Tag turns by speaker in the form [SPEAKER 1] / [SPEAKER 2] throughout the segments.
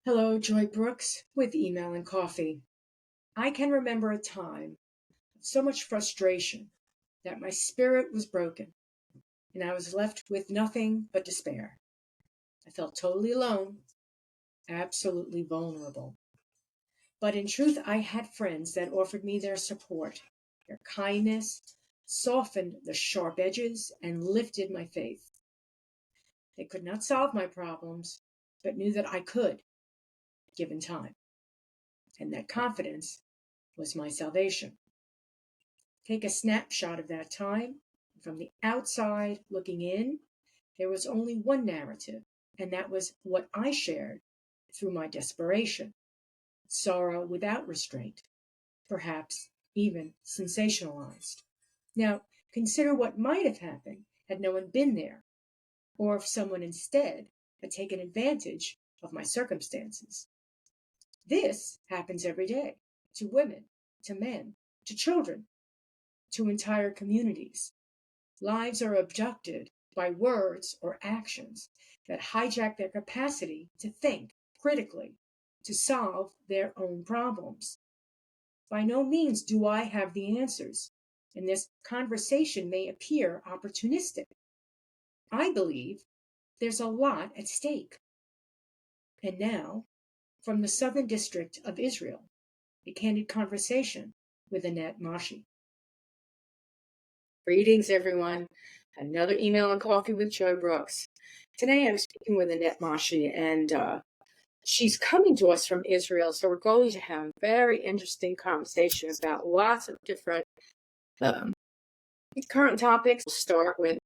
[SPEAKER 1] Hello, Joy Brooks with Email and Coffee. I can remember a time of so much frustration that my spirit was broken and I was left with nothing but despair. I felt totally alone, absolutely vulnerable. But in truth, I had friends that offered me their support. Their kindness softened the sharp edges and lifted my faith. They could not solve my problems, but knew that I could, given time. And that confidence was my salvation. Take a snapshot of that time. From the outside looking in, there was only one narrative, and that was what I shared through my desperation, sorrow without restraint, perhaps even sensationalized. Now, consider what might have happened had no one been there, or if someone instead had taken advantage of my circumstances. This happens every day to women, to men, to children, to entire communities. Lives are abducted by words or actions that hijack their capacity to think critically, to solve their own problems. By no means do I have the answers, and this conversation may appear opportunistic. I believe there's a lot at stake. And now, from the Southern District of Israel, a candid conversation with Annette Mashi.
[SPEAKER 2] Greetings, everyone. Another Email and Coffee with Joy Brooks. Today I'm speaking with Annette Mashi, and she's coming to us from Israel. So we're going to have a very interesting conversation about lots of different current topics. We'll start with,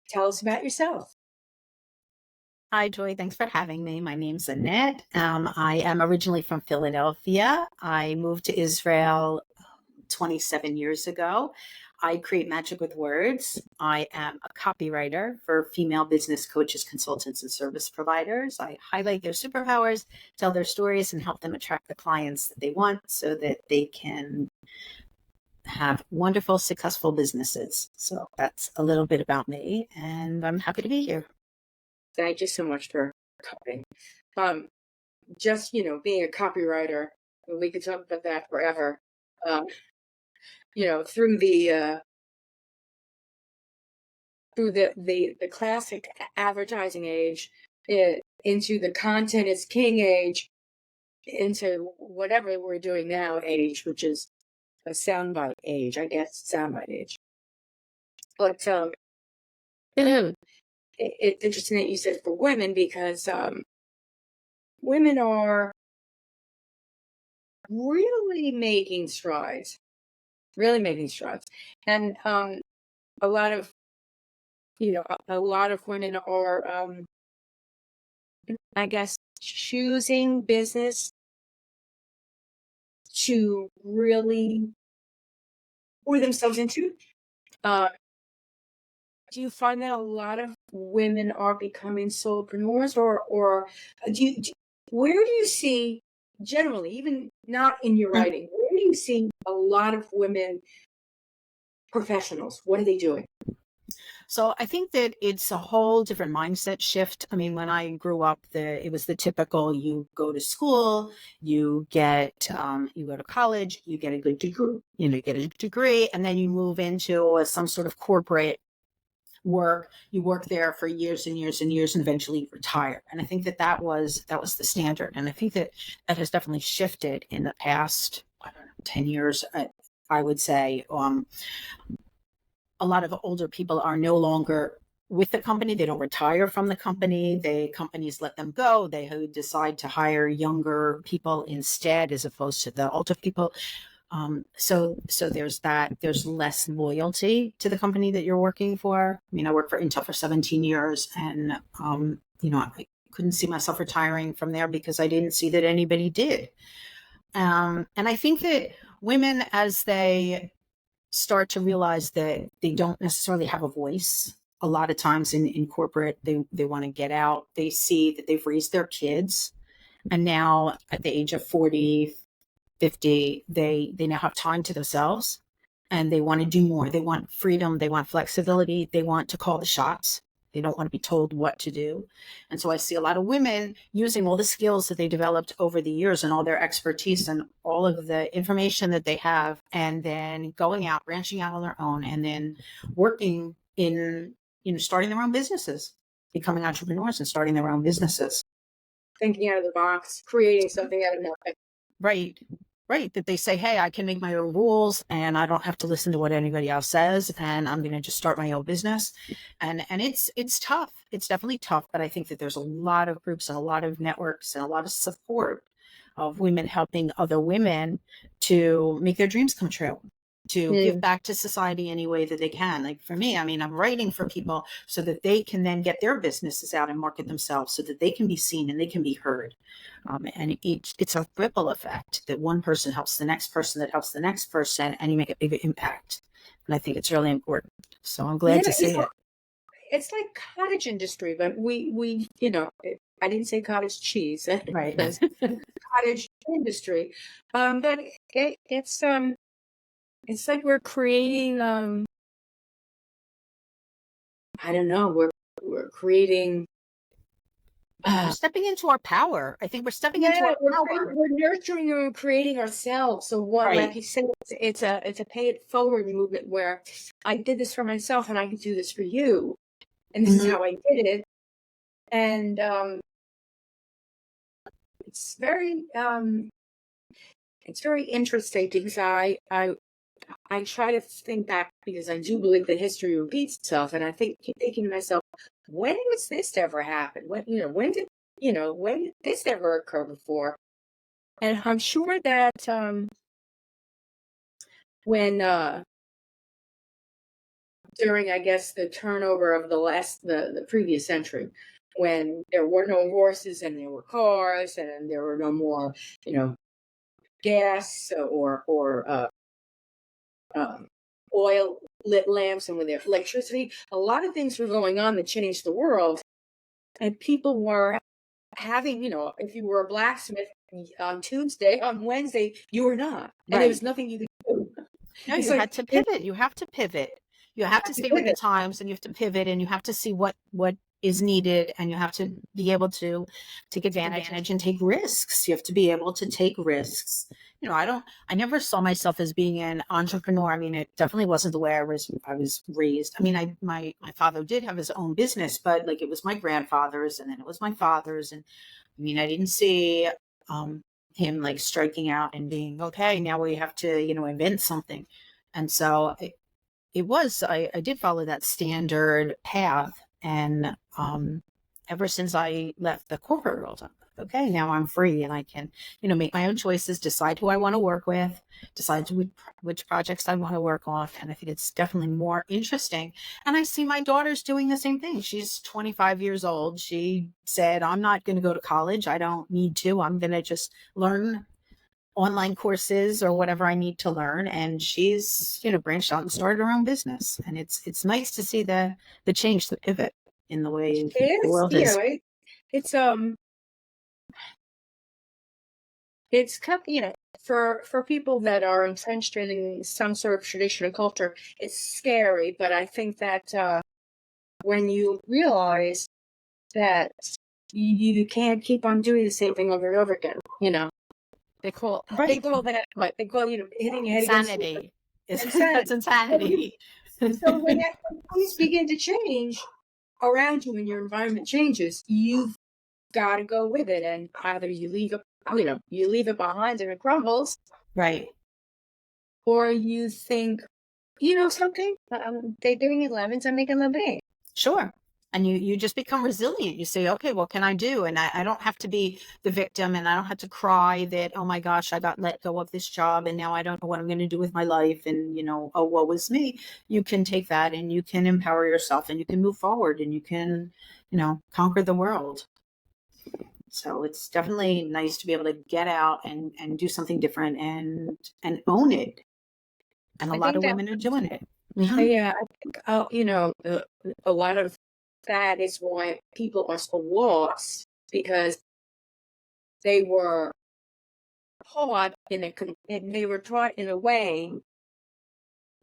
[SPEAKER 2] tell us about yourself.
[SPEAKER 3] Hi, Joy. Thanks for having me. My name's Annette. I am originally from Philadelphia. I moved to Israel 27 years ago. I create magic with words. I am a copywriter for female business coaches, consultants, and service providers. I highlight their superpowers, tell their stories, and help them attract the clients that they want so that they can have wonderful, successful businesses. So that's a little bit about me, and I'm happy to be here.
[SPEAKER 2] Thank you so much for coming. Just, being a copywriter, we could talk about that forever. Through the classic advertising age, into the content is king age, into whatever we're doing now age, which is a soundbite age, I guess, soundbite age. But it's interesting that you said for women, because women are really making strides, and a lot of women are, I guess, choosing business to really pour themselves into. Do you find that a lot of women are becoming solopreneurs, or where do you see generally, even not in your writing, where do you see a lot of women professionals? What are they doing?
[SPEAKER 3] So I think that it's a whole different mindset shift. I mean, when I grew up, it was the typical: you go to school, you go to college, you get a good degree, get a degree, and then you move into some sort of corporate work. You work there for years and years and years, and eventually you retire. And I think that was the standard. And I think that has definitely shifted in the past, 10 years. I would say a lot of older people are no longer with the company. They don't retire from the company. Companies let them go. They decide to hire younger people instead, as opposed to the older people. So there's that. There's less loyalty to the company that you're working for. I mean, I worked for Intel for 17 years, and I couldn't see myself retiring from there because I didn't see that anybody did. And I think that women, as they start to realize that they don't necessarily have a voice, a lot of times in corporate, they want to get out. They see that they've raised their kids, and now at the age of 40, 50, they now have time to themselves, and they want to do more. They want freedom. They want flexibility. They want to call the shots. They don't want to be told what to do. And so I see a lot of women using all the skills that they developed over the years and all their expertise and all of the information that they have, and then going out, branching out on their own, and then working in, starting their own businesses, becoming entrepreneurs and starting their own businesses.
[SPEAKER 2] Thinking out of the box, creating something out of nothing.
[SPEAKER 3] Right. Right. That they say, hey, I can make my own rules and I don't have to listen to what anybody else says. And I'm going to just start my own business. And it's tough. It's definitely tough. But I think that there's a lot of groups and a lot of networks and a lot of support of women helping other women to make their dreams come true, to give back to society any way that they can. Like for me, I mean, I'm writing for people so that they can then get their businesses out and market themselves so that they can be seen and they can be heard. And it's a ripple effect that one person helps the next person that helps the next person, and you make a bigger impact. And I think it's really important. So I'm glad to see it.
[SPEAKER 2] It's like cottage industry, but we I didn't say cottage cheese,
[SPEAKER 3] Right?
[SPEAKER 2] Cottage industry, but it's like we're creating I don't know, we're creating.
[SPEAKER 3] We're stepping into our power. I think we're stepping into our power.
[SPEAKER 2] We're nurturing and creating ourselves. So what, like you said, it's a pay it forward movement where I did this for myself and I can do this for you, and this is how I did it. And it's very interesting because I try to think back because I do believe that history repeats itself, and I keep thinking to myself, when was this ever happen? When did this ever occur before? And I'm sure that when during, I guess, the turnover of the previous century, when there were no horses and there were cars and there were no more, gas or oil lit lamps, and with their electricity, a lot of things were going on that changed the world, and people were having, if you were a blacksmith on Tuesday, on Wednesday, you were not, and there was nothing you could do.
[SPEAKER 3] No, you had to pivot. You have to pivot. You have to stay with the times, and you have to pivot, and you have to see what is needed, and you have to be able to take advantage and take risks. You have to be able to take risks. I never saw myself as being an entrepreneur. I mean, it definitely wasn't the way I was raised. I mean, my father did have his own business, but like it was my grandfather's and then it was my father's. And I mean, I didn't see him like striking out and being, okay, now we have to, invent something. And so I did follow that standard path. And ever since I left the corporate world, okay, now I'm free and I can, make my own choices, decide who I want to work with, decide which projects I want to work on. And I think it's definitely more interesting. And I see my daughter's doing the same thing. She's 25 years old. She said, I'm not going to go to college. I don't need to. I'm going to just learn online courses or whatever I need to learn. And she's, branched out and started her own business. And it's nice to see the change, the pivot in the way the world is.
[SPEAKER 2] It's for people that are entrenched in some sort of traditional culture, it's scary. But I think that when you realize that you can't keep on doing the same thing over and over again, they call that hitting your head
[SPEAKER 3] insanity.
[SPEAKER 2] That's
[SPEAKER 3] insanity.
[SPEAKER 2] So when things begin to change around you and your environment changes, you've got to go with it, and either you leave it behind and it crumbles,
[SPEAKER 3] right?
[SPEAKER 2] Or you think, something, they're doing it lemons, I'm making lemonade.
[SPEAKER 3] Sure. And you just become resilient. You say, okay, what can I do? And I don't have to be the victim, and I don't have to cry that, oh my gosh, I got let go of this job and now I don't know what I'm going to do with my life. And, oh, woe is me. You can take that and you can empower yourself and you can move forward and you can, conquer the world. So it's definitely nice to be able to get out and do something different and own it. And a lot of women are doing it. Mm-hmm.
[SPEAKER 2] Yeah, I think, a lot of that is why people are so lost, because they were taught and they were taught in a way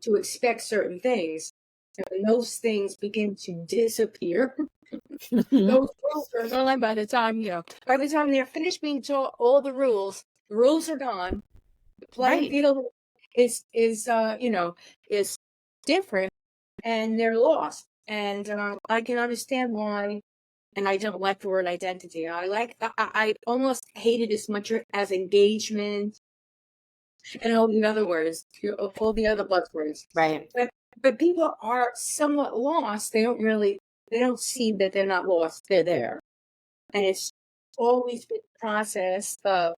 [SPEAKER 2] to expect certain things, And those things begin to disappear. Those rules are gone by the time, by the time they're finished being taught all the rules are gone. The playing
[SPEAKER 3] Right.
[SPEAKER 2] field is different, and they're lost. And I can understand why. And I don't like the word identity. I almost hate it as much as engagement and all the other words, all the other buzzwords.
[SPEAKER 3] Right.
[SPEAKER 2] But people are somewhat lost. They don't see that they're not lost. They're there. And it's always been the process of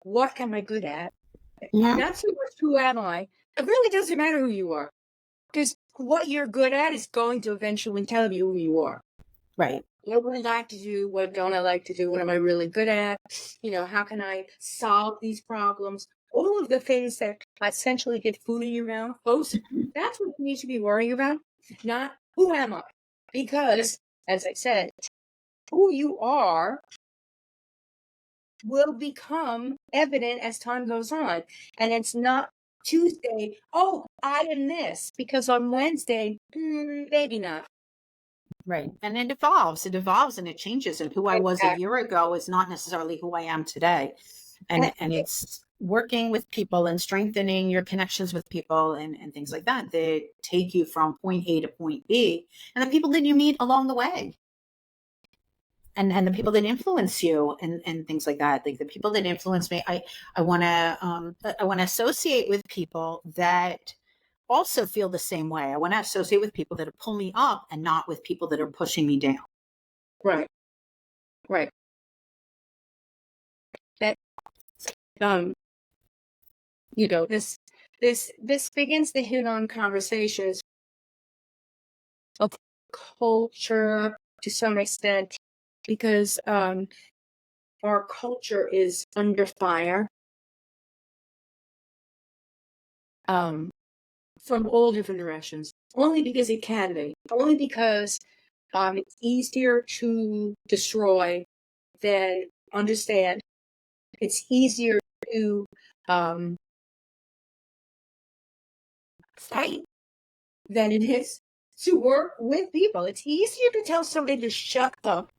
[SPEAKER 2] what am I good at?
[SPEAKER 3] Yeah.
[SPEAKER 2] Not so much who am I. It really doesn't matter who you are. Because what you're good at is going to eventually tell you who you are.
[SPEAKER 3] Right.
[SPEAKER 2] What would I like to do? What don't I like to do? What am I really good at? How can I solve these problems? All of the things that essentially get food in your mouth, folks, that's what you need to be worrying about, not who am I? Because, as I said, who you are will become evident as time goes on. And it's not Tuesday, oh, I am this, because on Wednesday, maybe not.
[SPEAKER 3] Right. And it evolves and it changes. And who I was a year ago is not necessarily who I am today. And it's working with people and strengthening your connections with people and things like that that take you from point A to point B, and the people that you meet along the way. And the people that influence you and things like that. Like the people that influence me, I want to associate with people that also feel the same way. I want to associate with people that pull me up and not with people that are pushing me down.
[SPEAKER 2] Right. That this begins to hit on conversations of culture to some extent, because our culture is under fire from all different directions. Only because it can be. Only because it's easier to destroy than understand. It's easier to fight than it is to work with people. It's easier to tell somebody to shut up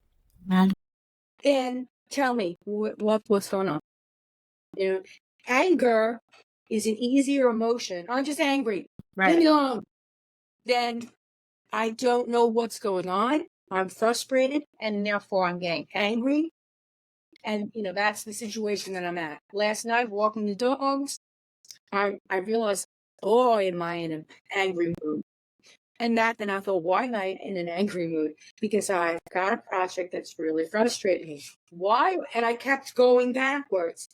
[SPEAKER 2] than tell me what's going on. Anger is an easier emotion. I'm just angry.
[SPEAKER 3] Right.
[SPEAKER 2] Leave me alone. Then I don't know what's going on. I'm frustrated, and therefore I'm getting angry. And that's the situation that I'm at. Last night, walking the dogs, I realized, am I in an angry mood? And then I thought, why am I in an angry mood? Because I got a project that's really frustrating me. Why? And I kept going backwards.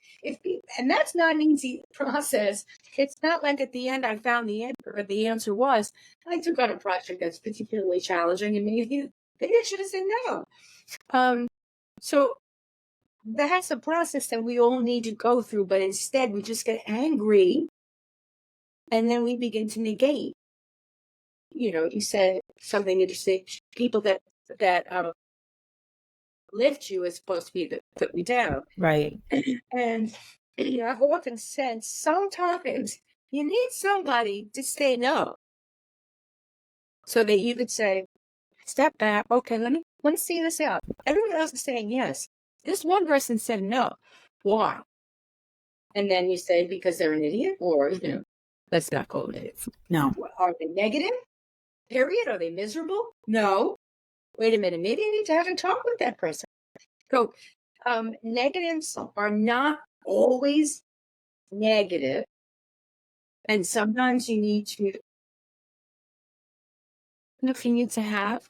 [SPEAKER 2] And that's not an easy process. It's not like at the end I found the answer, but the answer was, I took on a project that's particularly challenging, and maybe I should have said no. So that's a process that we all need to go through, but instead we just get angry, and then we begin to negate. You said something interesting. People that lift you is supposed to be that put me down.
[SPEAKER 3] Right.
[SPEAKER 2] And I've often said sometimes you need somebody to say no, so that you could say, step back. Okay, let me see this out. Everyone else is saying yes. This one person said no. Why? And then you say because they're an idiot, or let's not go negative.
[SPEAKER 3] No.
[SPEAKER 2] Are they negative? Period. Are they miserable? No. Wait a minute. Maybe I need to have a talk with that person. So, negatives are not always negative, and sometimes you need to have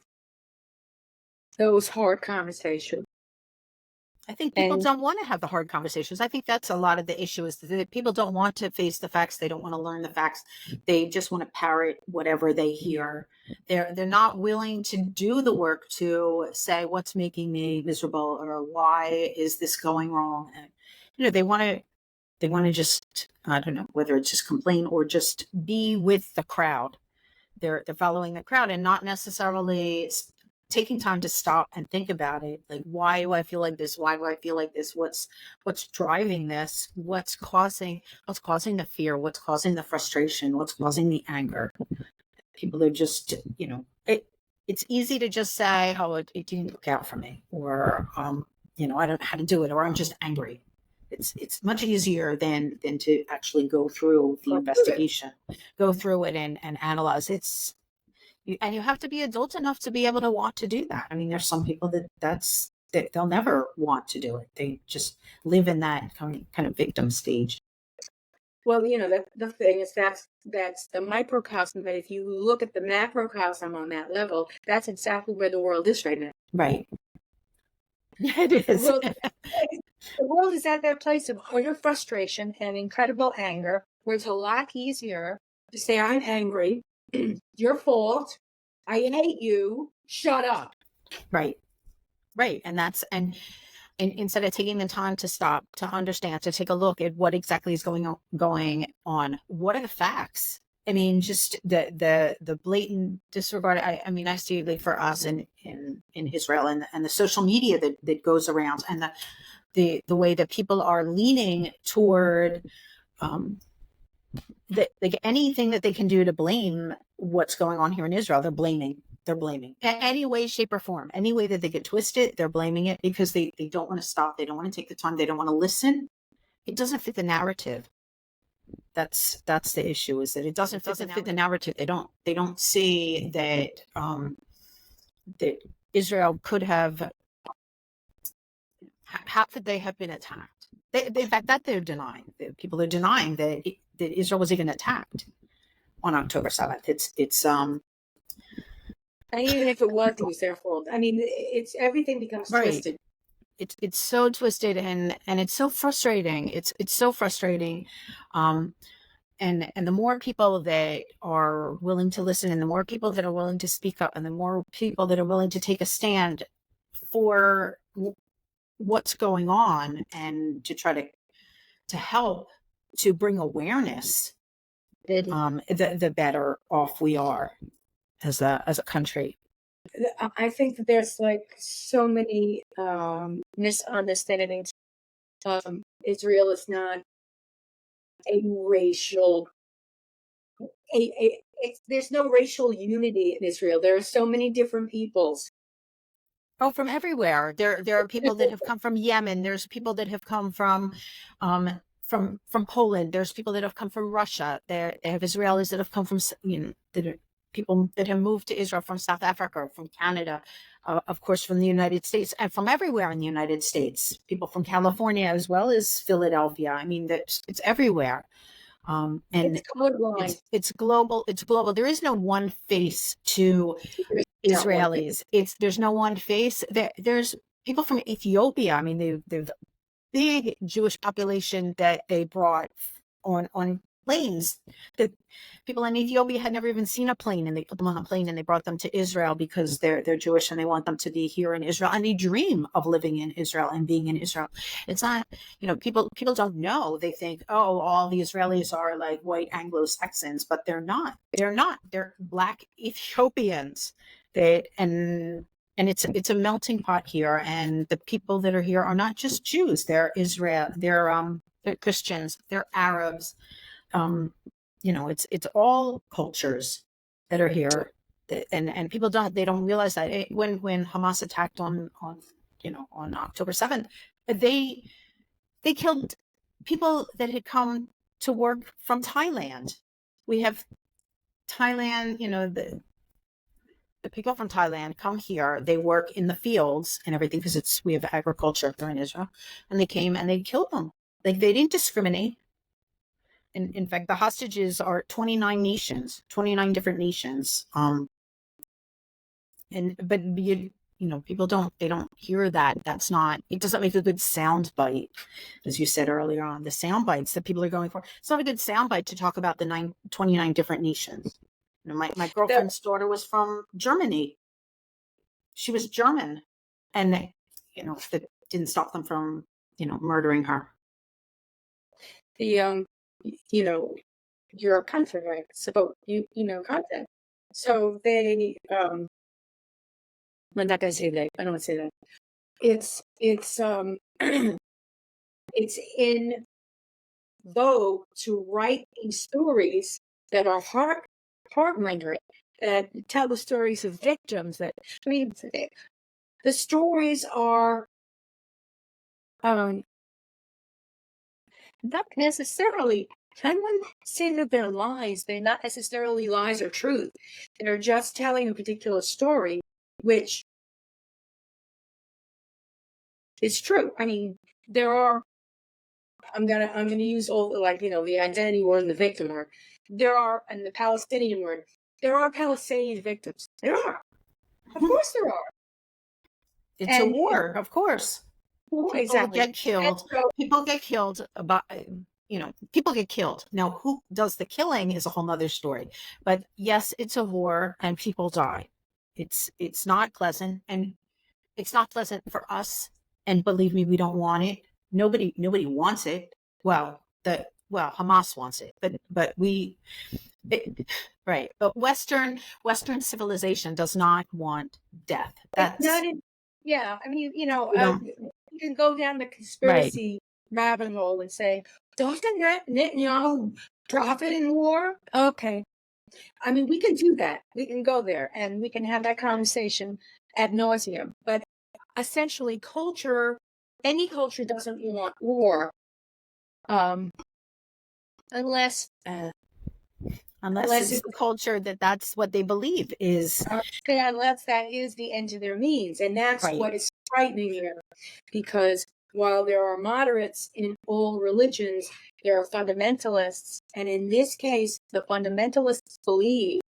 [SPEAKER 2] those hard conversations.
[SPEAKER 3] I think people don't want to have the hard conversations. I think that's a lot of the issue, is that people don't want to face the facts. They don't want to learn the facts. They just want to parrot whatever they hear. They're not willing to do the work to say what's making me miserable, or why is this going wrong. And they want to just, I don't know, whether it's just complain or just be with the crowd. They're following the crowd and not necessarily taking time to stop and think about it. Like, why do I feel like this? Why do I feel like this? What's driving this? What's causing the fear? What's causing the frustration? What's causing the anger? People are just, it's easy to just say, oh, it didn't work out for me, or, I don't know how to do it, or I'm just angry. It's much easier than to actually go through the investigation, go through it and analyze. And you have to be adult enough to be able to want to do that. I mean, there's some people that they'll never want to do it. They just live in that kind of victim stage.
[SPEAKER 2] Well, the thing is that's the microcosm. But if you look at the macrocosm on that level, that's exactly where the world is right now.
[SPEAKER 3] Right. It is.
[SPEAKER 2] The world is at that place of utter frustration and incredible anger, where it's a lot easier to say, I'm angry, your fault, I hate you, shut up.
[SPEAKER 3] Right. And instead of taking the time to stop, to understand, to take a look at what exactly is going on, what are the facts? I mean, just the blatant disregard. I mean, I see, like, for us in Israel, and the social media that goes around, and the way that people are leaning toward like anything that they can do to blame what's going on here in Israel. They're blaming any way, shape, or form. Any way that they get twisted, they're blaming it, because they don't want to stop. They don't want to take the time. They don't want to listen. It doesn't fit the narrative. That's the issue, is that it doesn't fit the narrative. They don't see that that Israel could have, how could they have been attacked? In fact, that they're denying. People are denying that Israel was even attacked on October 7th. It's
[SPEAKER 2] And even if it was their fault. I mean, it's everything becomes twisted.
[SPEAKER 3] It's so twisted, and it's so frustrating. It's so frustrating. And the more people that are willing to listen, and the more people that are willing to speak up, and the more people that are willing to take a stand for what's going on, and to try to help to bring awareness, the better off we are as a country.
[SPEAKER 2] I think that there's like so many misunderstandings. Israel is not a racial. There's no racial unity in Israel. There are so many different peoples.
[SPEAKER 3] Oh, from everywhere. There are people that have come from Yemen. There's people that have come from Poland. There's people that have come from Russia. They have Israelis that have come from, people that have moved to Israel from South Africa, from Canada, of course, from the United States, and from everywhere in the United States. People from California as well as Philadelphia. I mean, it's everywhere. And it's global. It's global. There is no one face to Israelis. There's no one face. There's people from Ethiopia. I mean, they've big Jewish population that they brought on planes. That people in Ethiopia had never even seen a plane, and they put them on a plane and they brought them to Israel because they're Jewish and they want them to be here in Israel, and they dream of living in Israel and being in Israel. It's not, people don't know. They think, oh, all the Israelis are like white Anglo-Saxons, but they're not. They're Black Ethiopians. And it's a melting pot here, and the people that are here are not just Jews. They're Israel. They're Christians. They're Arabs. It's all cultures that are here, and people don't realize that when Hamas attacked on October 7th, they killed people that had come to work from Thailand. We have Thailand, the people from Thailand come here, they work in the fields and everything, because we have agriculture here in Israel, and they came and they killed them. Like, they didn't discriminate. And in fact, the hostages are 29 different nations. But people don't hear that. It doesn't make a good sound bite, as you said earlier on. The sound bites that people are going for, it's not a good sound bite to talk about the 29 different nations. My girlfriend's daughter was from Germany. She was German, and that didn't stop them from murdering her.
[SPEAKER 2] You're a country, right? So content. So they I'm not gonna say that. I don't want to say that. It's it's in vogue to write these stories that are heart-rendering, that tell the stories of victims. That I mean, the stories are not necessarily. I wouldn't say that they're lies. They're not necessarily lies or truth. They're just telling a particular story, which is true. I mean, there are. I'm gonna use all the identity word and the victim word. There are, and the Palestinian word. There are Palestinian victims. There are. Of course there are.
[SPEAKER 3] It's a war, of course. People
[SPEAKER 2] Exactly.
[SPEAKER 3] get killed. People get killed people get killed. Now, who does the killing is a whole nother story. But yes, it's a war and people die. It's not pleasant, and it's not pleasant for us. And believe me, we don't want it. Nobody wants it. Hamas wants it, but right. But Western civilization does not want death. That's
[SPEAKER 2] not in, yeah. I mean, you can go down the
[SPEAKER 3] right.
[SPEAKER 2] conspiracy rabbit hole and say, doesn't Netanyahu profit in war? Okay. I mean, we can do that. We can go there and we can have that conversation ad nauseum. But essentially, any culture doesn't want war, unless
[SPEAKER 3] it's the culture that's what they believe is.
[SPEAKER 2] Unless that is the end of their means. And that's
[SPEAKER 3] Right.
[SPEAKER 2] what is frightening here. Because while there are moderates in all religions, there are fundamentalists. And in this case, the fundamentalists believe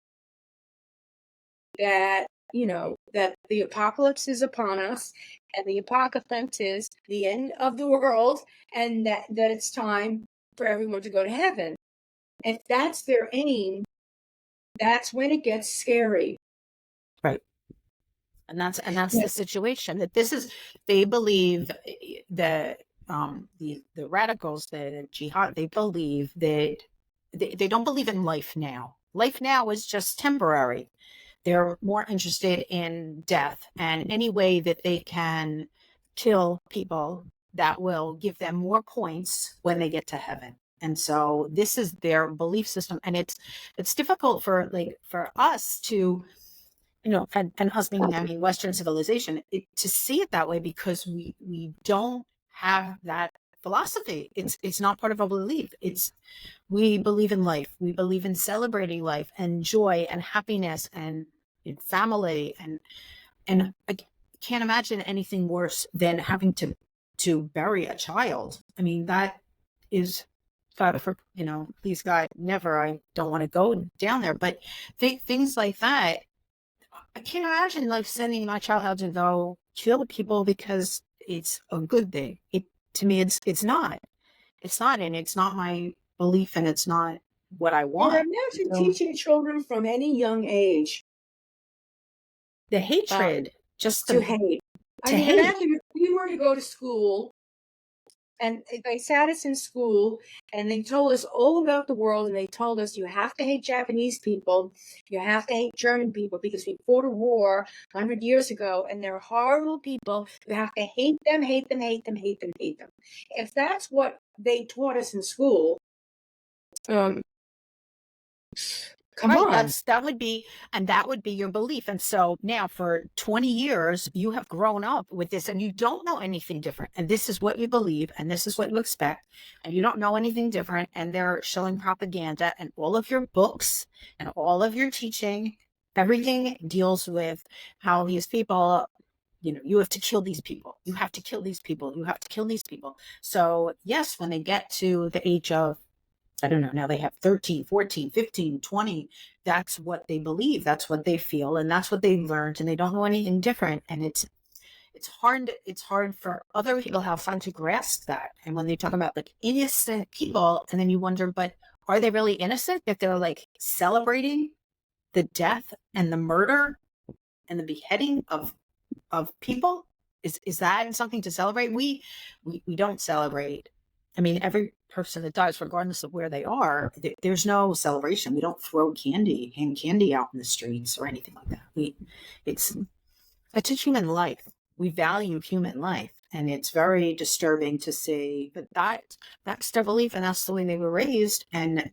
[SPEAKER 2] that, that the apocalypse is upon us, and the apocalypse is the end of the world, and that it's time for everyone to go to heaven. And if that's their aim, that's when it gets scary.
[SPEAKER 3] Right. And that's the situation, that this is, they believe that the radicals, the jihad, they believe that they don't believe in life now. Life now is just temporary. They're more interested in death and any way that they can kill people that will give them more points when they get to heaven. And so this is their belief system. And it's difficult for us to, and us being, Western civilization, to see it that way, because we don't have that philosophy. It's not part of our belief. We believe in life. We believe in celebrating life and joy and happiness and in family. And I can't imagine anything worse than having to bury a child. I mean, that is, God, please God, never. I don't want to go down there. But things like that, I can't imagine sending my child out to go kill people because it's a good thing. To me, it's not. It's not, and it's not my belief, and it's not what I want.
[SPEAKER 2] And imagine teaching children from any young age
[SPEAKER 3] the hatred, just
[SPEAKER 2] to hate. Imagine if we were to go to school and they sat us in school and they told us all about the world, and they told us you have to hate Japanese people, you have to hate German people because we fought a war 100 years ago and they're horrible people. You have to hate them, hate them, hate them, hate them, hate them. If that's what they taught us in school, come on.
[SPEAKER 3] That would be your belief. And so now for 20 years, you have grown up with this and you don't know anything different. And this is what you believe and this is what you expect. And you don't know anything different. And they're showing propaganda, and all of your books and all of your teaching, everything deals with how these people, you have to kill these people. You have to kill these people. You have to kill these people. So yes, when they get to the age of, I don't know, now they have 13, 14, 15, 20. That's what they believe. That's what they feel. And that's what they've learned. And they don't know anything different. And it's hard for other people how fun to grasp that. And when they talk about innocent people, and then you wonder, but are they really innocent if they're celebrating the death and the murder and the beheading of people? Is that something to celebrate? We don't celebrate. I mean, every person that dies, regardless of where they are, there's no celebration. We don't throw hang candy out in the streets or anything like that. It's a human life. We value human life, and it's very disturbing to see. But that's their belief, and that's the way they were raised. And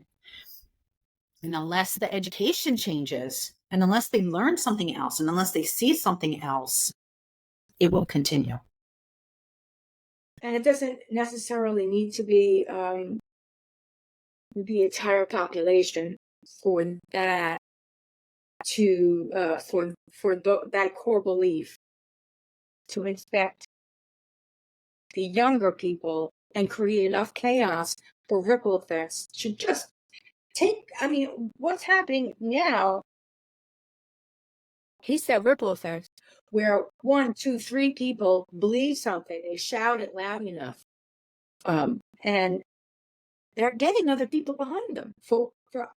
[SPEAKER 3] unless the education changes, And unless they learn something else, and unless they see something else, it will continue.
[SPEAKER 2] And it doesn't necessarily need to be the entire population for that to that core belief to infect the younger people and create enough chaos for ripple effects to just take. I mean, what's happening now? He said ripple effects, where 1, 2, 3 people believe something, they shout it loud enough, and they're getting other people behind them for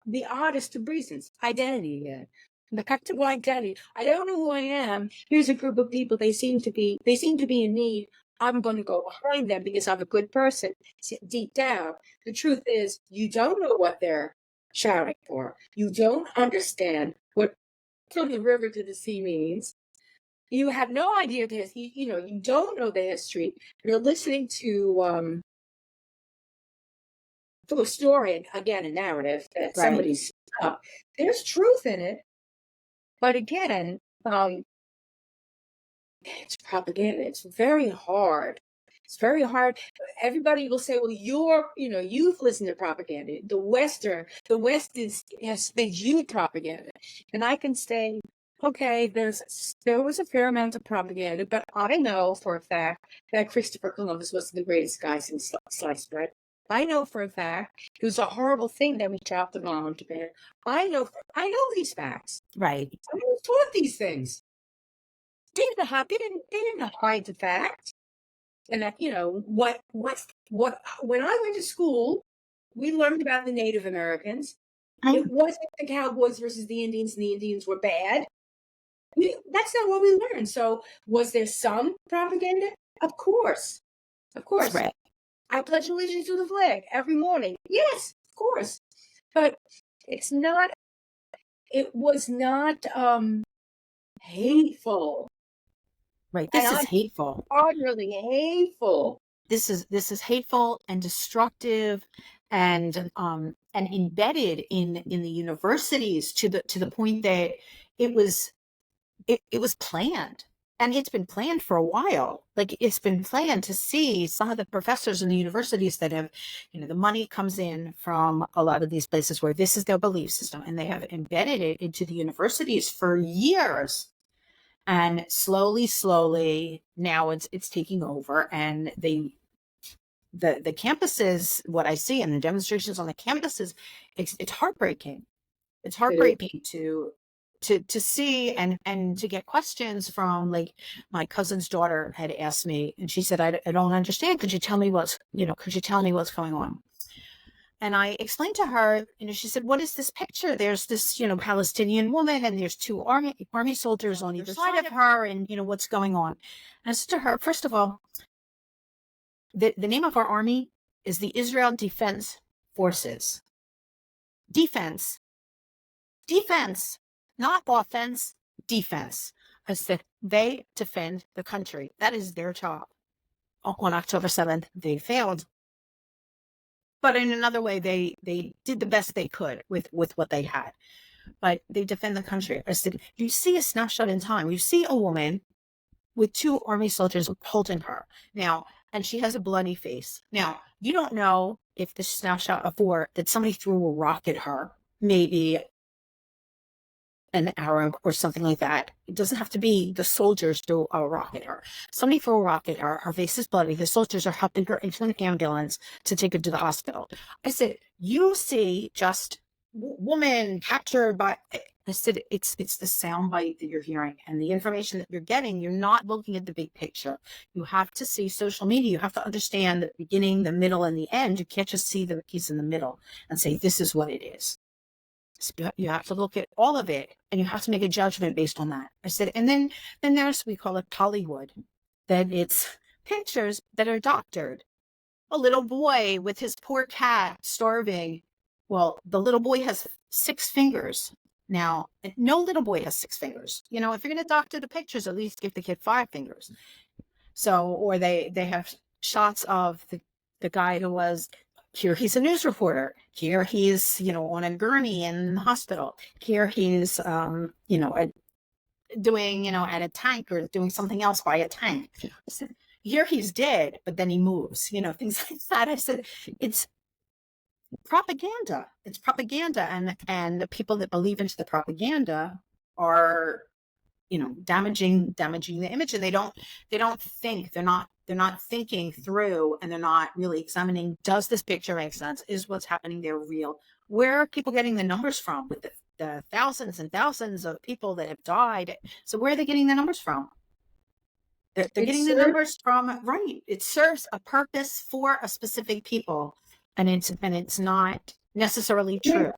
[SPEAKER 2] the oddest of reasons. Identity again. The comfortable identity. I don't know who I am. Here's a group of people. They seem to be in need. I'm going to go behind them because I'm a good person. Deep down, the truth is, you don't know what they're shouting for. You don't understand what from the river to the sea means. You have no idea this. You don't know the history. You're listening to a story, again, a narrative that somebody's up. There's truth in it, but again, it's propaganda. It's very hard. It's very hard. Everybody will say, "Well, you've listened to propaganda. The West has fed you propaganda," and I can say, okay, there was a fair amount of propaganda, but I know for a fact that Christopher Columbus was the greatest guy since sliced bread. I know for a fact it was a horrible thing that we dropped the bomb on Japan. I know these facts.
[SPEAKER 3] Right.
[SPEAKER 2] I was taught these things. They didn't hide the fact. And that, when I went to school, we learned about the Native Americans. It wasn't the Cowboys versus the Indians, and the Indians were bad. That's not what we learned. So was there some propaganda? Of course. Of course.
[SPEAKER 3] Right.
[SPEAKER 2] I pledge allegiance to the flag every morning. Yes, of course. But it was not hateful.
[SPEAKER 3] Right. This is hateful.
[SPEAKER 2] Utterly hateful.
[SPEAKER 3] This is hateful and destructive, and embedded in the universities to the point that it was planned. And it's been planned for a while. Like, it's been planned to see some of the professors in the universities that have, the money comes in from a lot of these places where this is their belief system, and they have embedded it into the universities for years. And slowly, now it's taking over, and the campuses, what I see in the demonstrations on the campuses, it's heartbreaking. It's heartbreaking to see and to get questions from, like, my cousin's daughter had asked me, and she said, I don't understand. Could you tell me what's going on? And I explained to her, she said, what is this picture? There's this, Palestinian woman, and there's 2 army soldiers on either side of her, and, what's going on? And I said to her, first of all, the name of our army is the Israel Defense Forces. Defense, not offense, defense. I said, they defend the country. That is their job. On October 7th, they failed. But in another way, they did the best they could with what they had. But they defend the country. I said, you see a snapshot in time. You see a woman with 2 army soldiers holding her. Now, and she has a bloody face. Now, you don't know if the snapshot of war that somebody threw a rock at her, maybe an Arab or something like that. It doesn't have to be the soldiers threw a rock at her. Somebody threw a rock at her. Her face is bloody. The soldiers are helping her into an ambulance to take her to the hospital. I said, you see just woman captured by... I said, it's the soundbite that you're hearing and the information that you're getting. You're not looking at the big picture. You have to see social media. You have to understand the beginning, the middle, and the end. You can't just see the piece in the middle and say, this is what it is. So you have to look at all of it, and you have to make a judgment based on that. I said, and then there's, we call it Hollywood, that it's pictures that are doctored. A little boy with his poor cat starving. Well, the little boy has 6 fingers. Now, no little boy has 6 fingers. If you're going to doctor the pictures, at least give the kid 5 fingers. So, or they have shots of the guy who was here he's a news reporter. Here he's, on a gurney in the hospital. Here he's, doing, at a tank or doing something else by a tank. I said, here he's dead, but then he moves, things like that. I said, it's propaganda. It's propaganda. And the people that believe into the propaganda are, damaging the image, and they don't think, they're not thinking through, and they're not really examining, does this picture make sense? Is what's happening there real? Where are people getting the numbers from with the thousands and thousands of people that have died? So where are they getting the numbers from? They're getting the numbers from, right. It serves a purpose for a specific people, and it's not necessarily true.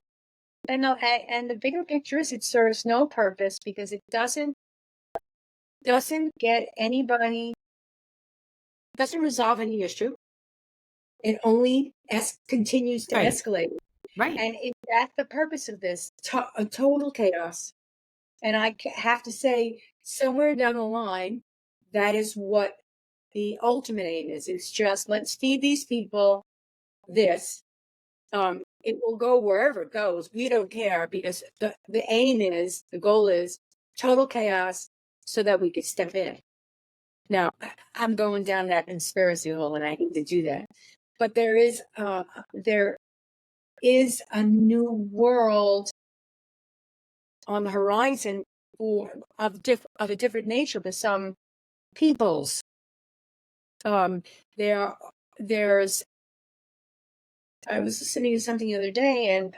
[SPEAKER 2] And the bigger picture is it serves no purpose because it doesn't get anybody, doesn't resolve any issue. It only continues to escalate.
[SPEAKER 3] Right.
[SPEAKER 2] And that's the purpose of this, a total chaos. And I have to say, somewhere down the line, that is what the ultimate aim is. It's just, let's feed these people this. It will go wherever it goes. We don't care, because the goal is total chaos so that we could step in. Now, I'm going down that conspiracy hole, and I hate to do that. But there is a new world on the horizon of a different nature for some peoples. There's I was listening to something the other day, and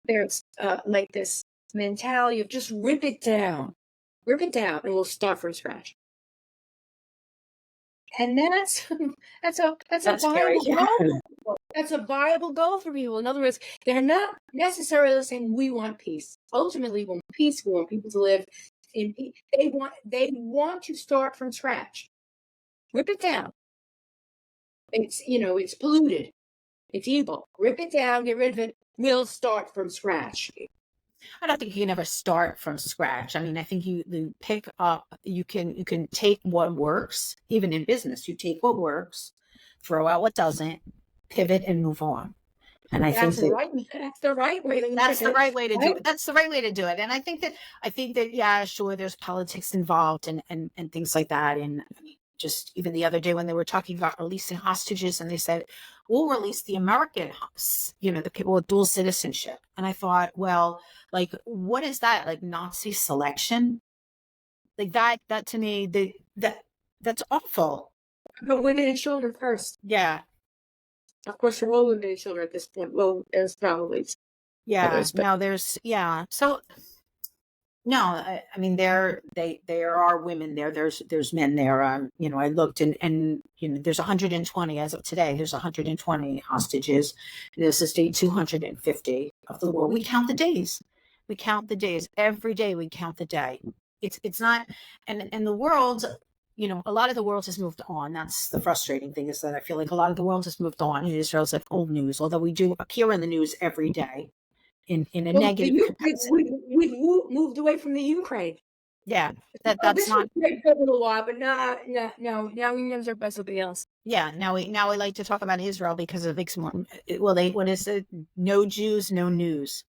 [SPEAKER 2] there's like this mentality of just rip it down, and we'll start from scratch. And that's a viable goal. That's a viable goal for people. In other words, they're not necessarily saying we want peace. Ultimately, we want peace. We want people to live in peace. They want to start from scratch. Rip it down. It's polluted. It's evil. Rip it down, get rid of it. We'll start from scratch.
[SPEAKER 3] I don't think you can ever start from scratch. I mean, I think you pick up, you can take what works, even in business. You take what works, throw out what doesn't, pivot, and move on. And
[SPEAKER 2] that's the right way to do it.
[SPEAKER 3] That's the right way to do it. That's the right way to do it. And I think that yeah, sure, there's politics involved and things like that. And just even the other day when they were talking about releasing hostages, and they said, we'll release the American, the people with dual citizenship. And I thought, well, like, what is that? Like Nazi selection? Like that to me, that's awful.
[SPEAKER 2] But women and children first.
[SPEAKER 3] Yeah.
[SPEAKER 2] Of course, for all women and children at this point. Well, there's probably.
[SPEAKER 3] Yeah. No, there's, yeah. So, no, I mean, there are women there. There's men there. I looked and there's 120 as of today. There's 120 hostages. This is day 250 of the war. We count the days. Every day. We count the day. It's not, and the world, a lot of the world has moved on. That's the frustrating thing, is that I feel like a lot of the world has moved on. And Israel's like old news, although we do appear in the news every day. In a negative capacity.
[SPEAKER 2] We've moved away from the Ukraine.
[SPEAKER 3] Yeah, that's not
[SPEAKER 2] great for a little while, but no. Now we know about something else.
[SPEAKER 3] Yeah, now we like to talk about Israel because it makes more. Well, what is it? No Jews, no news.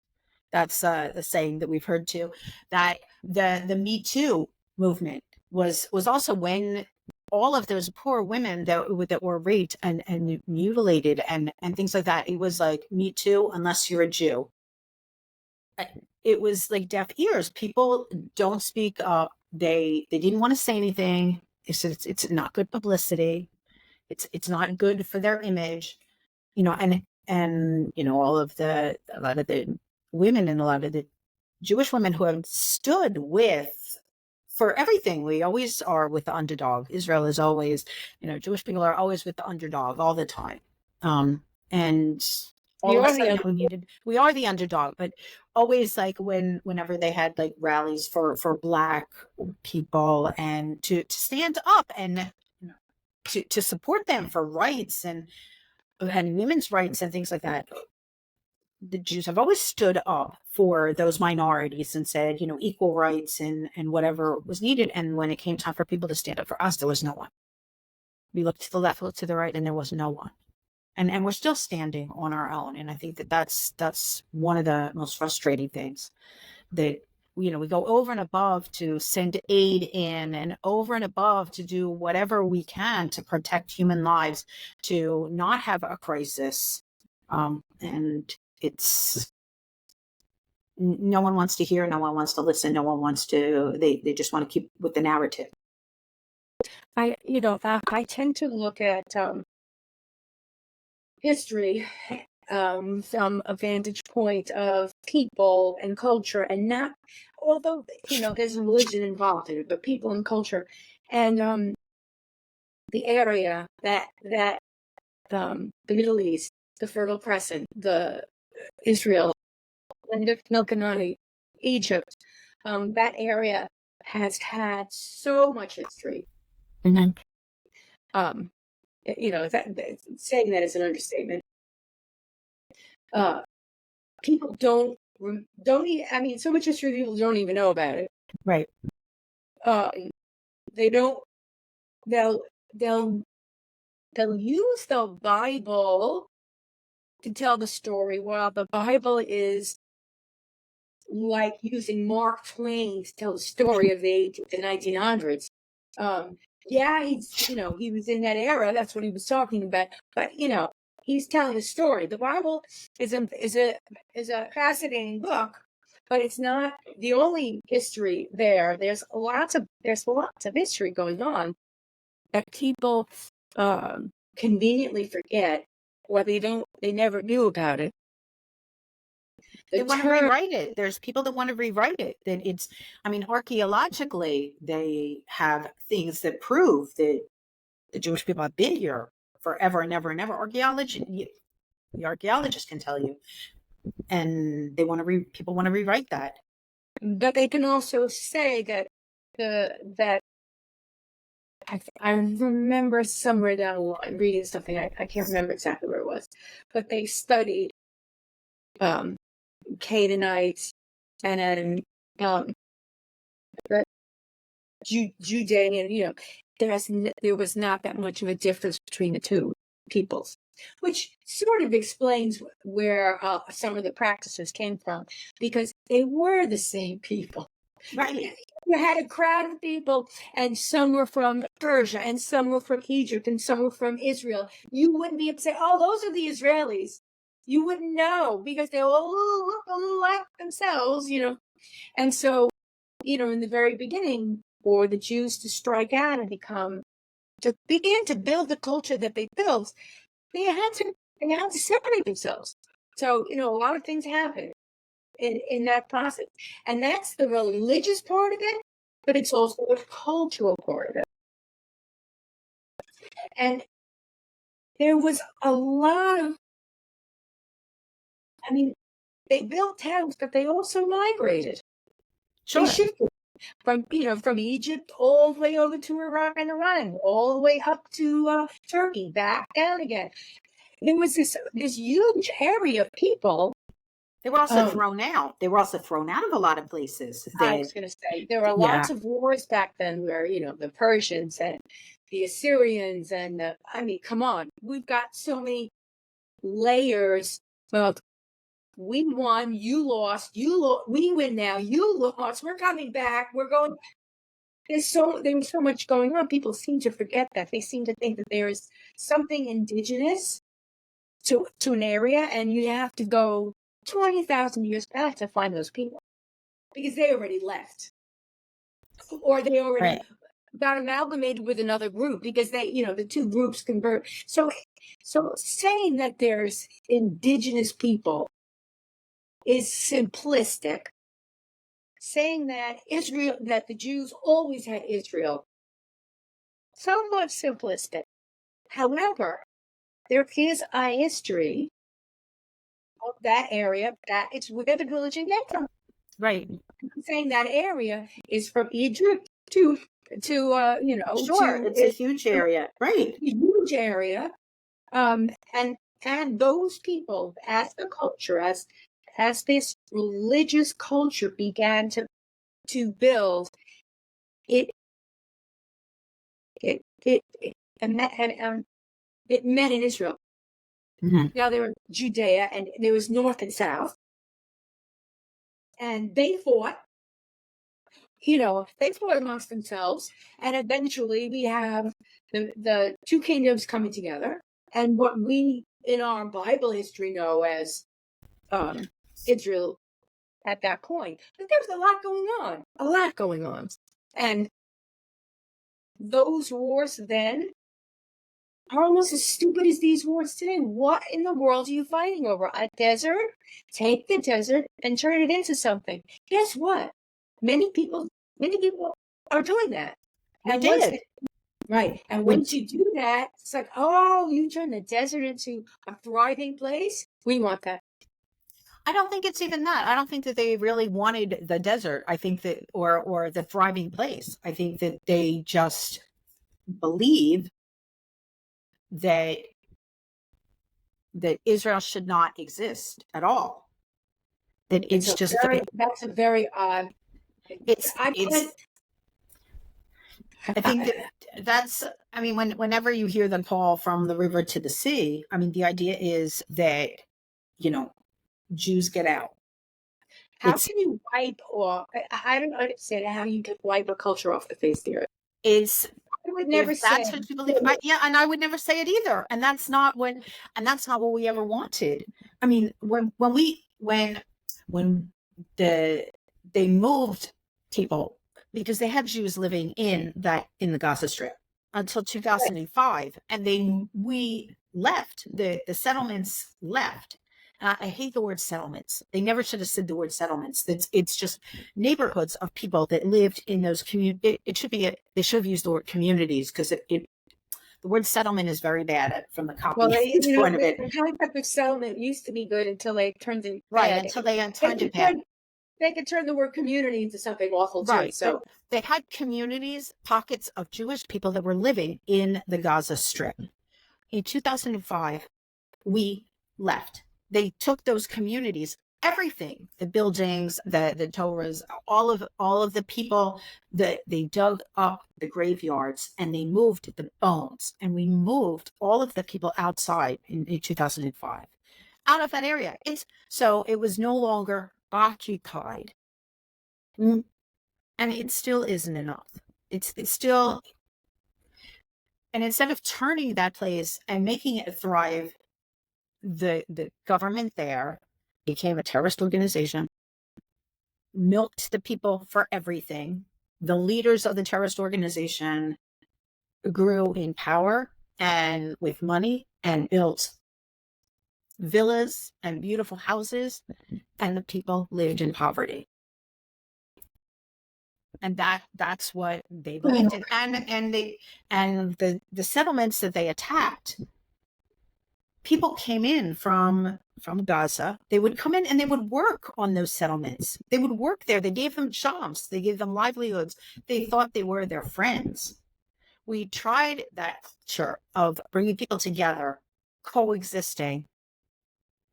[SPEAKER 3] That's the saying that we've heard too. That the Me Too movement was also when all of those poor women that were raped and mutilated and things like that. It was like Me Too, unless you're a Jew. It was like deaf ears. People don't speak up. They didn't want to say anything. It's not good publicity. It's not good for their image, and a lot of the women and a lot of the Jewish women who have stood for everything. We always are with the underdog. Israel is always, Jewish people are always with the underdog all the time. And all of a sudden we are the underdog, but always like whenever they had like rallies for Black people and to stand up and to support them for rights and women's rights and things like that. The Jews have always stood up for those minorities and said, equal rights and whatever was needed. And when it came time for people to stand up for us, there was no one. We looked to the left, looked to the right, and there was no one. and we're still standing on our own. And I think that that's one of the most frustrating things, that we go over and above to send aid in, and over and above to do whatever we can to protect human lives, to not have a crisis. And it's, no one wants to hear, no one wants to listen, no one wants to, they just want to keep with the narrative.
[SPEAKER 2] I tend to look at history from a vantage point of people and culture, and not, although there's religion involved in it, but people and culture, and the area that the Middle East, the Fertile Crescent, the Israel, and Milk and Honey, Egypt, that area has had so much history.
[SPEAKER 3] Mm-hmm.
[SPEAKER 2] Saying that is an understatement. People don't even, I mean, so much history, people don't even know about it.
[SPEAKER 3] Right.
[SPEAKER 2] They don't, they'll use the Bible to tell the story, while the Bible is like using Mark Twain to tell the story of the 1900s. Yeah, he was in that era. That's what he was talking about. But he's telling a story. The Bible is a fascinating book, but it's not the only history there. There's lots of history going on that people conveniently forget, or they never knew about it.
[SPEAKER 3] They want to rewrite it. There's people that want to rewrite it. That it's, I mean, archaeologically, they have things that prove that the Jewish people have been here forever and ever and ever. The archaeologists can tell you, and people want to rewrite that.
[SPEAKER 2] But they can also say that I remember somewhere down the line reading something. I can't remember exactly where it was, but they studied Canaanites and Judean. There was not that much of a difference between the two peoples, which sort of explains where some of the practices came from, because they were the same people.
[SPEAKER 3] Right.
[SPEAKER 2] You had a crowd of people, and some were from Persia, and some were from Egypt, and some were from Israel. You wouldn't be able to say, "Oh, those are the Israelis." You wouldn't know, because they all look a little like themselves, And so, in the very beginning, for the Jews to strike out and to begin to build the culture that they built, they had to separate themselves. So, a lot of things happen in that process. And that's the religious part of it, but it's also the cultural part of it. And there was a lot of, they built towns, but they also migrated.
[SPEAKER 3] Sure.
[SPEAKER 2] They shifted from Egypt all the way over to Iraq and Iran, all the way up to Turkey, back down again. There was this huge area of people.
[SPEAKER 3] They were also thrown out. They were also thrown out of a lot of places.
[SPEAKER 2] I was going to say, there were lots of wars back then where, the Persians and the Assyrians and come on, we've got so many layers. Well, we won, you lost, we win now, you lost, we're coming back, we're going. There was so much going on. People seem to forget that. They seem to think that there is something indigenous to an area, and you have to go 20,000 years back to find those people, because they already left, or they already got amalgamated with another group, because the two groups convert. So saying that there's indigenous people is simplistic. Saying that the Jews always had Israel, somewhat simplistic. However, there is a history of that area that it's where the religion came from.
[SPEAKER 3] Right.
[SPEAKER 2] Saying that area is from Egypt to
[SPEAKER 3] sure, it's a huge area, right?
[SPEAKER 2] A huge area, and those people, as the culture, as this religious culture began to build, it met in Israel. Now there was Judea, and there was north and south. And they fought, they fought amongst themselves. And eventually we have the two kingdoms coming together. And what we in our Bible history know as Israel at that point. But there's a lot going on. And those wars then are almost as stupid as these wars today. What in the world are you fighting over? A desert? Take the desert and turn it into something. Guess what? Many people are doing that.
[SPEAKER 3] We did.
[SPEAKER 2] Right. And once you do that, it's like, oh, you turn the desert into a thriving place? We want that.
[SPEAKER 3] I don't think it's even that. I don't think that they really wanted the desert. I think that, or the thriving place. I think that they just believe that Israel should not exist at all. That it's just
[SPEAKER 2] that's a very odd.
[SPEAKER 3] I think that's. I mean, whenever you hear them call from the river to the sea, I mean, the idea is that Jews get out.
[SPEAKER 2] How can you wipe off? I don't understand how you can wipe a culture off the face of the earth. I would never say
[SPEAKER 3] that's what you believe. And I would never say it either. And that's not what we ever wanted. I mean, when they moved people, because they had Jews living in the Gaza Strip until 2005, and we left. The settlements left. I hate the word settlements. They never should have said the word settlements. It's just neighborhoods of people that lived in those communities. They should have used the word communities, because the word settlement is very bad from the copy point of it.
[SPEAKER 2] The concept of settlement used to be good until they turned it
[SPEAKER 3] bad. Until they turned it bad.
[SPEAKER 2] They could turn the word community into something awful too.
[SPEAKER 3] Right.
[SPEAKER 2] So
[SPEAKER 3] they had communities, pockets of Jewish people that were living in the Gaza Strip. In 2005, we left. They took those communities, everything, the buildings, the Torahs, all of the people, that they dug up the graveyards and they moved the bones, and we moved all of the people outside in 2005, out of that area. So it was no longer occupied, and it still isn't enough. It's still, and instead of turning that place and making it thrive, the government there became a terrorist organization, milked the people for everything. The leaders of the terrorist organization grew in power and with money and built villas and beautiful houses, and the people lived in poverty. And that's what they believed in. And the settlements that they attacked, people came in from Gaza. They would come in and they would work on those settlements. They would work there. They gave them jobs. They gave them livelihoods. They thought they were their friends. We tried that culture of bringing people together, coexisting.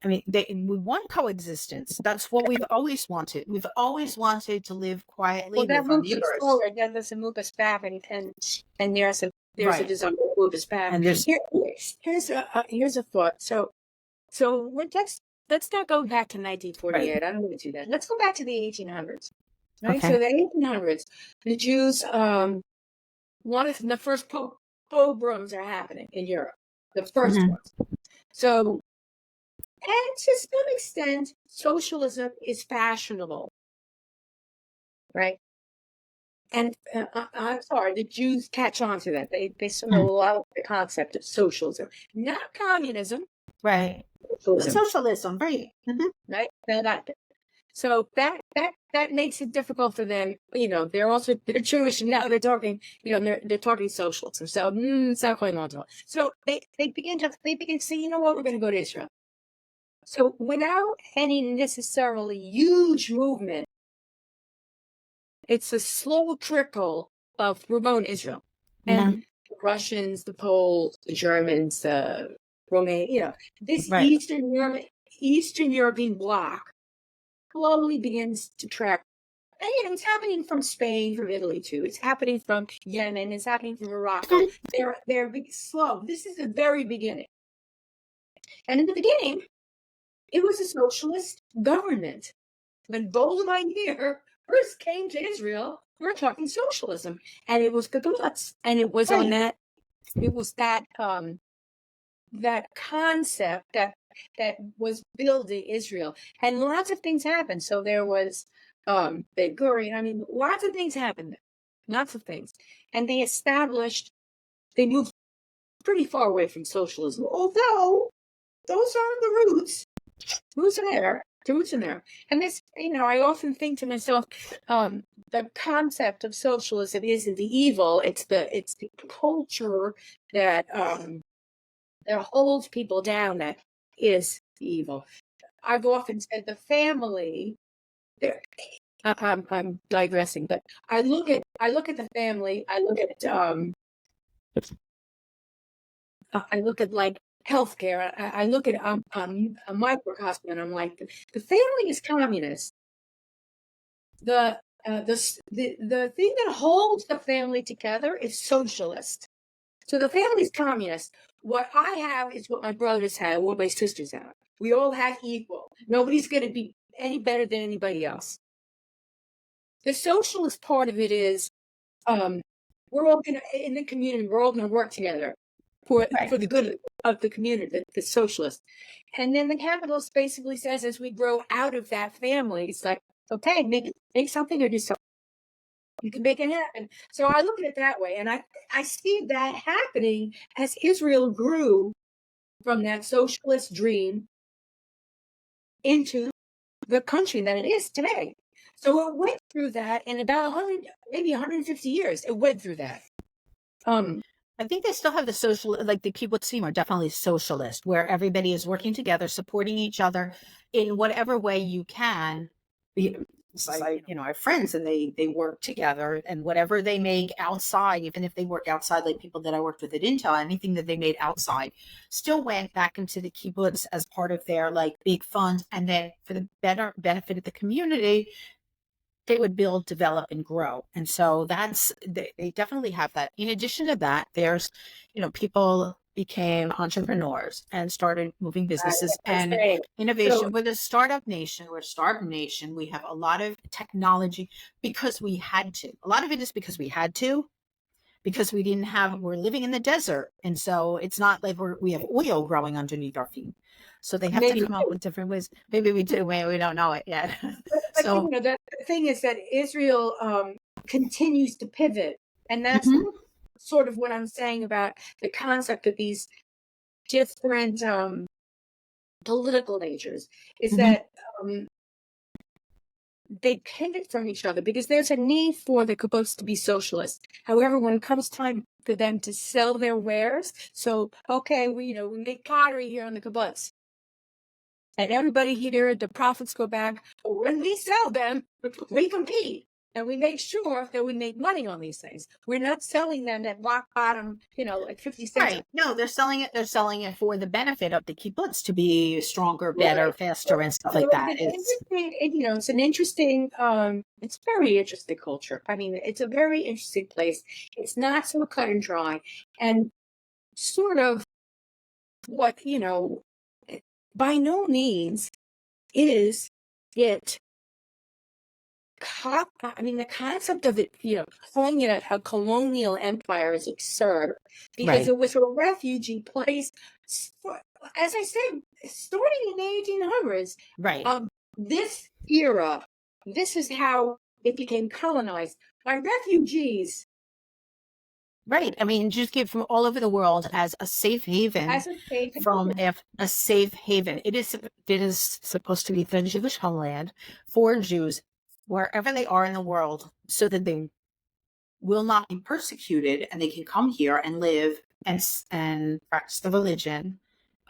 [SPEAKER 3] I mean, we want coexistence. That's what we've always wanted. We've always wanted to live quietly.
[SPEAKER 2] Well, that moves us forward. That doesn't move us back, and there's a desire to move us back.
[SPEAKER 3] And
[SPEAKER 2] here's a thought. So let's not go back to 1948. Right. I don't want to do that. Let's go back to the 1800s. Right. Okay. So the 1800s, the Jews, one of the first pogroms are happening in Europe. The first ones. So, and to some extent, socialism is fashionable, right? And I'm sorry, the Jews catch on to that. They sort of love the concept of socialism, not communism,
[SPEAKER 3] right? Socialism, right? Mm-hmm.
[SPEAKER 2] Right. So that makes it difficult for them. They're Jewish, and now they're talking. They're talking socialism. So it's not quite on. So they begin to say, you know what, we're going to go to Israel. So without any necessarily huge movement, it's a slow trickle of remote Israel. And the Russians, the Poles, the Germans, the Romanians, this Eastern European bloc slowly begins to track. And, it's happening from Spain, from Italy too. It's happening from Yemen. It's happening from Morocco. They're slow. This is the very beginning. And in the beginning, it was a socialist government. When Bolivir first came to Israel, we're talking socialism, and it was kibbutz, and it was on that. It was that that concept that was building Israel, and lots of things happened. So there was Ben Gurion. I mean, lots of things happened. Lots of things, and they established. They moved pretty far away from socialism, although those are the roots. Roots are there. The roots are there. And this, I often think to myself, the concept of socialism isn't the evil. It's the culture that holds people down that is the evil. I've often said the family. I'm digressing, but I look at the family. I look at like healthcare. I look at a microcosm, and I'm like, the family is communist. The thing that holds the family together is socialist. So the family's communist. What I have is what my brothers have, what my sisters have. We all have equal. Nobody's going to be any better than anybody else. The socialist part of it is, we're all going to, in the community, we're all going to work together for the good of the community, the socialist. And then the capitalist basically says, as we grow out of that family, it's like, okay, make something or do something. You can make it happen. So I look at it that way, and I see that happening as Israel grew from that socialist dream into the country that it is today. So it went through that in about 100, maybe 150 years. It went through that.
[SPEAKER 3] I think they still have the social, like the kibbutzim are definitely socialist, where everybody is working together, supporting each other in whatever way you can. I have friends, and they work together, and whatever they make outside, even if they work outside, like people that I worked with at Intel, anything that they made outside still went back into the kibbutz as part of their like big fund. And then for the better benefit of the community, they would build, develop, and grow. And so they definitely have that. In addition to that, there's, people became entrepreneurs and started moving businesses and innovation. So, we're a startup nation. We have a lot of technology because we had to. A lot of it is because we had to, because we're living in the desert. And so it's not like we have oil growing underneath our feet. So they have to come up with different ways. Maybe we do. Maybe we don't know it yet.
[SPEAKER 2] So the thing is that Israel continues to pivot, and that's sort of what I'm saying about the concept of these different political natures. Is that they pivot from each other because there's a need for the kibbutz to be socialist. However, when it comes time for them to sell their wares, so okay, we make pottery here on the kibbutz. And everybody here, the profits go back. When we sell them, we compete. And we make sure that we make money on these things. We're not selling them at rock bottom, like 50 cents.
[SPEAKER 3] Right. No, they're selling it. They're selling it for the benefit of the kibbutz to be stronger, better, faster, and stuff like that.
[SPEAKER 2] It's an interesting, it's very interesting culture. I mean, it's a very interesting place. It's not so cut and dry. And sort of what, by no means is it. The concept of it, calling it a colonial empire is absurd because it was a refugee place. As I said, starting in the 1800s.
[SPEAKER 3] Right.
[SPEAKER 2] This era, this is how it became colonized by refugees.
[SPEAKER 3] Right. I mean, just get from all over the world as a safe haven. A safe haven. It is supposed to be the Jewish homeland for Jews wherever they are in the world, so that they will not be persecuted and they can come here and live and practice the religion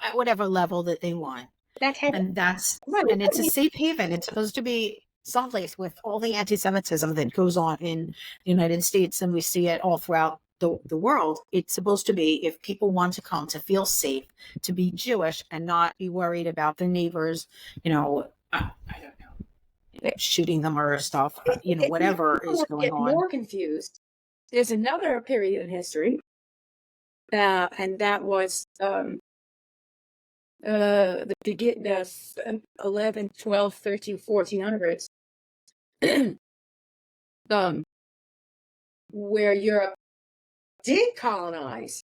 [SPEAKER 3] at whatever level that they want. And it's a safe haven. It's supposed to be someplace with all the anti-Semitism that goes on in the United States, and we see it all throughout the world. It's supposed to be, if people want to come to feel safe, to be Jewish and not be worried about the neighbors, I don't know, shooting them or stuff, whatever is going on.
[SPEAKER 2] More confused. There's another period in history, and that was the begin the 11, 12, 13, 1400s, where Europe did colonize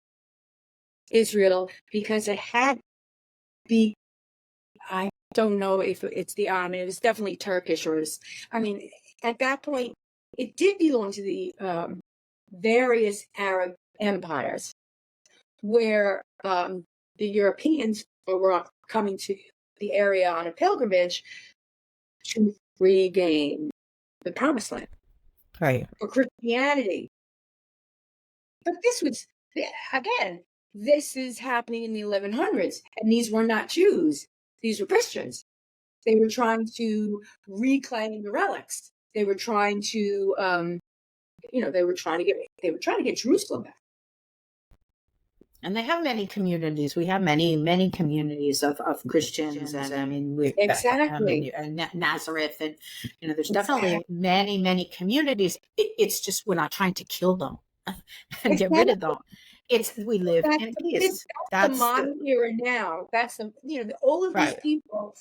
[SPEAKER 2] Israel because it had be I don't know if it's the army. It was definitely Turkish, or I mean, at that point, it did belong to the various Arab empires, where the Europeans were coming to the area on a pilgrimage to regain the Promised Land
[SPEAKER 3] Right.
[SPEAKER 2] for Christianity. But this was, again, this is happening in the 1100s, and these were not Jews; these were Christians. They were trying to reclaim the relics. They were trying to, they were trying to get Jerusalem back.
[SPEAKER 3] And they have many communities. We have many communities of Christians, and I mean,
[SPEAKER 2] Exactly.
[SPEAKER 3] Nazareth, and there's definitely many communities. It's just we're not trying to kill them and get rid of them. It's we live in peace.
[SPEAKER 2] That's the modern era now. That's all of these people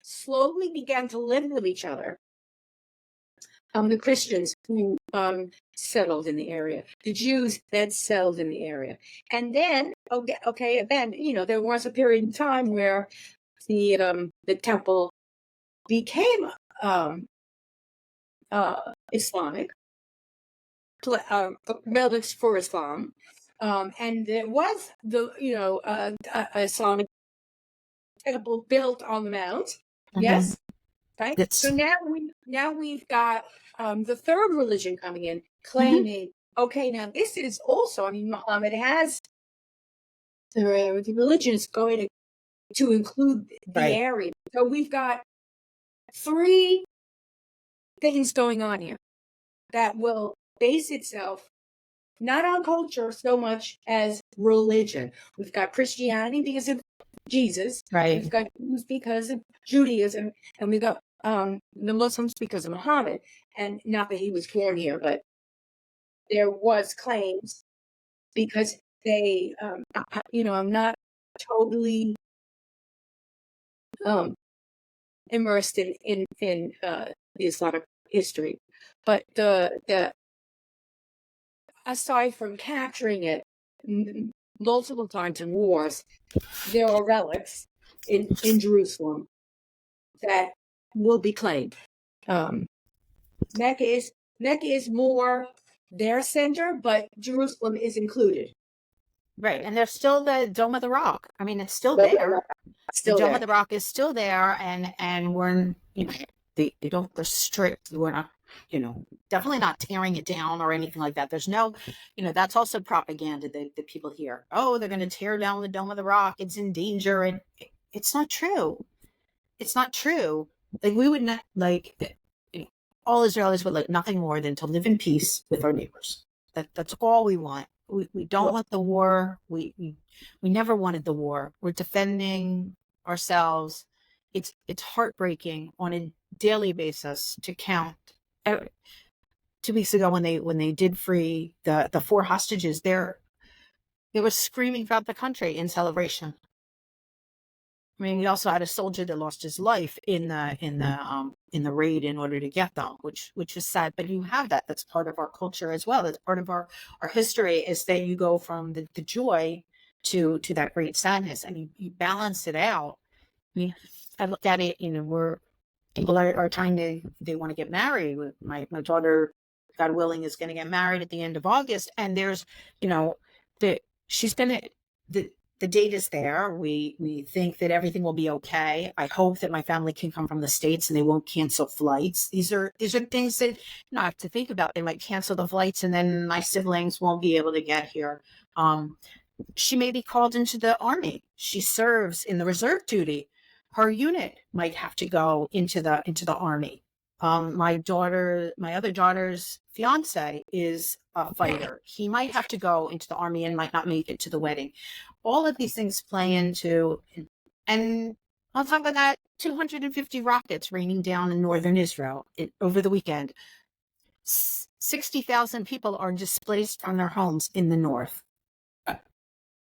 [SPEAKER 2] slowly began to live with each other. The Christians who settled in the area, the Jews that settled in the area, and then then there was a period in time where the temple became Islamic, relics for Islam, and there was the Islamic temple built on the mount. Mm-hmm. Yes. Right. So now we've got the third religion coming in, claiming, okay, now this is also, I mean, Muhammad has the religion is going to include the area. So we've got three things going on here that will base itself not on culture so much as religion. We've got Christianity because of Jesus.
[SPEAKER 3] Right.
[SPEAKER 2] We've got Jews because of Judaism, and we've got the Muslims because of Muhammad. And not that he was born here, but there was claims because they, I'm not totally immersed in the Islamic history, but the aside from capturing it multiple times in wars, there are relics in Jerusalem that will be claimed. Mecca is more their center, but Jerusalem is included.
[SPEAKER 3] Right, and there's still the Dome of the Rock. I mean, it's still there. The Dome of the Rock is still there, and we're they don't restrict. We're not definitely not tearing it down or anything like that. There's no that's also propaganda that people hear. Oh, they're going to tear down the Dome of the Rock. It's in danger, and it's not true. It's not true. Like we would not all Israelis would like nothing more than to live in peace with our neighbors. That's all we want. We don't want the war. We never wanted the war. We're defending ourselves. It's heartbreaking on a daily basis to count. 2 weeks ago when they did free the 4 hostages, they were screaming throughout the country in celebration. I mean, we also had a soldier that lost his life in the raid in order to get them, which is sad. But you have that. That's part of our culture as well. That's part of our history, is that you go from the joy to that great sadness, and you balance it out. I mean, I look at it, people are trying they want to get married. My daughter, God willing, is going to get married at the end of August, and there's, she's going to, the date is there. We think that everything will be okay. I hope that my family can come from the States and they won't cancel flights. These are things that I have to think about. They might cancel the flights and then my siblings won't be able to get here. She may be called into the army. She serves in the reserve duty. Her unit might have to go into the army. My other daughter's fiance is a fighter. He might have to go into the army and might not make it to the wedding. All of these things play into, and on top of that, 250 rockets raining down in northern Israel over the weekend. 60,000 people are displaced from their homes in the north.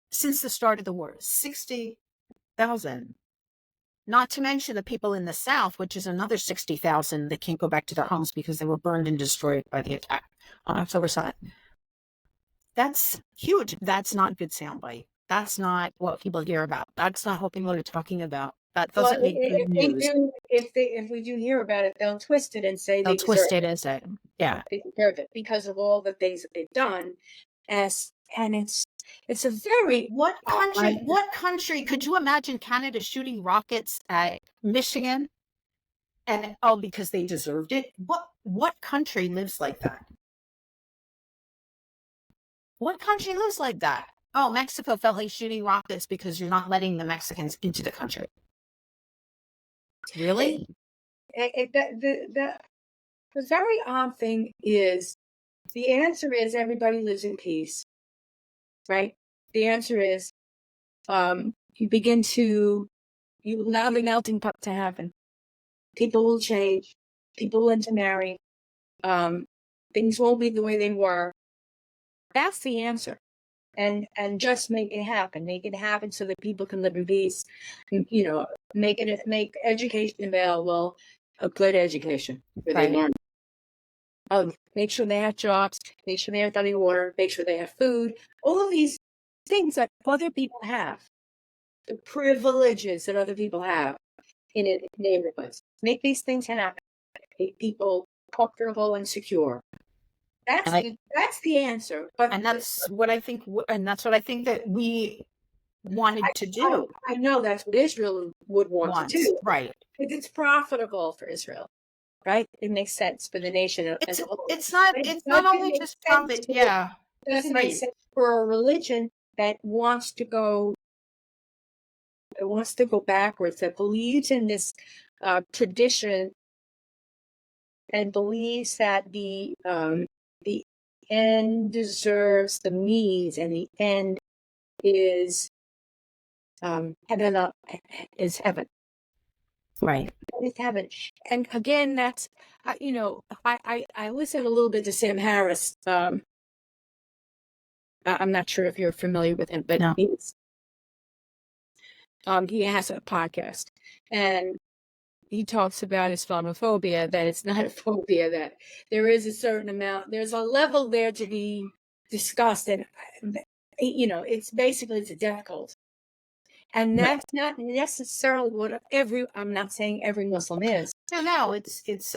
[SPEAKER 3] Since the start of the war, 60 60,000. Not to mention the people in the South, which is another 60,000 that can't go back to their homes because they were burned and destroyed by the attack on October 7th. That's huge. That's not good soundbite. That's not what people hear about. That's not what people are talking about. That doesn't make good news.
[SPEAKER 2] If we do hear about it, they'll twist it and say
[SPEAKER 3] They'll
[SPEAKER 2] they deserve
[SPEAKER 3] twist it as a, yeah.
[SPEAKER 2] They deserve it because of all the things that they've done. And it's a very
[SPEAKER 3] What country could you imagine Canada shooting rockets at Michigan? And because they deserved it. What country lives like that? What country lives like that? Oh, Mexico felt like shooting rockets because you're not letting the Mexicans into the country. Really?
[SPEAKER 2] The very odd thing is the answer is everybody lives in peace, right? The answer is you allow the melting pot to happen. People will change. People will intermarry. Things won't be the way they were. That's the answer. And just make it happen. Make it happen so that people can live in peace. You know, make education available, a good education where they learn. Make sure they have jobs. Make sure they have running water. Make sure they have food. All of these things that other people have, the privileges that other people have in neighborhoods. Make these things happen. Make people comfortable and secure. That's the answer.
[SPEAKER 3] And that's what I think. And that's what I think that we wanted to do.
[SPEAKER 2] I know that's what Israel would want to do.
[SPEAKER 3] Right.
[SPEAKER 2] It's profitable for Israel, right? It makes sense for the nation.
[SPEAKER 3] It's not only just profit. Yeah.
[SPEAKER 2] It doesn't make sense for a religion that wants to go backwards, that believes in this tradition and believes that the end deserves the means, and the end is heaven.
[SPEAKER 3] Right.
[SPEAKER 2] It's heaven. And again, that's I listened a little bit to Sam Harris. I'm not sure if you're familiar with him, but
[SPEAKER 3] no.
[SPEAKER 2] he has a podcast, and he talks about Islamophobia, that it's not a phobia, that there is a certain amount, there's a level there to be discussed, and it's a death cult. And that's not necessarily what I'm not saying every Muslim is.
[SPEAKER 3] No, it's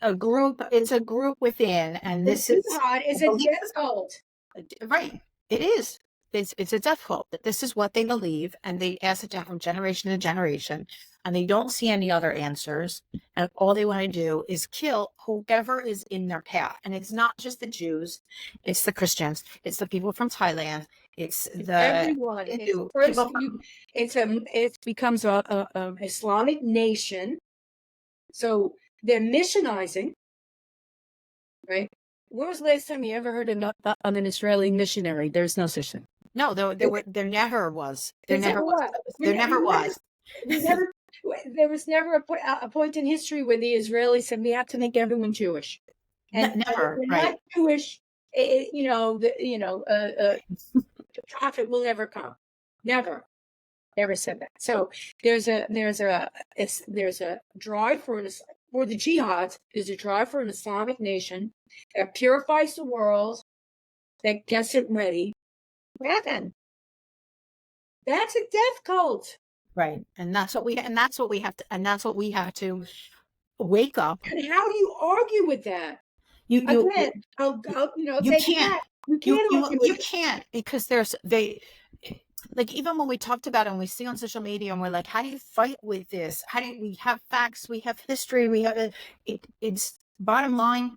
[SPEAKER 3] a group. It's a group within, and this is
[SPEAKER 2] a death cult.
[SPEAKER 3] Right. It is. It's a death cult. That this is what they believe, and they pass it down from generation to generation, and they don't see any other answers. And all they want to do is kill whoever is in their path. And it's not just the Jews; it's the Christians, it's the people from Thailand, it's
[SPEAKER 2] everyone. It becomes a Islamic nation, so they're missionizing, right? When was the last time you ever heard of an Israeli missionary? There's no such thing.
[SPEAKER 3] No, there never was. There never was.
[SPEAKER 2] There was never a point in history where the Israelis said we have to make everyone Jewish. And
[SPEAKER 3] never,
[SPEAKER 2] if
[SPEAKER 3] right?
[SPEAKER 2] Not Jewish. The prophet will never come. Never said that. So there's a drive for the jihad. There's a drive for an Islamic nation that purifies the world, that gets it ready. Heaven. That's a death cult.
[SPEAKER 3] Right. And that's what we have to wake up.
[SPEAKER 2] And how do you argue with that? You
[SPEAKER 3] can't, because even when we talked about it and we see on social media and we're like, how do you fight with this? How do we have facts? We have history. We have it's bottom line.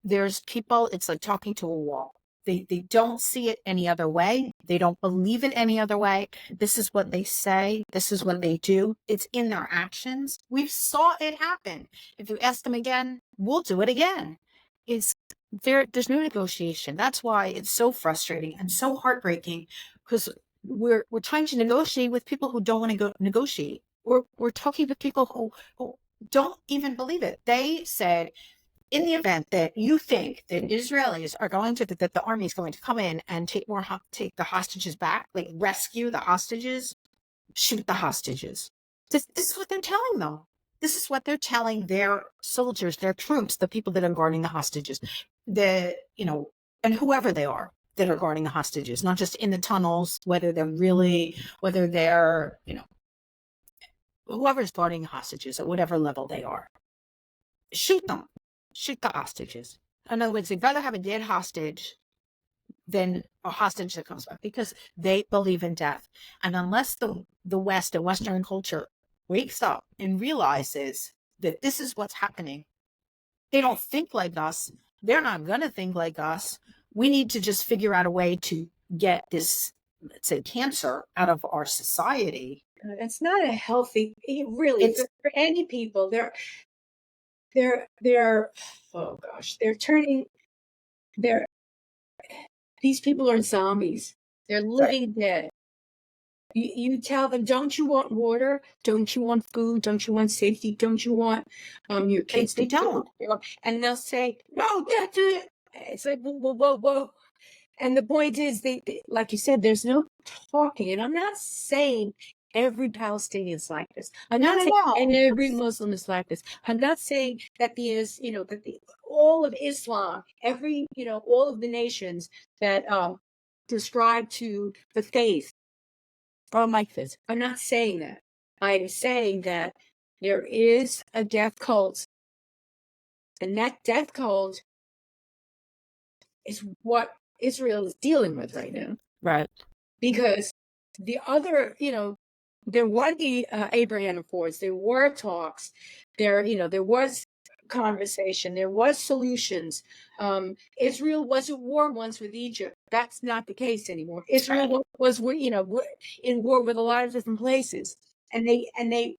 [SPEAKER 3] There's people, it's like talking to a wall. They don't see it any other way. They don't believe it any other way. This is what they say. This is what they do. It's in their actions. We saw it happen. If you ask them again, we'll do it again. There's no negotiation. That's why it's so frustrating and so heartbreaking, because we're trying to negotiate with people who don't want to go negotiate. We're talking with people who don't even believe it. They said, in the event that you think that Israelis are that the army is going to come in and take the hostages back, like rescue the hostages, shoot the hostages. This is what they're telling them. This is what they're telling their soldiers, their troops, the people that are guarding the hostages, and whoever they are that are guarding the hostages, not just in the tunnels, whether they're, whoever's guarding hostages at whatever level they are. Shoot them. Shoot the hostages. In other words, they'd rather have a dead hostage than a hostage that comes back, because they believe in death. And unless the West, the Western culture, wakes up and realizes that this is what's happening, they don't think like us. They're not going to think like us. We need to just figure out a way to get this, let's say, cancer out of our society.
[SPEAKER 2] It's not a healthy, really, for any people. Oh gosh, these people are zombies. They're living dead. You tell them, don't you want water? Don't you want food? Don't you want safety? Don't you want your kids
[SPEAKER 3] They
[SPEAKER 2] to
[SPEAKER 3] don't.
[SPEAKER 2] And they'll say, no, that's it. It's like, whoa, whoa, whoa. And the point is, they, like you said, there's no talking. And I'm not saying every Palestinian is like this. I'm not saying and every Muslim is like this. I'm not saying that all of Islam, all of the nations that describe to the faith are like this. I'm not saying that. I'm saying that there is a death cult. And that death cult is what Israel is dealing with right now.
[SPEAKER 3] Right.
[SPEAKER 2] Because the other, there were the Abraham Accords, there were talks, there was conversation, there was solutions. Israel was at war once with Egypt. That's not the case anymore. Israel was in war with a lot of different places, and they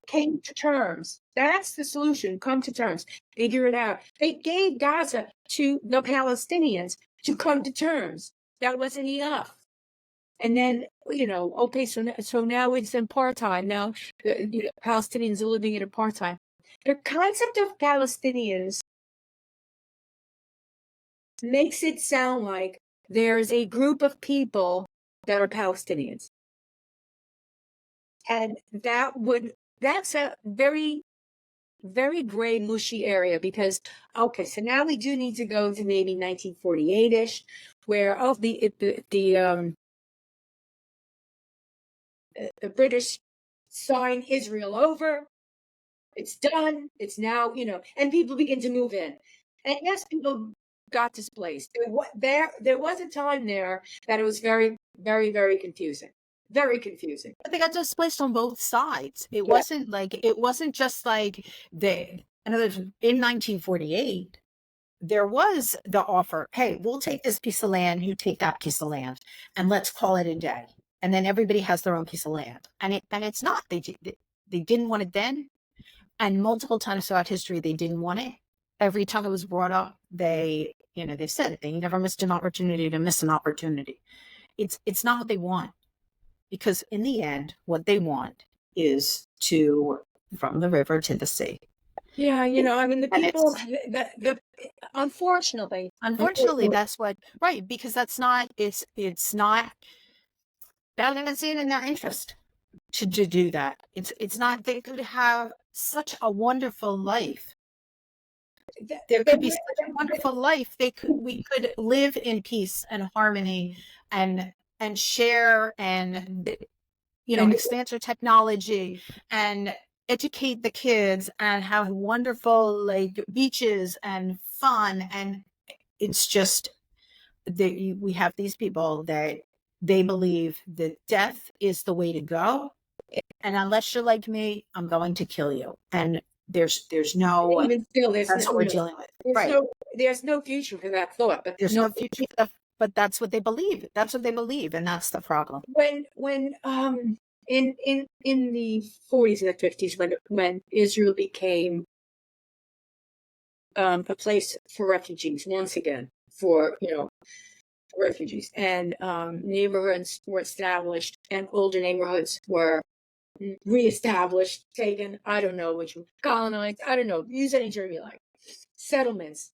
[SPEAKER 2] came to terms. That's the solution. Come to terms. Figure it out. They gave Gaza to the Palestinians to come to terms. That wasn't enough. And then, okay, so now it's in part-time. Now the Palestinians are living in apartheid. The concept of Palestinians makes it sound like there's a group of people that are Palestinians. And that's a very, very gray, mushy area, because, okay, so now we do need to go to maybe 1948-ish, where the British sign Israel over. It's done. It's now, and people begin to move in. And yes, people got displaced. There was a time there that it was very, very, very confusing. Very confusing.
[SPEAKER 3] But they got displaced on both sides. It wasn't just like in other words, in 1948, there was the offer, hey, we'll take this piece of land, you take that piece of land, and let's call it a day. And then everybody has their own piece of land. And it's not. They didn't want it then. And multiple times throughout history, they didn't want it. Every time it was brought up, they said it. They never missed an opportunity to miss an opportunity. It's not what they want. Because in the end, what they want is from the river to the sea.
[SPEAKER 2] Yeah, I mean, the people, unfortunately,
[SPEAKER 3] that's what, right, because it's not, that isn't in their interest to do that. It's not, they could have such a wonderful life. There could be such a wonderful life. We could live in peace and harmony and share and, advance our technology and educate the kids and have wonderful beaches and fun. And it's just we have these people that they believe that death is the way to go. And unless you're like me, I'm going to kill you. And there's no,
[SPEAKER 2] even still,
[SPEAKER 3] that's what we're dealing with.
[SPEAKER 2] There's no future for that thought. But
[SPEAKER 3] there's no future for that. But that's what they believe. That's what they believe, and that's the problem.
[SPEAKER 2] When in the 40s and the 50s, when Israel became a place for refugees once again, for refugees, and neighborhoods were established, and older neighborhoods were reestablished, taken. I don't know which one, colonized. I don't know. Use any term you like. Settlements.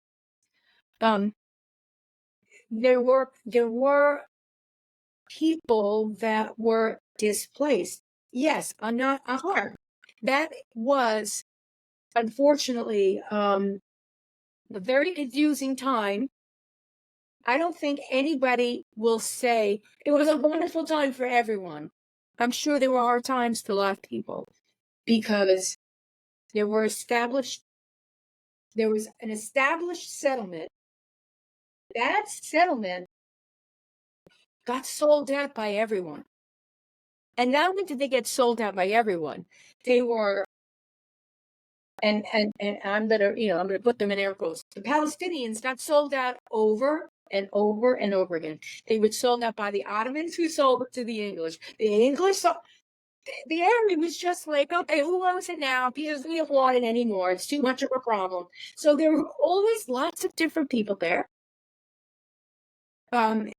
[SPEAKER 2] There were people that were displaced. Yes, I'm not. That was unfortunately a very confusing time. I don't think anybody will say it was a wonderful time for everyone. I'm sure there were hard times for a lot of people because there was an established settlement. That settlement got sold out by everyone. And not only did they get sold out by everyone, they were, and I'm gonna put them in air quotes. The Palestinians got sold out over and over and over again. They were sold out by the Ottomans, who sold it to the English. The English sold. The area was just like, okay, who owns it now? Because we don't want it anymore. It's too much of a problem. So there were always lots of different people there. And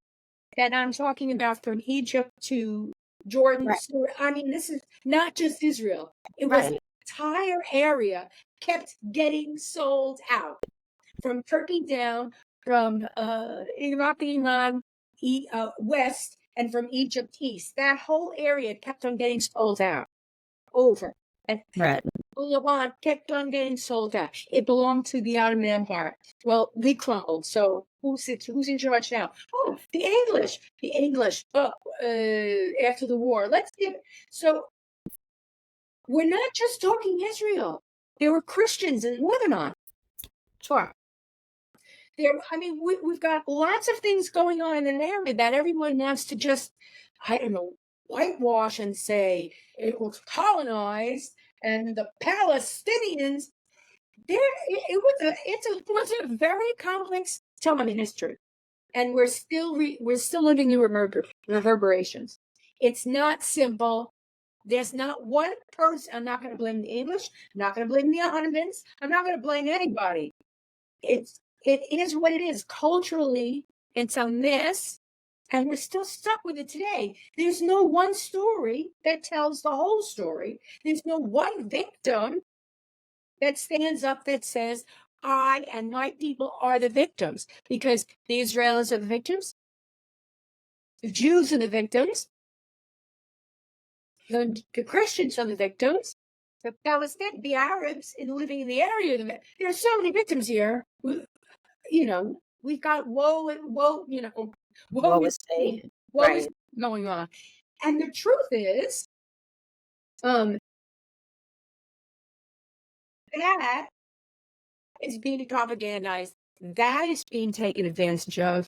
[SPEAKER 2] I'm talking about from Egypt to Jordan.
[SPEAKER 3] Right.
[SPEAKER 2] So, I mean, this is not just Israel. It was the entire area kept getting sold out. From Turkey down, from Iraq west, and from Egypt east. That whole area kept on getting sold out. Over. And Levant kept on getting sold out. It belonged to the Ottoman Empire. Well, we crumbled. So who's in charge now? Oh, the English. The English. After the war. So we're not just talking Israel. There were Christians in Lebanon.
[SPEAKER 3] Sure.
[SPEAKER 2] We've got lots of things going on in an area that everyone wants to just, I don't know, whitewash and say it was colonized and the Palestinians. It was a very complex time in history, and we're still living in reverberations. It's not simple. There's not one person. I'm not going to blame the English. I'm not going to blame the Ottomans. I'm not going to blame anybody. It is what it is. Culturally, it's a mess, and we're still stuck with it today. There's no one story that tells the whole story. There's no one victim that stands up that says, I and my people are the victims, because the Israelis are the victims, the Jews are the victims, the Christians are the victims, the Palestinians, the Arabs living in the area. There are so many victims here. We've got woe is going on. And the truth is, that is being propagandized. That is being taken advantage of.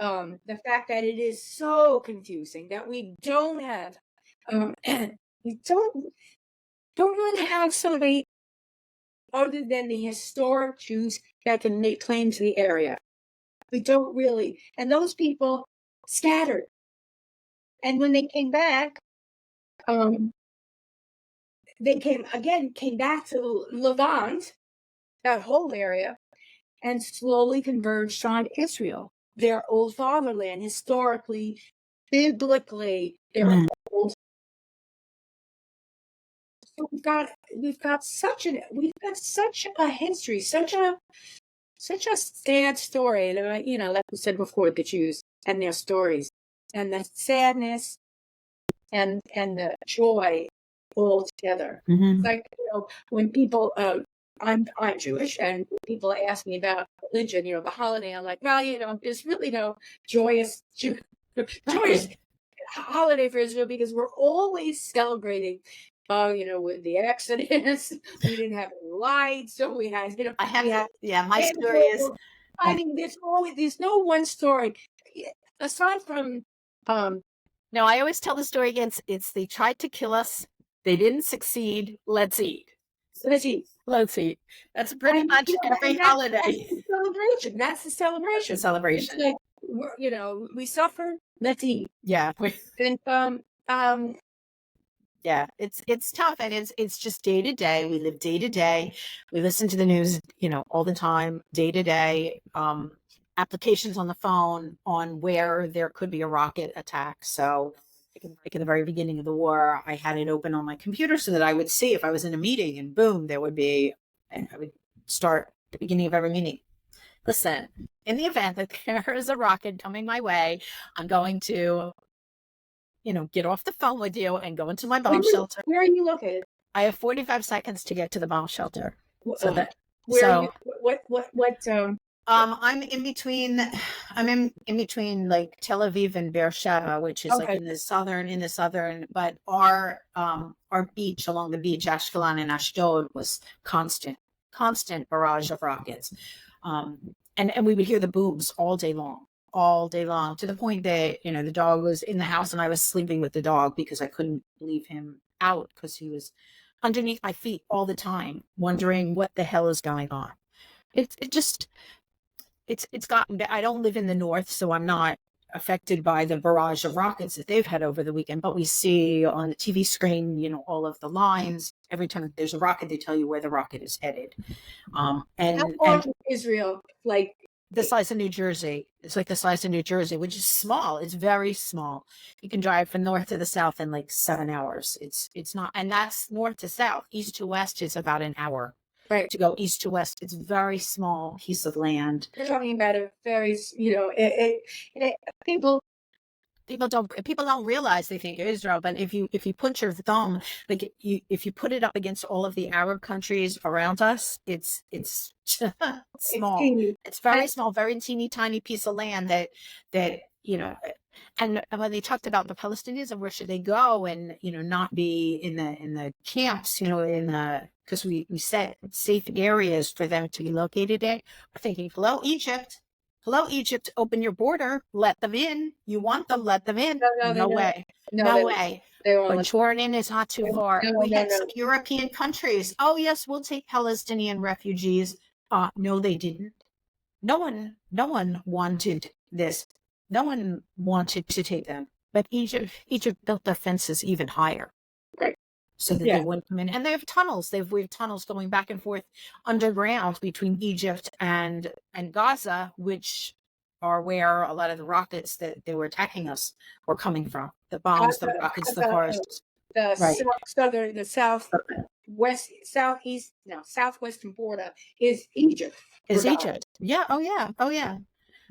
[SPEAKER 2] The fact that it is so confusing that we don't have, we don't really have somebody other than the historic Jews that can make claim to the area. We don't really, and those people scattered. And when they came back, they came back to Levant, that whole area, and slowly converged on Israel, their old fatherland, historically, biblically, their old. So we've got such a history, such a sad story. And like we said before, the Jews and their stories, and the sadness and the joy all together. Like, when people, I'm Jewish, and people ask me about religion, the holiday, I'm like, well, there's really no joyous holiday for Israel, because we're always celebrating. With the Exodus, we didn't have any lights, so we had,
[SPEAKER 3] my story is.
[SPEAKER 2] I mean, there's no one story aside from.
[SPEAKER 3] No, I always tell the story again. It's they tried to kill us. They didn't succeed. Let's eat.
[SPEAKER 2] Let's eat.
[SPEAKER 3] That's pretty much every holiday.
[SPEAKER 2] That's the celebration.
[SPEAKER 3] Celebration.
[SPEAKER 2] It's like, we suffer. Let's eat.
[SPEAKER 3] Yeah.
[SPEAKER 2] And
[SPEAKER 3] yeah, it's tough, and it's just day to day. We live day to day. We listen to the news, all the time, day to day. Applications on the phone on where there could be a rocket attack. So, like in the very beginning of the war, I had it open on my computer so that I would see if I was in a meeting, and boom, there would be, and I would start the beginning of every meeting. Listen, in the event that there is a rocket coming my way, I'm going to get off the phone with you and go into my bomb shelter.
[SPEAKER 2] Where are you located?
[SPEAKER 3] I have 45 seconds to get to the bomb shelter. So that
[SPEAKER 2] Where are
[SPEAKER 3] so
[SPEAKER 2] you? What?
[SPEAKER 3] I'm in between like Tel Aviv and Beersheba, which is like
[SPEAKER 2] Okay.
[SPEAKER 3] in the southern, but our beach along the beach, Ashkelon and Ashdod, was constant barrage of rockets. And we would hear the booms all day long, to the point that, the dog was in the house and I was sleeping with the dog because I couldn't leave him out because he was underneath my feet all the time, wondering what the hell is going on. It's gotten, I don't live in the north, so I'm not affected by the barrage of rockets that they've had over the weekend, but we see on the TV screen, all of the lines. Every time there's a rocket, they tell you where the rocket is headed.
[SPEAKER 2] How
[SPEAKER 3] And
[SPEAKER 2] large is Israel? Like
[SPEAKER 3] the size of New Jersey. It's like the size of New Jersey, which is small. It's very small. You can drive from north to the south in like 7 hours. It's not, and that's north to south. East to west is about an hour.
[SPEAKER 2] right.
[SPEAKER 3] To go east to west, it's a very small piece of land.
[SPEAKER 2] You're talking about a very, people.
[SPEAKER 3] People don't realize, they think Israel, but if you put your thumb, like if you put it up against all of the Arab countries around us, it's small.
[SPEAKER 2] teeny.
[SPEAKER 3] It's very small, very teeny tiny piece of land that and when they talked about the Palestinians and where should they go and not be in the camps, because we set safe areas for them to be located in. We're thinking, hello Egypt, open your border, let them in. You want them, let them in. No way. No way. But Jordan is not too far. We had some European countries. Oh yes, we'll take Palestinian refugees. No, they didn't. No one wanted this. No one wanted to take them. But Egypt built their fences even higher.
[SPEAKER 2] Right.
[SPEAKER 3] So that they wouldn't come in. And they have tunnels. We have tunnels going back and forth underground between Egypt and Gaza, which are where a lot of the rockets that they were attacking us were coming from. The bombs, the rockets, the forests.
[SPEAKER 2] The
[SPEAKER 3] Right.
[SPEAKER 2] southern, the southwestern border is Egypt.
[SPEAKER 3] Is Egypt. Yeah. Oh yeah.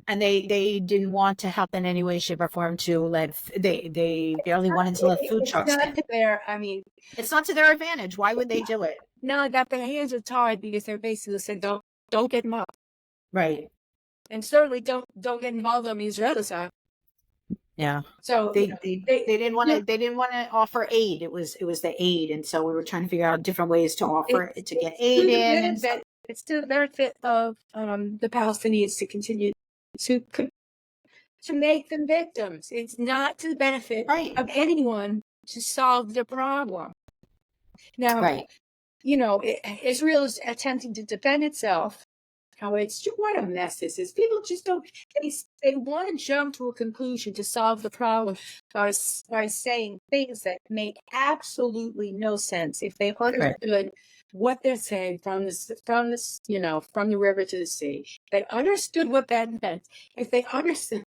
[SPEAKER 3] And they didn't want to help in any way, shape, or form to they barely wanted to let food trucks in. It's not to their advantage. Why would they do it?
[SPEAKER 2] No, that their hands are tied because they're basically saying don't get involved.
[SPEAKER 3] Right.
[SPEAKER 2] And certainly don't get involved on the Israeli side.
[SPEAKER 3] Yeah.
[SPEAKER 2] So
[SPEAKER 3] they didn't want to offer aid. It was the aid, and so we were trying to figure out different ways to offer it to get aid in.
[SPEAKER 2] It's to the benefit of the Palestinians to continue to make them victims. It's not to the benefit of anyone to solve the problem. Now, Israel is attempting to defend itself. What a mess this is. People just don't, they want to jump to a conclusion to solve the problem by saying things that make absolutely no sense. If they understood what they're saying from the river to the sea, they understood what that meant. If they understood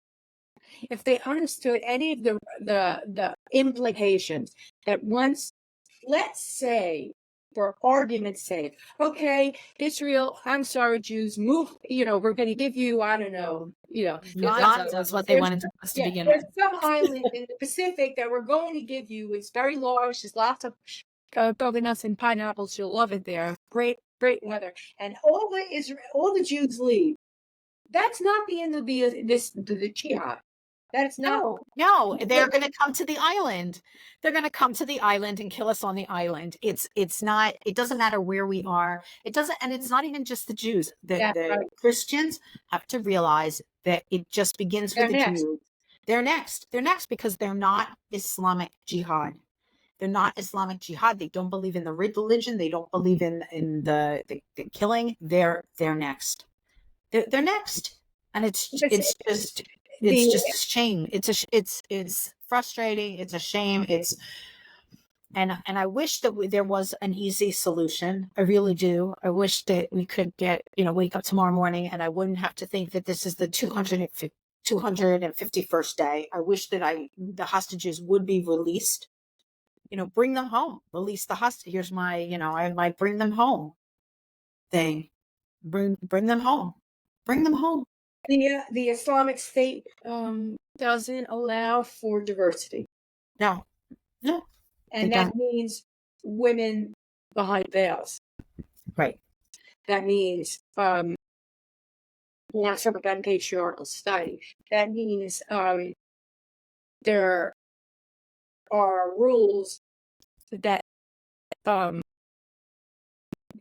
[SPEAKER 2] any of the implications that once, let's say, for argument's sake, okay, Israel, I'm sorry, Jews, move, we're going to give you, I don't know,
[SPEAKER 3] that's what they wanted us to begin with.
[SPEAKER 2] There's some island in the Pacific that we're going to give you. It's very large. There's lots of coconuts and pineapples. You'll love it there. Great weather. And all the Jews leave. That's not the end of the jihad. That's not.
[SPEAKER 3] No, they're going to come to the island. They're going to come to the island and kill us on the island. It's not, it doesn't matter where we are. It doesn't, and it's not even just the Jews. The Christians have to realize that it just begins with the Jews. They're next because they're not Islamic jihad. They're not Islamic jihad. They don't believe in the religion. They don't believe in the killing. They're next. They're next. And it's just a shame. It's frustrating. It's a shame. And I wish that there was an easy solution. I really do. I wish that we could wake up tomorrow morning and I wouldn't have to think that this is the 251st day. I wish that the hostages would be released. Bring them home. Release the hostage. Here's my bring them home thing. Bring them home. Bring them home.
[SPEAKER 2] The Islamic State doesn't allow for diversity.
[SPEAKER 3] No, no, they
[SPEAKER 2] And that
[SPEAKER 3] don't.
[SPEAKER 2] means women behind veils.
[SPEAKER 3] Right.
[SPEAKER 2] That means lots of gun patriarchal society. That means there are rules that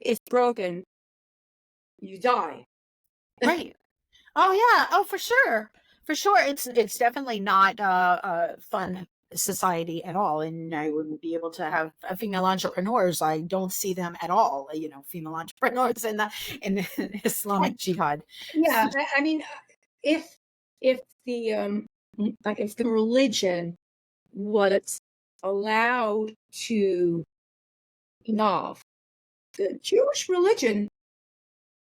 [SPEAKER 2] if broken, you die.
[SPEAKER 3] Right. Oh yeah. Oh, for sure. For sure. It's definitely not a fun society at all. And I wouldn't be able to have female entrepreneurs. I don't see them at all, female entrepreneurs in the Islamic Jihad.
[SPEAKER 2] Yeah, I mean, if if the like if the religion was allowed to evolve, the Jewish religion,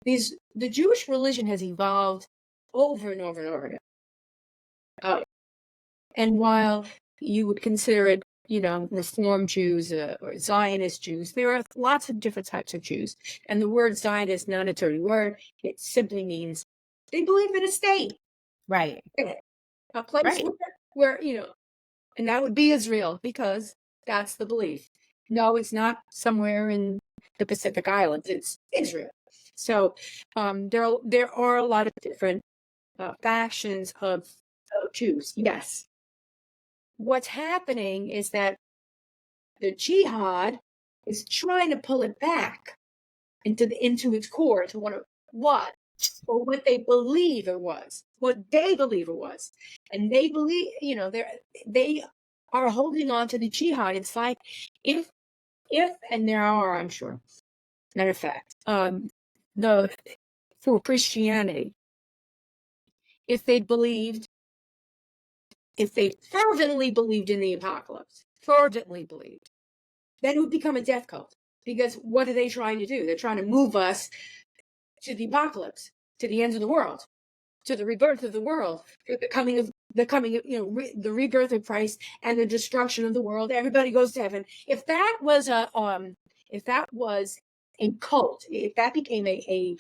[SPEAKER 2] the Jewish religion has evolved over and over and over again. And while you would consider it, Reform Jews or Zionist Jews, there are lots of different types of Jews. And the word Zionist is not a dirty word. It simply means they believe in a state,
[SPEAKER 3] Right.
[SPEAKER 2] a place
[SPEAKER 3] Right.
[SPEAKER 2] where, and that would be Israel because that's the belief. No, it's not somewhere in the Pacific Islands. It's Israel. So there are a lot of different factions of Jews. Yes. What's happening is that the jihad is trying to pull it back into its core to what they believe it was, what they believe it was, and they believe they are holding on to the jihad. It's like if and there are, I'm sure, matter of fact, the for Christianity, if they fervently believed in the apocalypse, fervently believed, then it would become a death cult. Because what are they trying to do? They're trying to move us to the apocalypse, to the end of the world, to the rebirth of the world, the coming of the rebirth of Christ and the destruction of the world. Everybody goes to heaven. If that was a cult, if that became a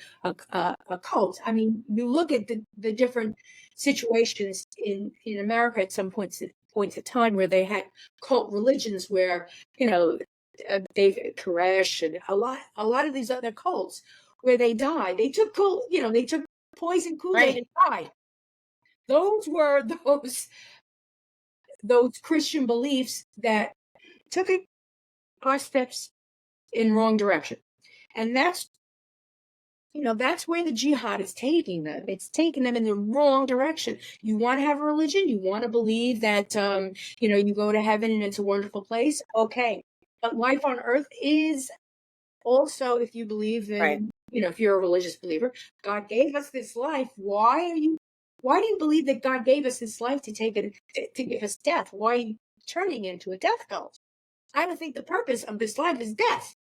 [SPEAKER 2] cult, I mean, you look at the different situations in America at some points of time where they had cult religions where David Koresh and a lot of these other cults where they died. They took poison Kool-Aid and died. Those were those Christian beliefs that took our steps in wrong direction. And that's where the jihad is taking them. It's taking them in the wrong direction. You want to have a religion, you want to believe that you go to heaven and it's a wonderful place. Okay. But life on earth is also, if you believe in,
[SPEAKER 3] Right.
[SPEAKER 2] If you're a religious believer, God gave us this life. Why do you believe that God gave us this life to give us death? Why are you turning into a death cult? I don't think the purpose of this life is death.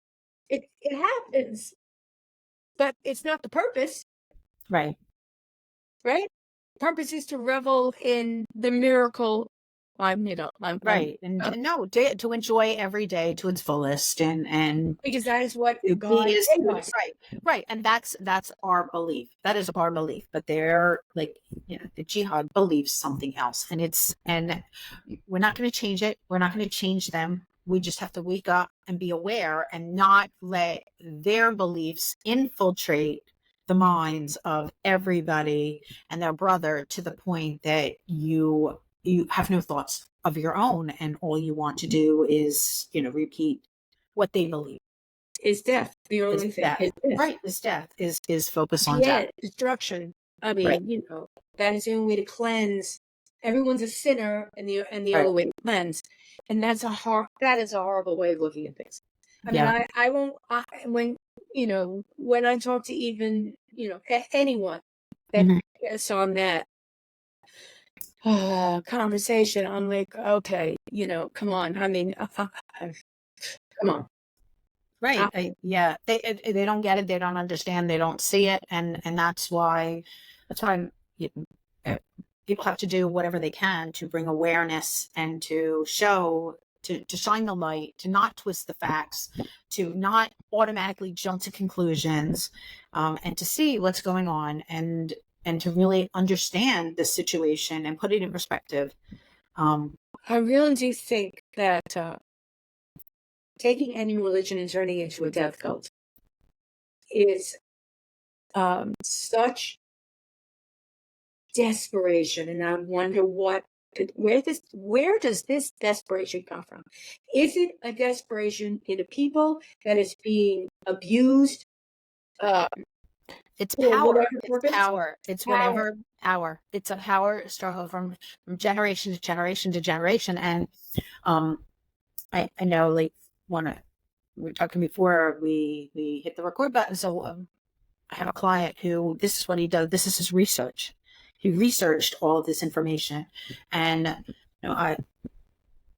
[SPEAKER 2] It happens, but it's not the purpose,
[SPEAKER 3] Right.
[SPEAKER 2] right? Purpose is to revel in the miracle.
[SPEAKER 3] Right. And no, to enjoy every day to its fullest and
[SPEAKER 2] because that is what
[SPEAKER 3] to
[SPEAKER 2] God
[SPEAKER 3] be
[SPEAKER 2] gave us.
[SPEAKER 3] right. Right. And that's our belief. That is our belief. But they're like, the jihad believes something else. And we're not going to change it. We're not going to change them. We just have to wake up and be aware and not let their beliefs infiltrate the minds of everybody and their brother to the point that you have no thoughts of your own and all you want to do is repeat what they believe
[SPEAKER 2] Is death the only
[SPEAKER 3] is
[SPEAKER 2] thing?
[SPEAKER 3] death.
[SPEAKER 2] Is death.
[SPEAKER 3] Right, is death, is focus on death.
[SPEAKER 2] Destruction. I
[SPEAKER 3] Right.
[SPEAKER 2] mean, that is the only way to cleanse. Everyone's a sinner, and the
[SPEAKER 3] Right.
[SPEAKER 2] only way to cleanse, and that is a horrible way of looking at things. I mean,
[SPEAKER 3] Yeah.
[SPEAKER 2] I won't when I talk to even anyone that
[SPEAKER 3] Mhm.
[SPEAKER 2] gets on that conversation, I'm like, okay, come on. I mean, come on.
[SPEAKER 3] Right. Yeah. They don't get it. They don't understand. They don't see it. And that's why you- uh, people have to do whatever they can to bring awareness and to show, to shine the light, to not twist the facts, to not automatically jump to conclusions, and to see what's going on and to really understand the situation and put it in perspective.
[SPEAKER 2] I really do think that taking any religion and turning it into a death cult is such desperation, and I wonder where does this desperation come from? Is it a desperation in the people that is being abused
[SPEAKER 3] It's
[SPEAKER 2] for
[SPEAKER 3] power.
[SPEAKER 2] whatever
[SPEAKER 3] It's
[SPEAKER 2] purpose?
[SPEAKER 3] power. It's
[SPEAKER 2] Power.
[SPEAKER 3] whatever power. It's a power struggle from generation to generation to generation. And I know, like, when we were talking before we hit the record button. So I have a client who, this is what he does. This is his research. He researched all of this information, and I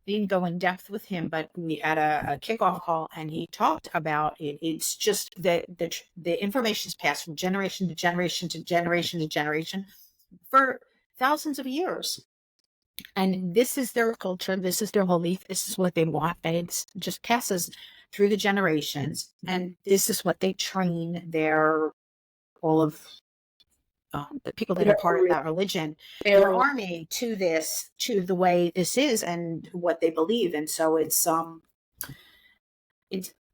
[SPEAKER 3] didn't go in depth with him, but we had a kickoff call, and he talked about it. It's just that the information is passed from generation to generation to generation to generation for thousands of years. And this is their culture. This is their belief. This is what they want. And it just passes through the generations. And this is what they train all of the people that are part of that religion, their army, to the way this is and what they believe. And so it's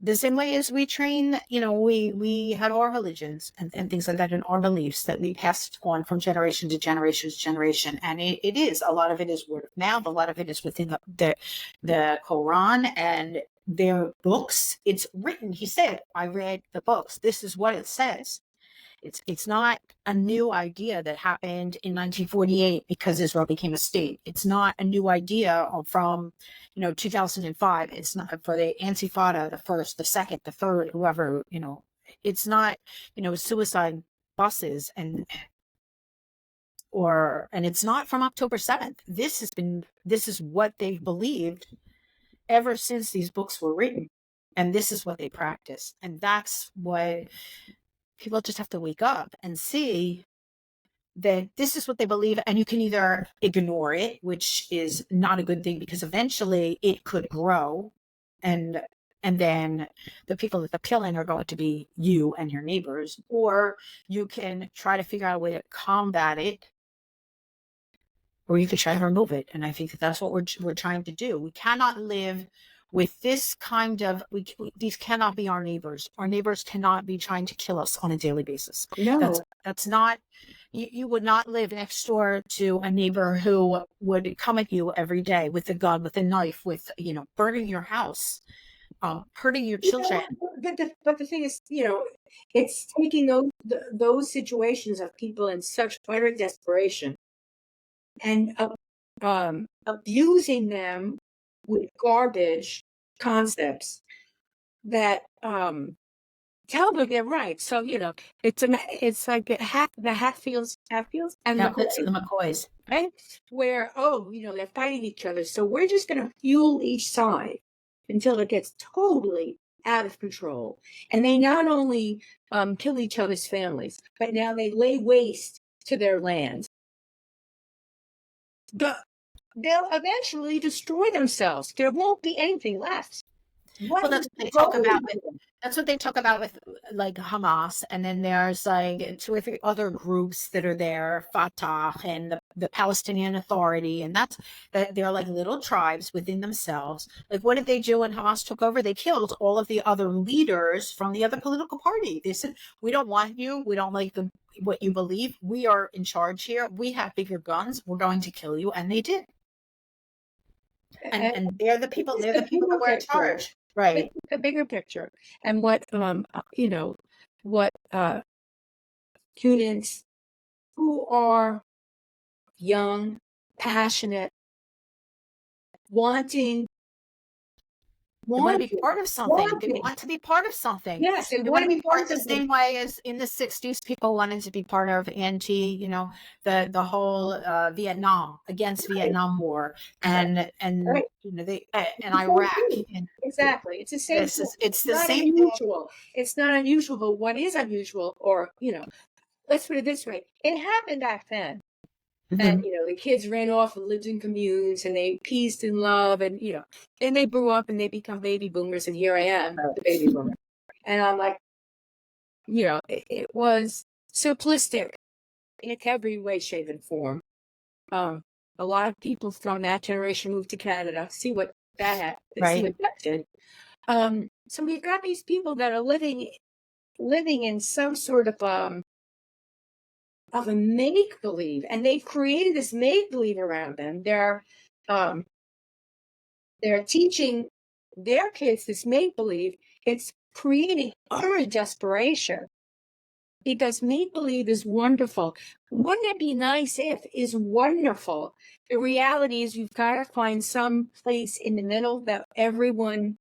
[SPEAKER 3] the same way as we train, we have our religions and things like that, and our beliefs that we passed on from generation to generation to generation. And it is, a lot of it is word of mouth. A lot of it is within the Quran and their books. It's written. He said, I read the books. This is what it says. It's not a new idea that happened in 1948 because Israel became a state. It's not a new idea from 2005. It's not for the Antifada, the first, the second, the third, whoever. It's not suicide buses and it's not from October 7th. This is what they've believed ever since these books were written, and this is what they practice, and that's what. People just have to wake up and see that this is what they believe, and you can either ignore it, which is not a good thing because eventually it could grow, and then the people that they're killing are going to be you and your neighbors, or you can try to figure out a way to combat it, or you could try to remove it. And I think that's what we're trying to do. We cannot live with this kind of, these cannot be our neighbors. Our neighbors cannot be trying to kill us on a daily basis.
[SPEAKER 2] No.
[SPEAKER 3] That's not, you would not live next door to a neighbor who would come at you every day with a gun, with a knife, with, burning your house, hurting your children.
[SPEAKER 2] But the thing is, it's taking those situations of people in such utter desperation and abusing them with garbage concepts that tell them they're right. So it's like the Hatfields and
[SPEAKER 3] the McCoys,
[SPEAKER 2] right? Where they're fighting each other. So we're just going to fuel each side until it gets totally out of control. And they not only kill each other's families, but now they lay waste to their land. They'll eventually destroy themselves. There won't be anything left.
[SPEAKER 3] Well, that's what they talk about with. That's what they talk about with, like, Hamas, and then there's like 2 or 3 other groups that are there, Fatah and the Palestinian Authority, and they're like little tribes within themselves. Like, what did they do when Hamas took over? They killed all of the other leaders from the other political party. They said, "We don't want you. We don't like what you believe. We are in charge here. We have bigger guns. We're going to kill you," and they did. And they're the people. They're the people that were in charge. Right.
[SPEAKER 2] The bigger picture, and what what students who are young, passionate, wanting
[SPEAKER 3] They want to be part of something. They want to be part of something.
[SPEAKER 2] Yes,
[SPEAKER 3] they want to be part of the same way as in the 60s, people wanted to be part of the whole Vietnam, against Vietnam War, and
[SPEAKER 2] right.
[SPEAKER 3] They and Iraq. And
[SPEAKER 2] exactly, it's the same.
[SPEAKER 3] It's the same.
[SPEAKER 2] Unusual. It's not unusual, but what is unusual, or let's put it this way: it happened back then. Mm-hmm. And the kids ran off and lived in communes, and they peaced in love, and and they grew up and they become baby boomers, and here I am, the baby boomer, and I'm like, it was simplistic in every way, shape, and form. A lot of people from that generation moved to Canada. See what that
[SPEAKER 3] Right.
[SPEAKER 2] see what that did. So we've got these people that are living in some sort of a make believe, and they've created this make believe around them. They're teaching their kids this make believe. It's creating utter desperation because make believe is wonderful. Wouldn't it be nice if is wonderful? The reality is you've got to find some place in the middle that everyone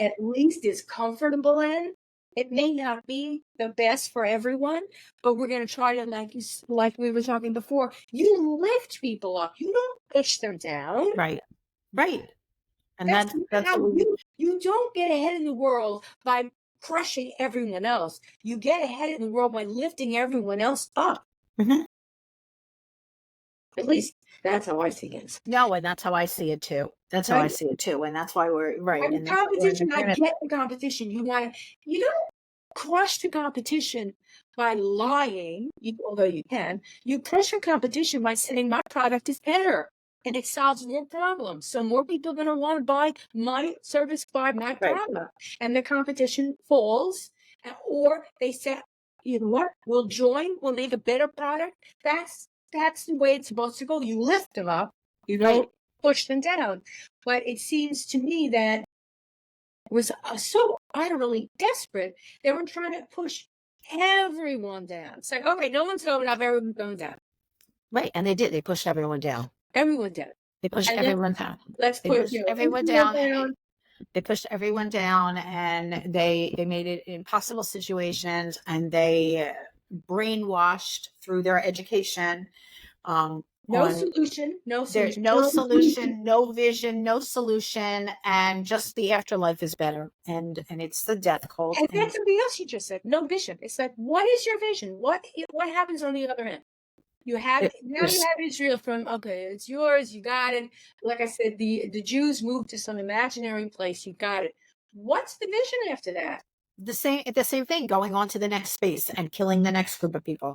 [SPEAKER 2] at least is comfortable in. It may not be the best for everyone, but we're going to try to, like we were talking before, you lift people up. You don't push them down.
[SPEAKER 3] Right. Right. And
[SPEAKER 2] That's
[SPEAKER 3] that's
[SPEAKER 2] how
[SPEAKER 3] what we,
[SPEAKER 2] you don't get ahead in the world by crushing everyone else. You get ahead in the world by lifting everyone else up.
[SPEAKER 3] Mhm.
[SPEAKER 2] At least that's how I see it.
[SPEAKER 3] No, and that's how I see it too. That's how I
[SPEAKER 2] Right?
[SPEAKER 3] see it too. And that's why we're right.
[SPEAKER 2] And
[SPEAKER 3] And that's why we're in
[SPEAKER 2] competition, I
[SPEAKER 3] agreement.
[SPEAKER 2] get the competition. You don't crush the competition by lying, although you can. You crush your competition by saying my product is better and it solves your problem. So more people are going to want to buy my service, buy my
[SPEAKER 3] Right.
[SPEAKER 2] product. And the competition falls, or they say, you know what, we'll join, we'll make a better product. That's the way it's supposed to go. You lift them up, you don't
[SPEAKER 3] Right.
[SPEAKER 2] push them down. But it seems to me that was so utterly desperate. They were trying to push everyone down. It's like, okay, no one's going up, everyone's going down.
[SPEAKER 3] Right. And they did. They pushed everyone down.
[SPEAKER 2] Everyone down.
[SPEAKER 3] They pushed
[SPEAKER 2] And
[SPEAKER 3] everyone down.
[SPEAKER 2] let's
[SPEAKER 3] They
[SPEAKER 2] put
[SPEAKER 3] pushed everyone down. They pushed everyone down, and they made it impossible situations, and they brainwashed through their education.
[SPEAKER 2] no
[SPEAKER 3] On
[SPEAKER 2] solution, no
[SPEAKER 3] there's
[SPEAKER 2] solution.
[SPEAKER 3] no solution, no vision, no solution, and just the afterlife is better, and it's the death cult.
[SPEAKER 2] And
[SPEAKER 3] And
[SPEAKER 2] that's something else you just said. No vision. It's like, what is your vision? What happens on the other end? You have now. You have Israel from okay, it's yours. You got it. Like I said, the Jews moved to some imaginary place. You got it. What's the vision after that?
[SPEAKER 3] the same thing, going on to the next space and killing the next group of people.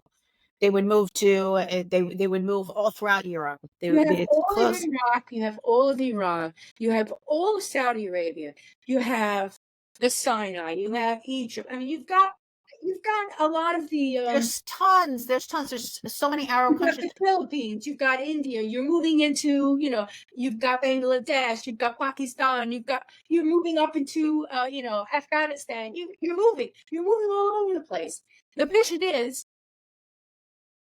[SPEAKER 3] They would move to they would move all throughout Europe.
[SPEAKER 2] You have
[SPEAKER 3] It's
[SPEAKER 2] all of
[SPEAKER 3] close.
[SPEAKER 2] Iraq. You have all of Iran. You have all of Saudi Arabia. You have the Sinai. You have Egypt. I mean, you've got a lot of the.
[SPEAKER 3] There's tons. There's so many Arab
[SPEAKER 2] You've got
[SPEAKER 3] countries.
[SPEAKER 2] the Philippines, you've got India, you're moving into, you've got Bangladesh, you've got Pakistan, you're moving up into, Afghanistan. You're moving all over the place. The vision is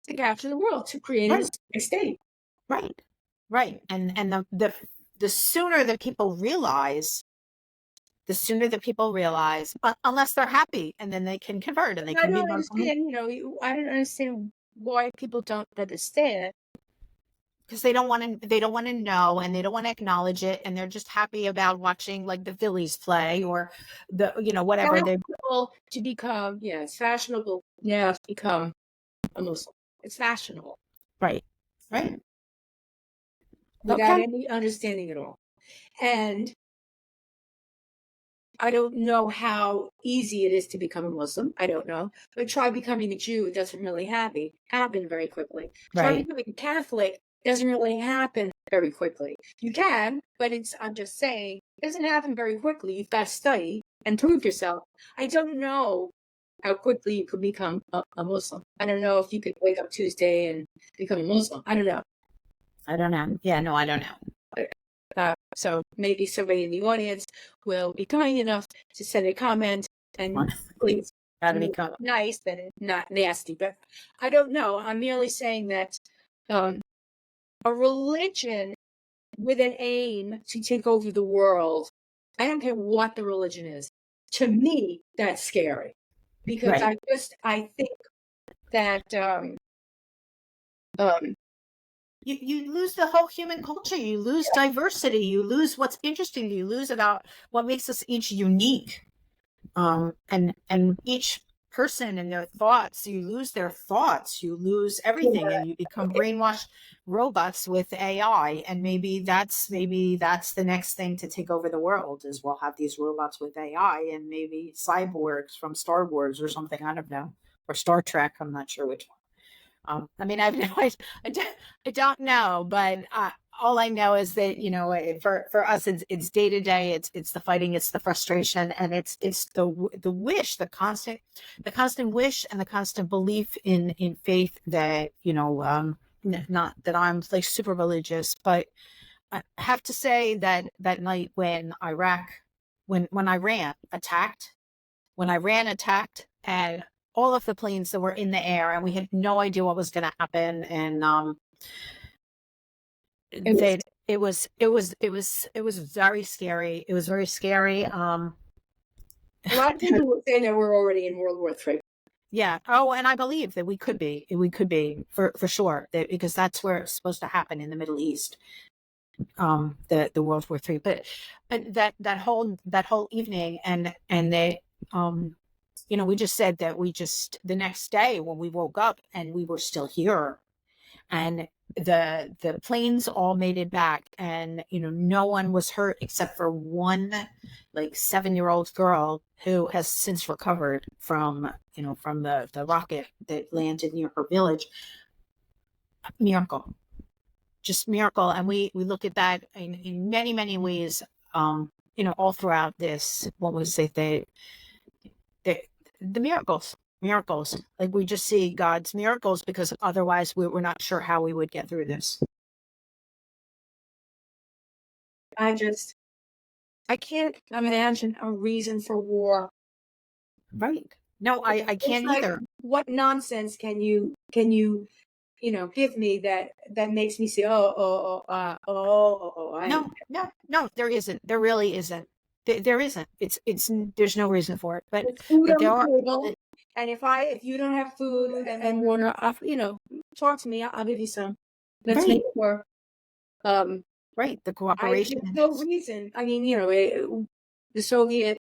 [SPEAKER 2] to capture the world, to create an Islamic state.
[SPEAKER 3] Right. Right. And the sooner that people realize, unless they're happy, and then they can convert and they
[SPEAKER 2] I
[SPEAKER 3] can be
[SPEAKER 2] don't
[SPEAKER 3] Muslim,
[SPEAKER 2] understand, I don't understand why people don't understand.
[SPEAKER 3] because they don't want to know, and they don't want to acknowledge it, and they're just happy about watching like the Phillies play, or the whatever they
[SPEAKER 2] To become, it's fashionable now to become a Muslim. It's fashionable.
[SPEAKER 3] right
[SPEAKER 2] Without any understanding at all. And I don't know how easy it is to become a Muslim. I don't know. But try becoming a Jew. It doesn't really happen very quickly. Try
[SPEAKER 3] Right.
[SPEAKER 2] becoming a Catholic. Doesn't really happen very quickly. You can, but I'm just saying, it doesn't happen very quickly. You've got to study and prove yourself. I don't know how quickly you could become a Muslim. I don't know if you could wake up Tuesday and become a Muslim. I don't know.
[SPEAKER 3] Yeah, no, I don't know.
[SPEAKER 2] So maybe somebody in the audience will be kind enough to send a comment, and please,
[SPEAKER 3] Gotta be
[SPEAKER 2] nice, but not nasty. But I don't know. I'm merely saying that a religion with an aim to take over the world, I don't care what the religion is. To me, that's scary, because
[SPEAKER 3] Right.
[SPEAKER 2] I think that
[SPEAKER 3] you lose the whole human culture. You lose diversity. You lose what's interesting. You lose about what makes us each unique. And each person and their thoughts. You lose their thoughts. You lose everything, and you become brainwashed robots with AI. And maybe that's the next thing to take over the world. Is we'll have these robots with AI, and maybe cyborgs from Star Wars or something. I don't know, or Star Trek. I'm not sure which I mean, I've no, I don't know, but all I know is that, you know, for us, it's day to day. It's the fighting, it's the frustration, and it's the wish, the constant wish, and the constant belief in faith that, you know, not that I'm like super religious, but I have to say that that night when Iran attacked, and all of the planes that were in the air, and we had no idea what was going to happen, and it was very scary. It was very scary.
[SPEAKER 2] A lot of people were saying that we're already in World War III.
[SPEAKER 3] Yeah. Oh, and I believe that we could be for sure, that, because that's where it's supposed to happen, in the Middle East. The World War III, but that whole evening, and they, you know, we just said that the next day when we woke up and we were still here, and the planes all made it back, and, you know, no one was hurt except for one like 7-year-old girl who has since recovered from, you know, from the rocket that landed near her village. Miracle. Just miracle. And we look at that in many, many ways, you know, all throughout this, what was it, the miracles, like we just see God's miracles, because otherwise we're not sure how we would get through this.
[SPEAKER 2] I can't imagine a reason for war.
[SPEAKER 3] Right. No, I can't
[SPEAKER 2] like,
[SPEAKER 3] either.
[SPEAKER 2] What nonsense can you give me that makes me say, no,
[SPEAKER 3] there isn't. There really isn't. There isn't. It's there's no reason for it. But
[SPEAKER 2] food on
[SPEAKER 3] there
[SPEAKER 2] the
[SPEAKER 3] are.
[SPEAKER 2] table, and if you don't have food and want to, talk to me, I'll give you some. Let's
[SPEAKER 3] Right.
[SPEAKER 2] make it work.
[SPEAKER 3] Right. The cooperation.
[SPEAKER 2] There's no reason. I mean, the Soviet.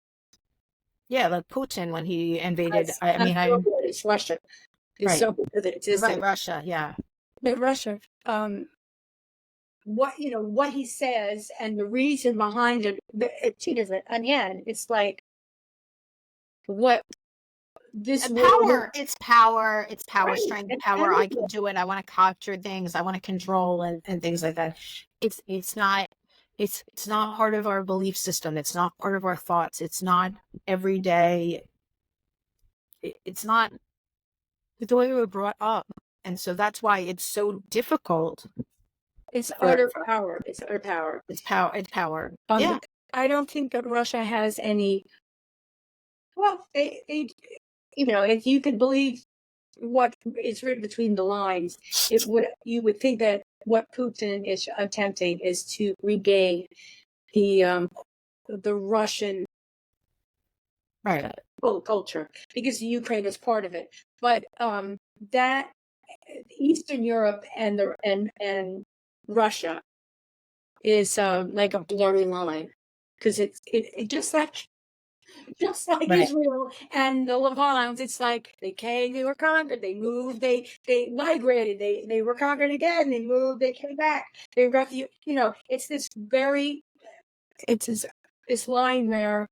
[SPEAKER 3] Yeah, like Putin when he invaded.
[SPEAKER 2] It's Russia.
[SPEAKER 3] Right.
[SPEAKER 2] Right,
[SPEAKER 3] Russia. Yeah.
[SPEAKER 2] But Russia. What he says and the reason behind it. Again, it's like what this
[SPEAKER 3] power. It's power. It's power,
[SPEAKER 2] right.
[SPEAKER 3] strength, power. I can do it. I want to capture things. I want to control and things like that. It's not. It's not part of our belief system. It's not part of our thoughts. It's not every day. It's not the way we were brought up, and so that's why it's so difficult.
[SPEAKER 2] It's utter power. It's utter power.
[SPEAKER 3] It's power. It's power.
[SPEAKER 2] Yeah. I don't think that Russia has any. Well, they if you could believe what is written between the lines, you would think that what Putin is attempting is to regain the Russian culture, because Ukraine is part of it. But that Eastern Europe and Russia is like a blurry line, because it just like Israel and the Levant. It's like they came, they were conquered, they moved, they migrated, they were conquered again, they moved, they came back, they refuge. It's this line where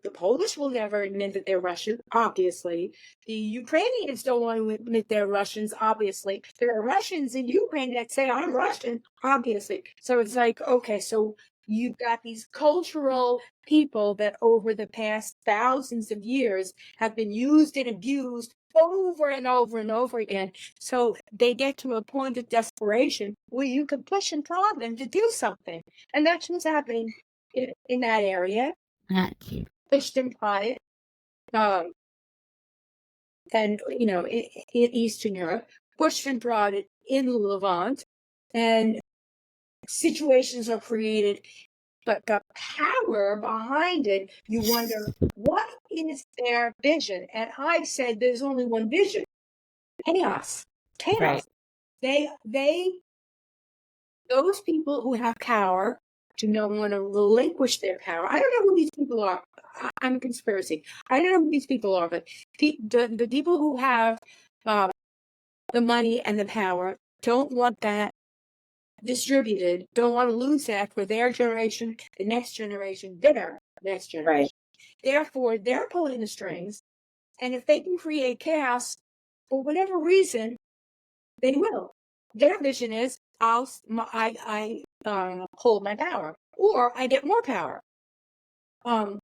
[SPEAKER 2] the Polish will never admit that they're Russian, obviously. The Ukrainians don't want to admit they're Russians, obviously. There are Russians in Ukraine that say, I'm Russian, obviously. So it's like, okay, so you've got these cultural people that over the past thousands of years have been used and abused over and over and over again. So they get to a point of desperation where you can push and prod them to do something. And that's what's happening in that area. Pushed and prod, and in Eastern Europe, pushed and prod in the Levant, and situations are created. But the power behind it, you wonder, what is their vision? And I've said there's only one vision: chaos.
[SPEAKER 3] Right.
[SPEAKER 2] Those people who have power do not want to relinquish their power. I don't know who these people are. I'm a conspiracy. I don't know who these people are, but the people who have the money and the power don't want that distributed, don't want to lose that for their generation, the next generation, their next generation. Right. Therefore, they're pulling the strings, and if they can create chaos, for whatever reason, they will. Their vision is I hold my power, or I get more power.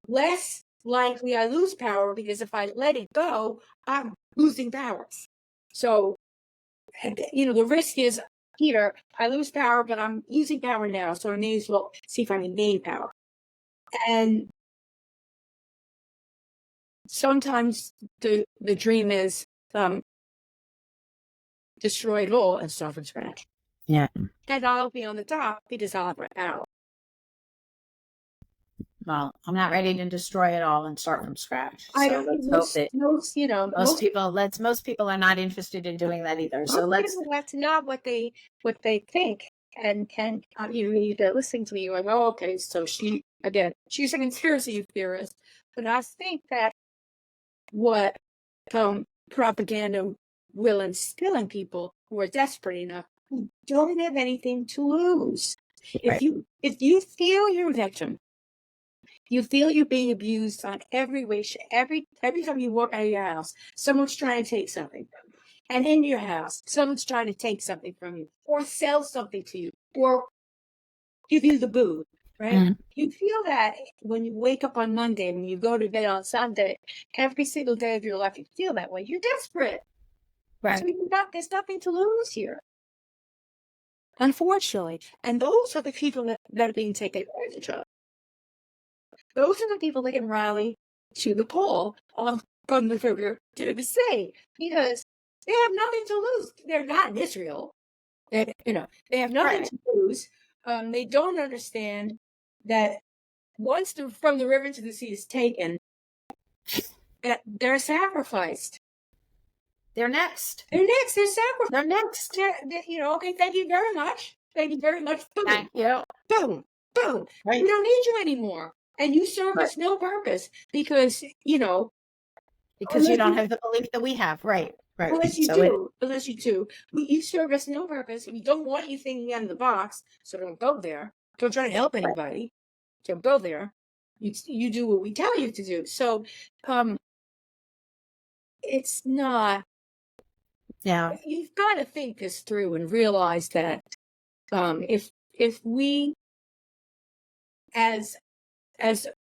[SPEAKER 2] Less likely I lose power, because if I let it go, I'm losing powers. So, the risk is here, I lose power, but I'm using power now, so I may as well see if I can gain power. And sometimes the dream is destroy it all and start from scratch.
[SPEAKER 3] Yeah.
[SPEAKER 2] And I'll be on the top because I'll have power.
[SPEAKER 3] Well, I'm not ready to destroy it all and start from scratch.
[SPEAKER 2] I
[SPEAKER 3] So
[SPEAKER 2] don't
[SPEAKER 3] let's
[SPEAKER 2] think
[SPEAKER 3] hope that most people are not interested in doing that either. So
[SPEAKER 2] that's not what they think. And you're listening to me, you're like, oh, okay, so she's a conspiracy theorist. But I think that what propaganda will instill in people who are desperate enough, who don't have anything to lose.
[SPEAKER 3] Right.
[SPEAKER 2] If you feel you're a victim, you feel you're being abused on every way, every time you walk out of your house, someone's trying to take something. And in your house, someone's trying to take something from you, or sell something to you, or give you the booze, right?
[SPEAKER 3] Mm-hmm.
[SPEAKER 2] You feel that when you wake up on Monday and you go to bed on Sunday, every single day of your life, you feel that way. You're desperate.
[SPEAKER 3] Right.
[SPEAKER 2] So there's nothing to lose here, unfortunately. And those are the people that are being taken advantage of. Those are the people that can rally to the pole from the figure to the say, because they have nothing to lose. They're not in Israel. They have nothing to lose. They don't understand that once from the river to the sea is taken, that they're sacrificed.
[SPEAKER 3] They're next.
[SPEAKER 2] They're sacrificed.
[SPEAKER 3] They're next.
[SPEAKER 2] Okay, thank you very much. Thank you very much. Boom.
[SPEAKER 3] Thank you.
[SPEAKER 2] Boom. Boom.
[SPEAKER 3] Right.
[SPEAKER 2] We don't need you anymore. And you serve us no purpose because,
[SPEAKER 3] because you don't have the belief that we have. Right. Right.
[SPEAKER 2] Unless you do. You serve us no purpose. We don't want you thinking out of the box, so don't go there. Don't try to help anybody. Don't go there. You do what we tell you to do. So, it's not.
[SPEAKER 3] Yeah.
[SPEAKER 2] You've got to think this through and realize that if we, as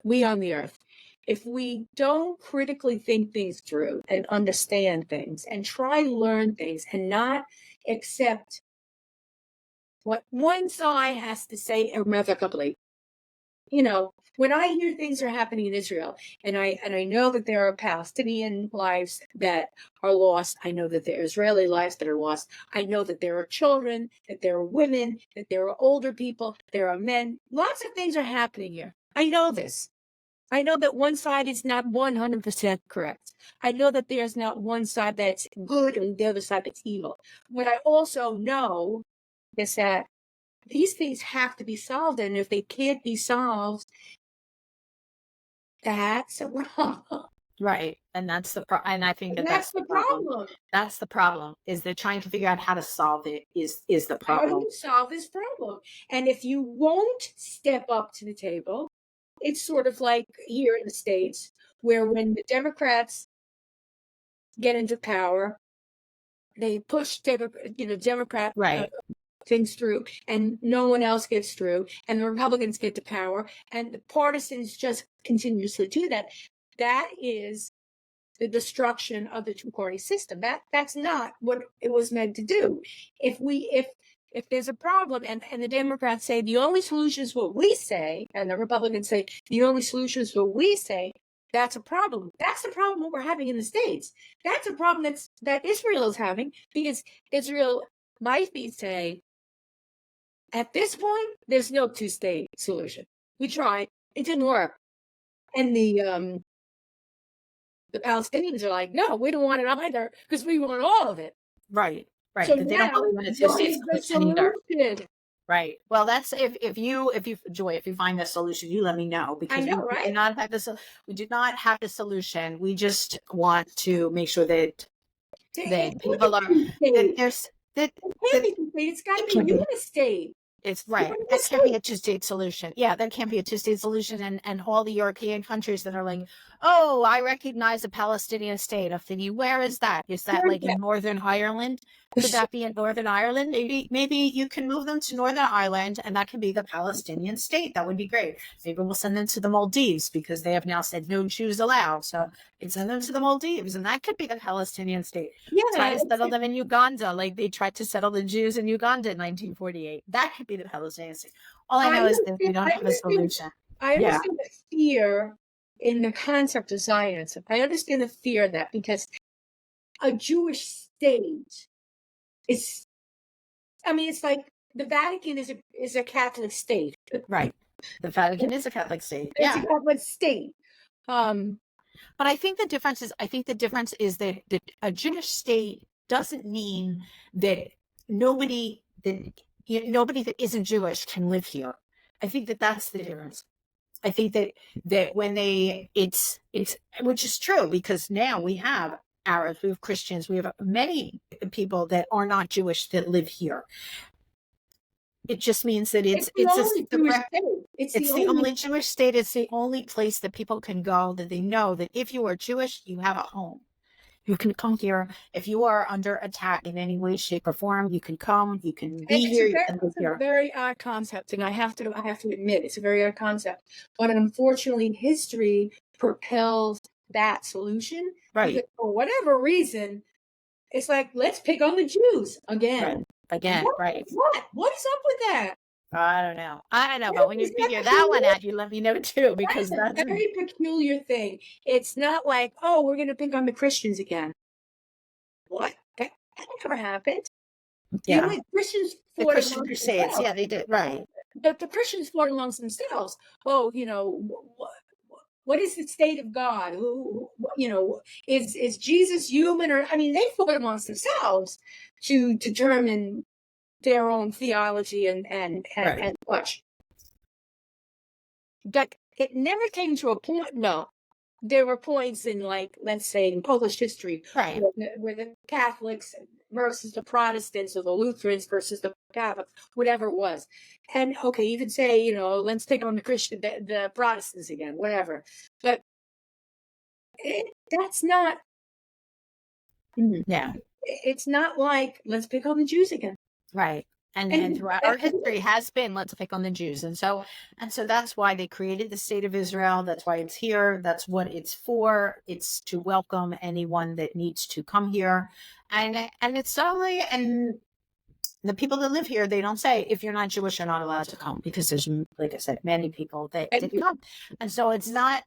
[SPEAKER 2] we on the earth, if we don't critically think things through and understand things and try to learn things and not accept what one side has to say irrevocably. When I hear things are happening in Israel, and I know that there are Palestinian lives that are lost, I know that there are Israeli lives that are lost, I know that there are children, that there are women, that there are older people, there are men, lots of things are happening here. I know this. I know that one side is not 100% correct. I know that there's not one side that's good and the other side that's evil. What I also know is that these things have to be solved, and if they can't be solved, that's a problem.
[SPEAKER 3] Right. And that's the problem. And I think
[SPEAKER 2] that's the problem.
[SPEAKER 3] That's the problem, is they're trying to figure out how to solve it is the problem.
[SPEAKER 2] How do you solve this problem? And if you won't step up to the table, it's sort of like here in the States, where when the Democrats get into power, they push Democrat things through, and no one else gets through, and the Republicans get to power, and the partisans just continuously do that. That is the destruction of the two-party system. That's not what it was meant to do. If there's a problem and the Democrats say the only solution is what we say, and the Republicans say the only solution is what we say, that's a problem. That's the problem what we're having in the States. That's a problem that Israel is having, because Israel might be saying, at this point, there's no two-state solution. We tried. It didn't work. And the Palestinians are like, no, we don't want it either, because we want all of it.
[SPEAKER 3] Right. Right.
[SPEAKER 2] So
[SPEAKER 3] they don't really want a two-state solution either. Right. Well, that's if you Joy, if you find the solution, you let me know, because we do not have the solution. We just want to make sure that people are
[SPEAKER 2] it's got to be unity.
[SPEAKER 3] It's right. That can't be a two-state solution. Yeah, that can't be a two-state solution. And all the European countries that are like, oh, I recognize a Palestinian state. I'm thinking, where is that? Is that like in Northern Ireland? Could that be in Northern Ireland? Maybe you can move them to Northern Ireland and that can be the Palestinian state. That would be great. Maybe we'll send them to the Maldives because they have now said no Jews allowed. So we send them to the Maldives and that could be the Palestinian state. Try to settle them in Uganda, like they tried to settle the Jews in Uganda in 1948. That could be the Palestinian state. All I know is that we don't have a solution.
[SPEAKER 2] I understand the fear in the concept of Zionism. I understand the fear of that because a Jewish state is, I mean, it's like the Vatican is a Catholic state.
[SPEAKER 3] Right. The Vatican is a Catholic state.
[SPEAKER 2] It's a Catholic state.
[SPEAKER 3] But I think the difference is that a Jewish state doesn't mean that nobody that isn't Jewish can live here. I think that that's the difference. I think that when it's which is true because now we have Arabs, we have Christians, we have many people that are not Jewish that live here. It just means that it's the only Jewish state. It's the only place that people can go that they know that if you are Jewish, you have a home. You can come here. If you are under attack in any way, shape, or form, you can come. You can be here.
[SPEAKER 2] It's a very odd concept, and I have to admit, it's a very odd concept. But unfortunately, history propels that solution.
[SPEAKER 3] Right.
[SPEAKER 2] Because for whatever reason, it's like let's pick on the Jews again.
[SPEAKER 3] Right. Again, right.
[SPEAKER 2] What is up with that?
[SPEAKER 3] I don't know. But when you figure that one out, you let me know too, because that's
[SPEAKER 2] a very peculiar thing. It's not like, oh, we're going to pick on the Christians again. What? That never happened.
[SPEAKER 3] Yeah.
[SPEAKER 2] The Christians
[SPEAKER 3] the Christian Crusades. Yeah, they did. Right.
[SPEAKER 2] But the Christians fought amongst themselves. Oh, what is the state of God? Who is Jesus human? Or I mean, they fought amongst themselves to determine their own theology and such. But it never came to a point. No, there were points in, like, let's say in Polish history,
[SPEAKER 3] right,
[SPEAKER 2] where the Catholics versus the Protestants, or the Lutherans versus the Catholics, whatever it was. And okay, you could say, let's take on the Protestants again, whatever. But that's not.
[SPEAKER 3] Yeah,
[SPEAKER 2] it's not like let's pick on the Jews again.
[SPEAKER 3] Right. And throughout our history has been, let's pick on the Jews. And so that's why they created the state of Israel. That's why it's here. That's what it's for. It's to welcome anyone that needs to come here. And it's only, and the people that live here, they don't say, if you're not Jewish, you're not allowed to come, because there's, like I said, many people that come. And so it's not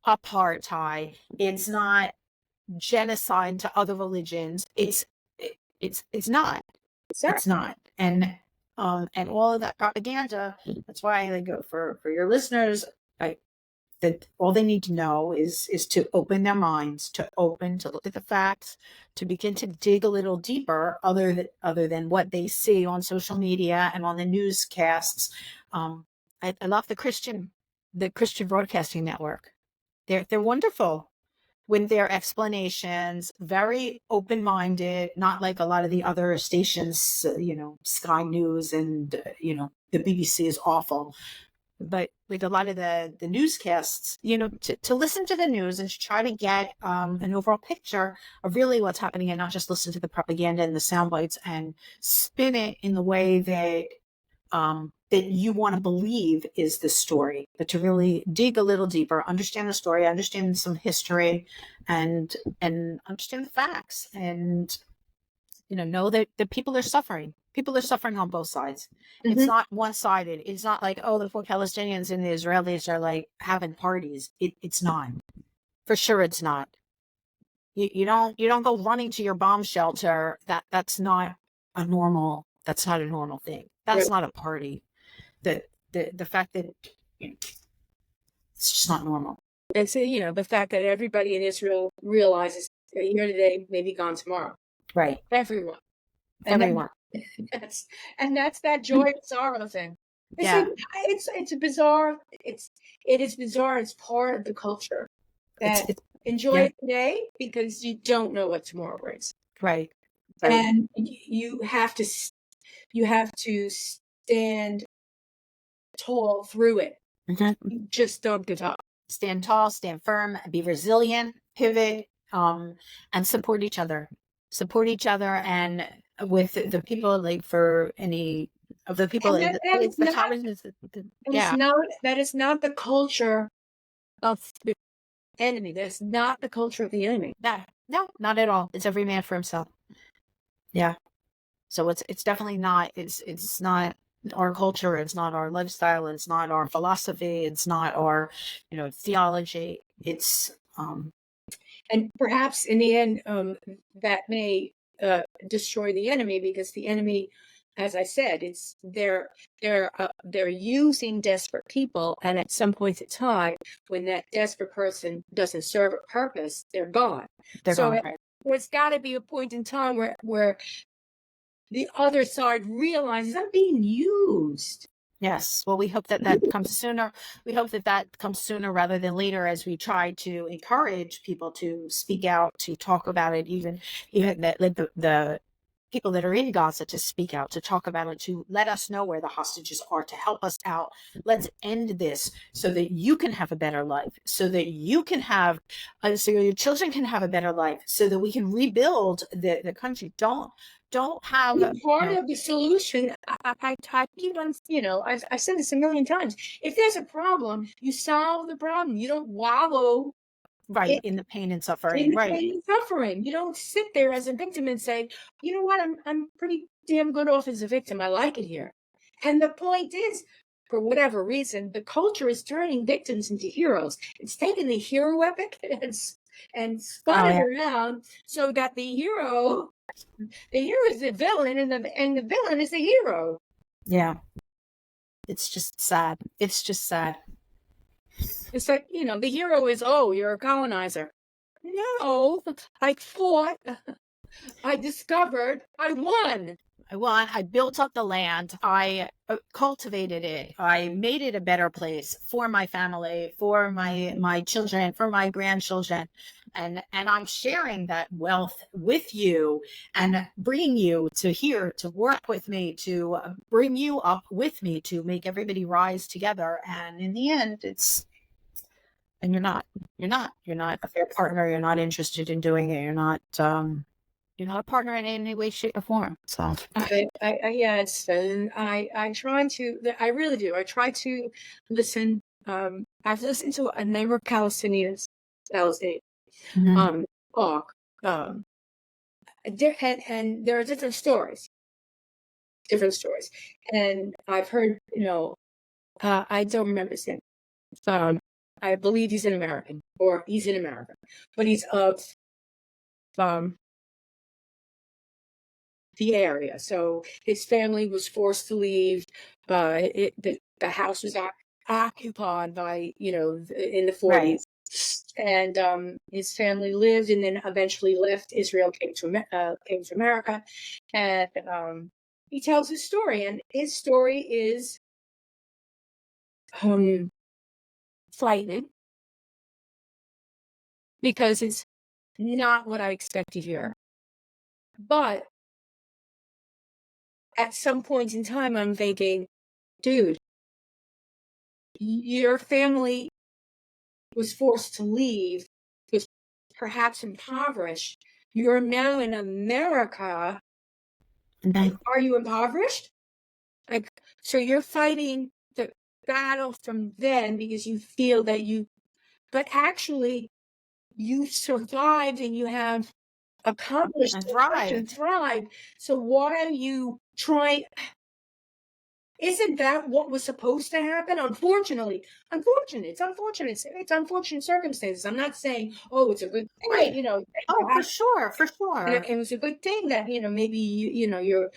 [SPEAKER 3] apartheid. It's not genocide to other religions. It's not. It's not. And all of that propaganda, that's why I go for your listeners, that all they need to know is to open their minds, to look at the facts, to begin to dig a little deeper other than what they see on social media and on the newscasts. I love the Christian Broadcasting Network. They're wonderful with their explanations, very open-minded, not like a lot of the other stations, Sky News and, the BBC is awful. But with a lot of the newscasts, to listen to the news and to try to get an overall picture of really what's happening, and not just listen to the propaganda and the sound bites and spin it in the way that you want to believe is the story, but to really dig a little deeper, understand the story, understand some history, and understand the facts, and know that the people are suffering. People are suffering on both sides. Mm-hmm. It's not one-sided. It's not like, oh, the poor Palestinians and the Israelis are like having parties. It's not. For sure, it's not. You don't go running to your bomb shelter. That's not a normal. That's not a normal thing. That's not a party. The fact that it's just not normal.
[SPEAKER 2] It's the fact that everybody in Israel realizes they're here today, maybe gone tomorrow.
[SPEAKER 3] Right.
[SPEAKER 2] Everyone. And that's that joy and sorrow thing. It's bizarre. It is bizarre. It's part of the culture. That enjoy it today because you don't know what tomorrow brings.
[SPEAKER 3] Right.
[SPEAKER 2] And you have to stand tall through it.
[SPEAKER 3] Mm-hmm.
[SPEAKER 2] You just don't give up.
[SPEAKER 3] stand tall, stand firm, be resilient, pivot, and support each other. Support each other, and with the people, like for any of the people,
[SPEAKER 1] And that
[SPEAKER 3] it's
[SPEAKER 1] is
[SPEAKER 3] the
[SPEAKER 1] not,
[SPEAKER 3] tolerance.
[SPEAKER 1] it's
[SPEAKER 3] Yeah,
[SPEAKER 1] not, that is not the culture of the enemy. That's not the culture of the enemy.
[SPEAKER 3] no, not at all. It's every man for himself. Yeah. So it's definitely not. It's not our culture. It's not our lifestyle. It's not our philosophy. It's not our, theology. It's
[SPEAKER 1] And perhaps in the end, that may destroy the enemy, because the enemy, as I said, they're using desperate people, and at some point in time, when that desperate person doesn't serve a purpose, they're gone.
[SPEAKER 3] they're
[SPEAKER 1] So
[SPEAKER 3] gone. Right.
[SPEAKER 1] there's got to be a point in time where the other side realizes I'm being used.
[SPEAKER 3] Yes. Well, we hope that comes sooner. We hope that comes sooner rather than later, as we try to encourage people to speak out, to talk about it, even that, like the people that are in Gaza, to speak out, to talk about it, to let us know where the hostages are, to help us out. Let's end this so that you can have a better life, so that you can have, so your children can have a better life, so that we can rebuild the country. Don't have,
[SPEAKER 1] Part of the solution, I keep on, I've said this a million times. If there's a problem, you solve the problem. You don't wallow
[SPEAKER 3] right, in the pain and
[SPEAKER 1] in
[SPEAKER 3] suffering.
[SPEAKER 1] the
[SPEAKER 3] Right.
[SPEAKER 1] pain and suffering. You don't sit there as a victim and say, you know what, I'm pretty damn good off as a victim. I like it here. And the point is, for whatever reason, the culture is turning victims into heroes. It's taking the hero epic and spun it around so that the hero is the villain, and the villain is the hero.
[SPEAKER 3] Yeah. It's just sad. It's just sad.
[SPEAKER 1] It's like, the hero is, oh, you're a colonizer. No, I fought, I discovered, I won.
[SPEAKER 3] I built up the land. I cultivated it. I made it a better place for my family, for my children, for my grandchildren, and I'm sharing that wealth with you, and bringing you to here to work with me, to bring you up with me, to make everybody rise together. And in the end, and you're not a fair partner. You're not interested in doing it. You're not a partner in any way, shape, or form. So
[SPEAKER 1] Yes, and I try to, I really do. I try to listen. I've listened to a number of Palestinians,
[SPEAKER 3] mhm.
[SPEAKER 1] talk. And there are different stories, and I've heard, I don't remember his name. I believe he's an American, or he's in America, but he's of um the area. So his family was forced to leave. The house was occupied by, in the 40s.
[SPEAKER 3] Right.
[SPEAKER 1] And his family lived, and then eventually left Israel, came to America. And he tells his story, and his story is frightening, because it's not what I expect to hear. But at some point in time, I'm thinking, dude, your family was forced to leave, was perhaps impoverished. You're now in America. Are you impoverished? Like, so you're fighting the battle from then because you feel that but actually you survived, and you have accomplished
[SPEAKER 3] And
[SPEAKER 1] so much and thrived. So why are you trying? Isn't that what was supposed to happen? Unfortunately, it's unfortunate circumstances. I'm not saying, oh, it's a good thing,
[SPEAKER 3] Right. Oh, for
[SPEAKER 1] and
[SPEAKER 3] sure.
[SPEAKER 1] it was a good thing that, maybe you're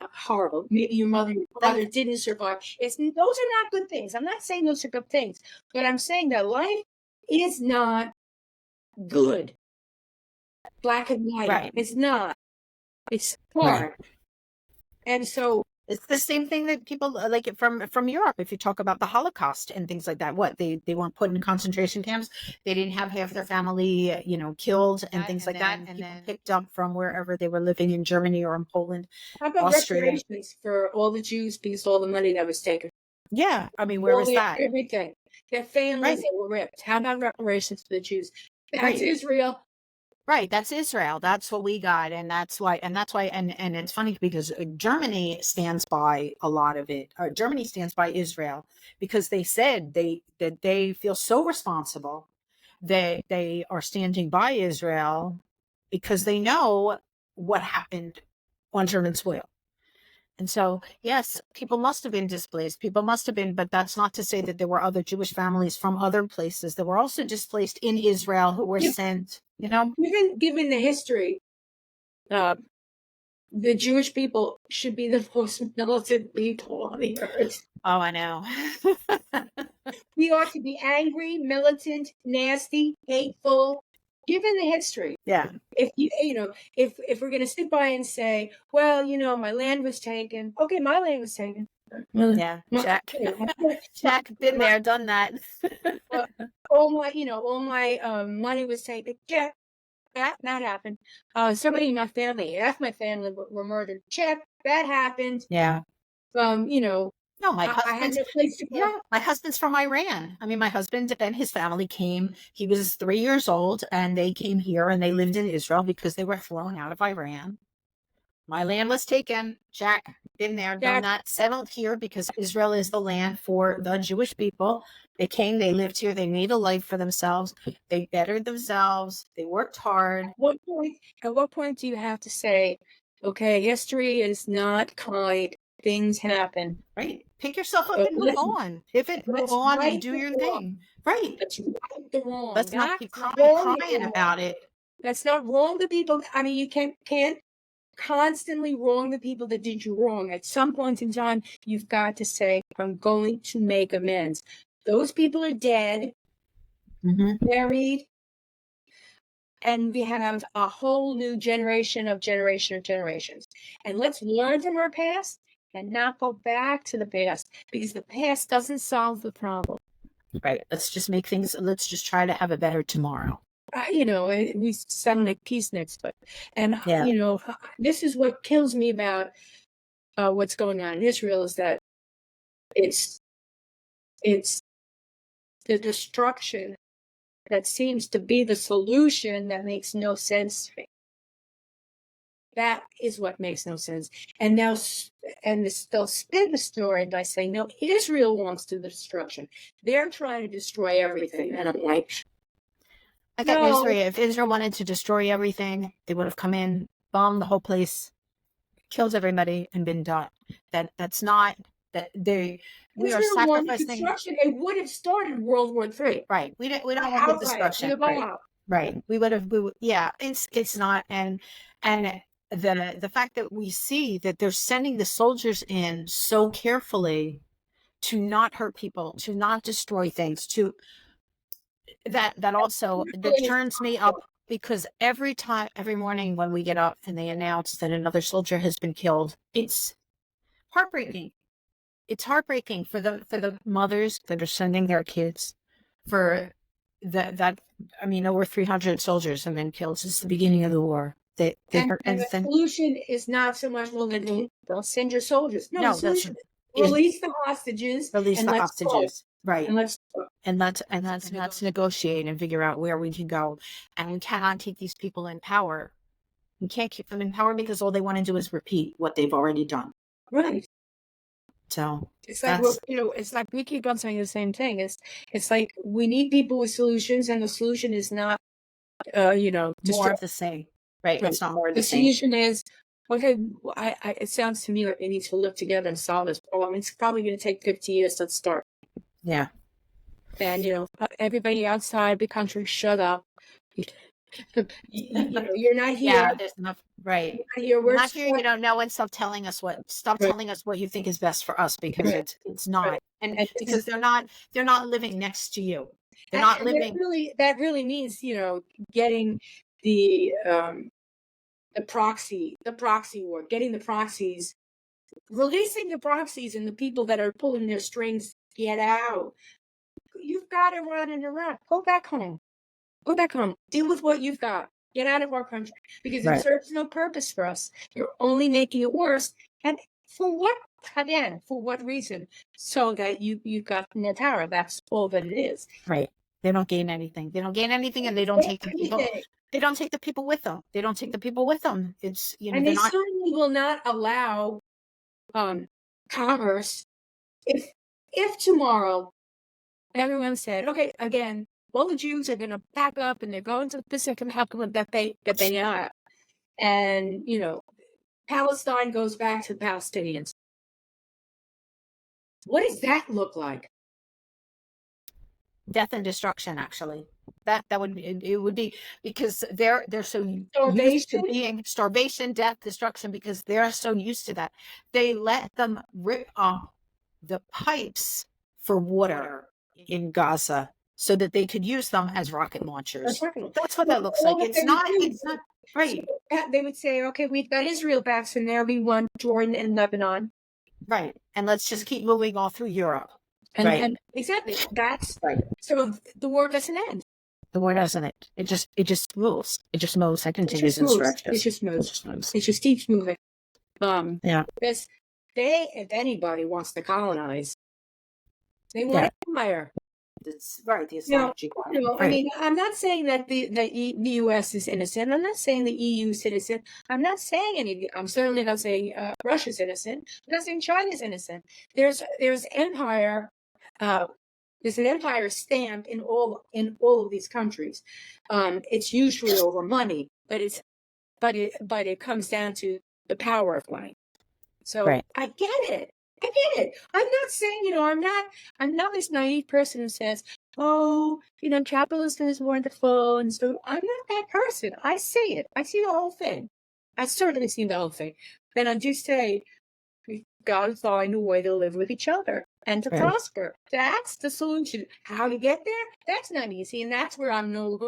[SPEAKER 1] horrible. Maybe your mother and father didn't survive. Those are not good things. I'm not saying those are good things, but I'm saying that life is not good, black and white.
[SPEAKER 3] Right.
[SPEAKER 1] It's not. It's
[SPEAKER 3] Right.
[SPEAKER 1] hard, and so
[SPEAKER 3] It's the same thing that people like from Europe. If you talk about the Holocaust and things like that, what they weren't put in concentration camps. They didn't have half their family, killed and things like that. And people picked up from wherever they were living in Germany or in Poland,
[SPEAKER 1] how about
[SPEAKER 3] Austria.
[SPEAKER 1] reparations for all the Jews, because all the money that was taken?
[SPEAKER 3] Yeah, I mean, where is that?
[SPEAKER 1] Everything. their families
[SPEAKER 3] Right.
[SPEAKER 1] that were ripped. How about reparations for the Jews? That's
[SPEAKER 3] Right.
[SPEAKER 1] Israel.
[SPEAKER 3] Right, that's Israel. That's what we got, and that's why, and it's funny because Germany stands by a lot of it. Germany stands by Israel because they said that they feel so responsible that they are standing by Israel because they know what happened on German soil. And so, yes, people must have been displaced. People must have been, but that's not to say that there were other Jewish families from other places that were also displaced in Israel who were
[SPEAKER 1] Yeah.
[SPEAKER 3] sent, you know?
[SPEAKER 1] Given the history, the Jewish people should be the most militant people on the earth.
[SPEAKER 3] Oh, I know.
[SPEAKER 1] We ought to be angry, militant, nasty, hateful. Given the history,
[SPEAKER 3] Yeah.
[SPEAKER 1] if if we're going to sit by and say, well, my land was taken. Okay, my land was taken.
[SPEAKER 3] Yeah. Check. Check. Been there, done that.
[SPEAKER 1] all my money was taken. Check. That happened. Somebody in my family, half my family were murdered. Check. That happened.
[SPEAKER 3] Yeah. No, my
[SPEAKER 1] I had
[SPEAKER 3] husband's
[SPEAKER 1] no place to go.
[SPEAKER 3] yeah, my husband's from Iran. I mean, my husband and his family came. He was 3 years old, and they came here and they lived in Israel because they were thrown out of Iran. My land was taken. Check. Been there, done that. Settled here because Israel is the land for the Jewish people. They came, they lived here, they made a life for themselves. They bettered themselves. They worked hard.
[SPEAKER 1] At what point do you have to say, okay, history is not kind. Things happen.
[SPEAKER 3] Right. Pick yourself up and move on. Pivot, move on, and do your thing. Right.
[SPEAKER 1] Let's right the wrong.
[SPEAKER 3] Let's not keep crying about it.
[SPEAKER 1] That's not wrong the people. I mean, you can't constantly wrong the people that did you wrong. At some point in time, you've got to say, I'm going to make amends. Those people are dead, buried, and we have a whole new generation of generations. And let's learn from our past and not go back to the past, because the past doesn't solve the problem.
[SPEAKER 3] Right. Let's just try to have a better tomorrow.
[SPEAKER 1] We sound like peaceniks, but this is what kills me about what's going on in Israel, is that it's the destruction that seems to be the solution that makes no sense to me. That is what makes no sense. And now, they'll spin the story by saying, no, Israel wants to the destruction. They're trying to destroy everything. And I'm like,
[SPEAKER 3] I got news for you. If Israel wanted to destroy everything, they would have come in, bombed the whole place, killed everybody, and been done. That's not that they. We are sacrificing.
[SPEAKER 1] They would have started World War III.
[SPEAKER 3] Right. We don't want the destruction. Right. We would have. Yeah. It's not. And the fact that we see that they're sending the soldiers in so carefully to not hurt people, to not destroy things, to that also that turns me up, because every morning when we get up and they announce that another soldier has been killed, it's heartbreaking. It's heartbreaking for the mothers that are sending their kids, for over 300 soldiers have been killed since the beginning of the war. The
[SPEAKER 1] solution is not so much, well, they'll send your soldiers. No, the solution
[SPEAKER 3] is
[SPEAKER 1] release the hostages.
[SPEAKER 3] Right.
[SPEAKER 1] And
[SPEAKER 3] let's negotiate and figure out where we can go. And we cannot take these people in power. We can't keep them in power because all they want to do is repeat what they've already done.
[SPEAKER 1] Right.
[SPEAKER 3] So
[SPEAKER 1] it's like it's like we keep on saying the same thing. It's like we need people with solutions, and the solution is not
[SPEAKER 3] more of the same. Right. It's not more of the same.
[SPEAKER 1] The solution is, okay, it sounds to me like they need to live together and solve this problem. It's probably going to take 50 years to start.
[SPEAKER 3] Yeah.
[SPEAKER 1] And, everybody outside the country, shut up. You're not here.
[SPEAKER 3] Yeah, there's enough. Right.
[SPEAKER 1] We're
[SPEAKER 3] not here. You don't know, and stop telling us what you think is best for us, because it's not. Right. And because they're not living next to you. They're not living.
[SPEAKER 1] That really means, getting the proxy war, getting the proxies, releasing the proxies, and the people that are pulling their strings get out. You've got to run in Iraq. Go back home. Deal with what you've got. Get out of our country, because it serves no purpose for us. You're only making it worse. And
[SPEAKER 2] For what, again, for what reason? So that you got Natara, that's all that it is.
[SPEAKER 3] Right. They don't gain anything. They don't gain anything, and they don't take the people.
[SPEAKER 2] Anything.
[SPEAKER 3] They don't take the people with them. They don't take the people with them. It's, you know,
[SPEAKER 2] And
[SPEAKER 3] they're
[SPEAKER 2] they
[SPEAKER 3] not.
[SPEAKER 2] certainly will not allow commerce if tomorrow everyone said, okay, again, all the Jews are going to pack up and they're going to the Pacific that they are, and you know, Palestine goes back to the Palestinians. What does that look like?
[SPEAKER 3] Death and destruction, actually. That would be, it would be, because they're so used to
[SPEAKER 2] Starvation?
[SPEAKER 3] being starvation, death, destruction, because they're so used to that. They let them rip off the pipes for water in Gaza so that they could use them as rocket launchers. That's what that looks like. It's not right.
[SPEAKER 2] So they would say, okay, we've got Israel back, so now we want Jordan and Lebanon.
[SPEAKER 3] Right. And let's just keep moving all through Europe.
[SPEAKER 2] And exactly, that's
[SPEAKER 3] right.
[SPEAKER 2] So the war doesn't end.
[SPEAKER 3] The war doesn't end. It just moves. It just moves. It continues and stretches.
[SPEAKER 2] It just moves. It just keeps moving.
[SPEAKER 3] Yeah.
[SPEAKER 2] Because if anybody wants to colonize, they want empire.
[SPEAKER 3] It's right. The
[SPEAKER 2] right. I mean, I'm not saying that the U.S. is innocent. I'm not saying the EU is innocent. I'm not saying anything. I'm certainly not saying Russia's innocent. I'm not saying China's innocent. There's empire. There's an empire stamp in all of these countries. It's usually over money, but it comes down to the power of money. So right. I get it. I'm not saying, I'm not this naive person who says, oh, capitalism is wonderful. And so I'm not that person. I see it. I see the whole thing. I certainly see the whole thing. Then I do say, we've got to find a way to live with each other and to prosper. That's the solution. How to get there? That's not easy. And that's where I'm I'm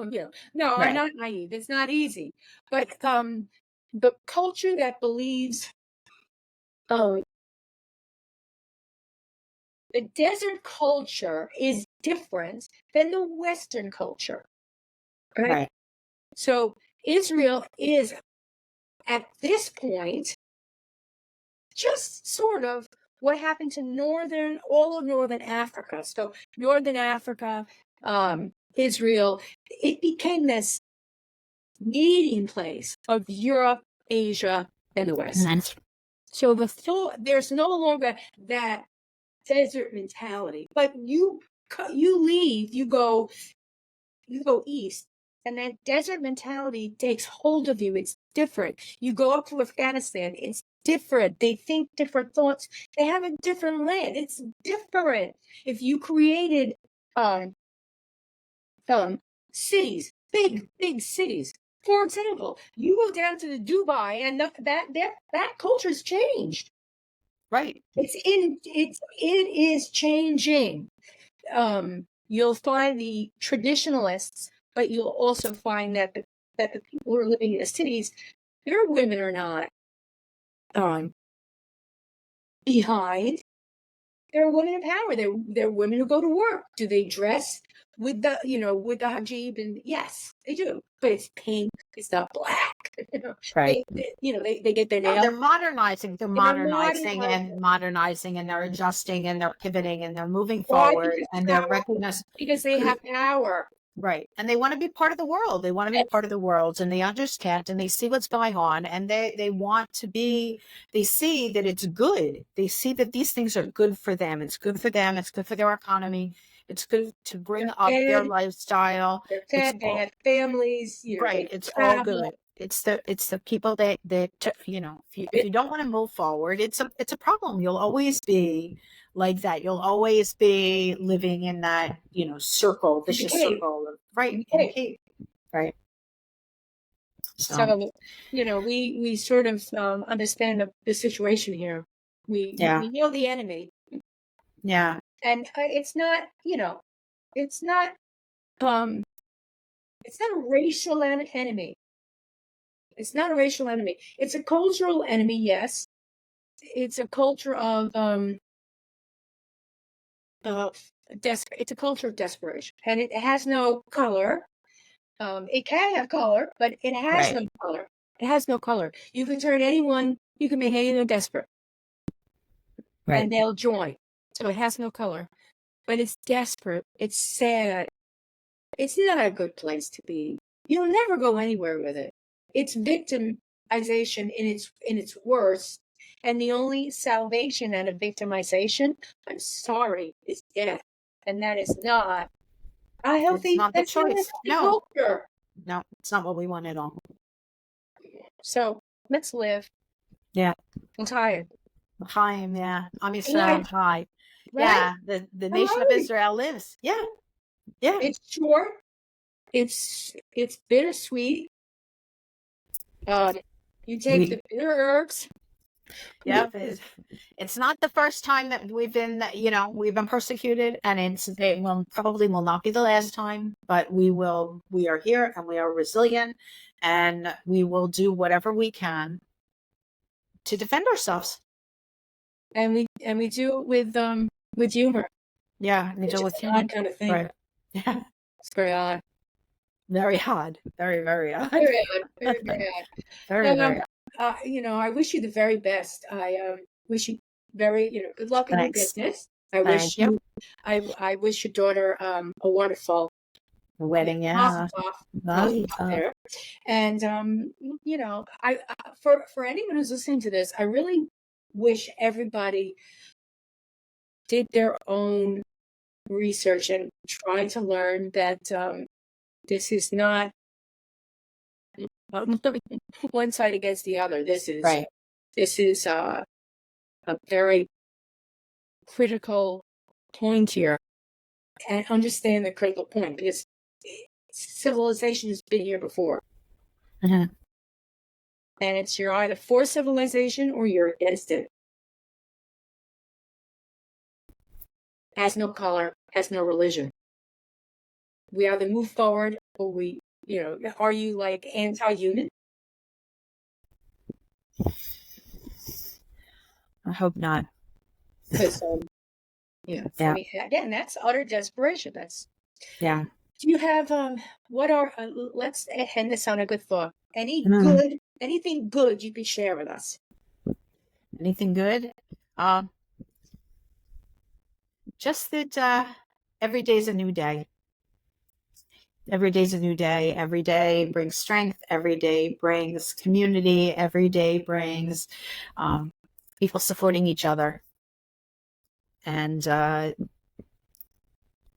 [SPEAKER 2] not naive. It's not easy. But the culture that believes, the desert culture is different than the Western culture, right? So Israel is, at this point, just sort of what happened to all of Northern Africa. So Northern Africa, Israel, it became this meeting place of Europe, Asia, and the West.
[SPEAKER 3] Nice.
[SPEAKER 2] So there's no longer that desert mentality, but you leave, you go east, and that desert mentality takes hold of you. It's different. You go up to Afghanistan, it's different. They think different thoughts. They have a different land. It's different. If you created cities, big cities, for example, you go down to the Dubai, and that culture's changed.
[SPEAKER 3] Right.
[SPEAKER 2] It is changing. You'll find the traditionalists, but you'll also find that the people who are living in the cities, their women are not behind. They're women of power. They're women who go to work. Do they dress with the hijab? And yes, they do. But it's pink. It's not black.
[SPEAKER 3] Right.
[SPEAKER 2] They get their nails.
[SPEAKER 3] They're modernizing. They're modernizing and they're adjusting and they're pivoting and they're moving forward and they're recognizing
[SPEAKER 2] because they have power.
[SPEAKER 3] Right. And they want to be part of the world. They want to be part of the world, and they understand and they see what's going on, and they want to be, they see that it's good. They see that these things are good for them. It's good for them. It's good for their economy. It's good to bring up their lifestyle.
[SPEAKER 2] They have families.
[SPEAKER 3] Right. It's all good. It's the people that if you don't want to move forward, it's a problem. You'll always be like that. You'll always be living in that circle, vicious circle of right. Right.
[SPEAKER 2] So we sort of understand the situation here. We know the enemy.
[SPEAKER 3] Yeah.
[SPEAKER 2] And it's not it's not a racial enemy. It's not a racial enemy. It's a cultural enemy, yes. It's a culture of it's a culture of desperation, and it has no color. It can have color, but it has no color. It has no color. You can turn anyone. You can make anyone desperate. and they'll join. So it has no color, but it's desperate. It's sad. It's not a good place to be. You'll never go anywhere with it. It's victimization in its worst. And the only salvation out of victimization, I'm sorry, is death. And that is not a healthy,
[SPEAKER 3] It's not the
[SPEAKER 2] that's not a
[SPEAKER 3] choice.
[SPEAKER 2] healthy
[SPEAKER 3] No,
[SPEAKER 2] culture.
[SPEAKER 3] no, it's not what we want at all.
[SPEAKER 2] So let's live.
[SPEAKER 3] Yeah.
[SPEAKER 2] I'm tired.
[SPEAKER 3] Chaim, yeah. I'm
[SPEAKER 2] Right?
[SPEAKER 3] Israel high.
[SPEAKER 2] Right?
[SPEAKER 3] Yeah, the nation of
[SPEAKER 2] Right.
[SPEAKER 3] Israel lives. Yeah. Yeah.
[SPEAKER 2] It's short. It's bittersweet. You take the bitter herbs.
[SPEAKER 3] Yeah, it's not the first time that we've been persecuted, and it probably will not be the last time, but we are here and we are resilient, and we will do whatever we can to defend ourselves.
[SPEAKER 2] And we do it with humor.
[SPEAKER 3] Yeah, we do it with humor.
[SPEAKER 2] Odd kind of thing.
[SPEAKER 3] Right. Yeah.
[SPEAKER 2] It's very odd.
[SPEAKER 3] Very odd. Very, very odd.
[SPEAKER 2] Very odd. Very, very odd.
[SPEAKER 3] Very, very odd.
[SPEAKER 2] I wish you the very best. I wish you very, good luck in your
[SPEAKER 3] Thanks.
[SPEAKER 2] business. I
[SPEAKER 3] Thank you.
[SPEAKER 2] I wish your daughter a wonderful
[SPEAKER 3] Wedding, yeah.
[SPEAKER 2] there. And for anyone who's listening to this, I really wish everybody did their own research and tried to learn that this is not one side against the other. This is
[SPEAKER 3] Right.
[SPEAKER 2] A very critical point here, and understand the critical point, because civilization has been here before.
[SPEAKER 3] Mhm.
[SPEAKER 2] And it's you're either for civilization or you're against it. Has no color, has no religion. We either move forward or are you like anti-human?
[SPEAKER 3] I hope not.
[SPEAKER 2] Because
[SPEAKER 3] Yeah.
[SPEAKER 2] I mean, again, that's utter desperation.
[SPEAKER 3] Yeah.
[SPEAKER 2] Do you have what are let's end this on a good thought. Anything good you could share with us?
[SPEAKER 3] Anything good? Just that every day is a new day. Every day is a new day. Every day brings strength. Every day brings community. Every day brings people supporting each other. And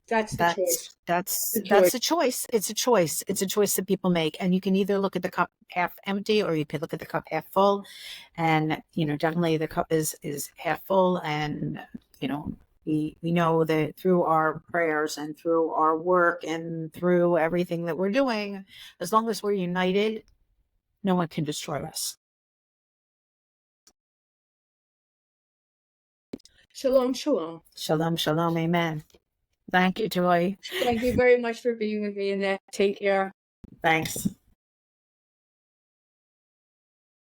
[SPEAKER 2] That's the choice.
[SPEAKER 3] That's a choice. It's a choice. It's a choice that people make. And you can either look at the cup half empty, or you can look at the cup half full. And definitely the cup is half full. And we know that through our prayers and through our work and through everything that we're doing, as long as we're united, no one can destroy us.
[SPEAKER 2] Shalom, shalom.
[SPEAKER 3] Shalom, shalom, amen. Thank you, Joy.
[SPEAKER 2] Thank you very much for being with me, and take care.
[SPEAKER 3] Thanks.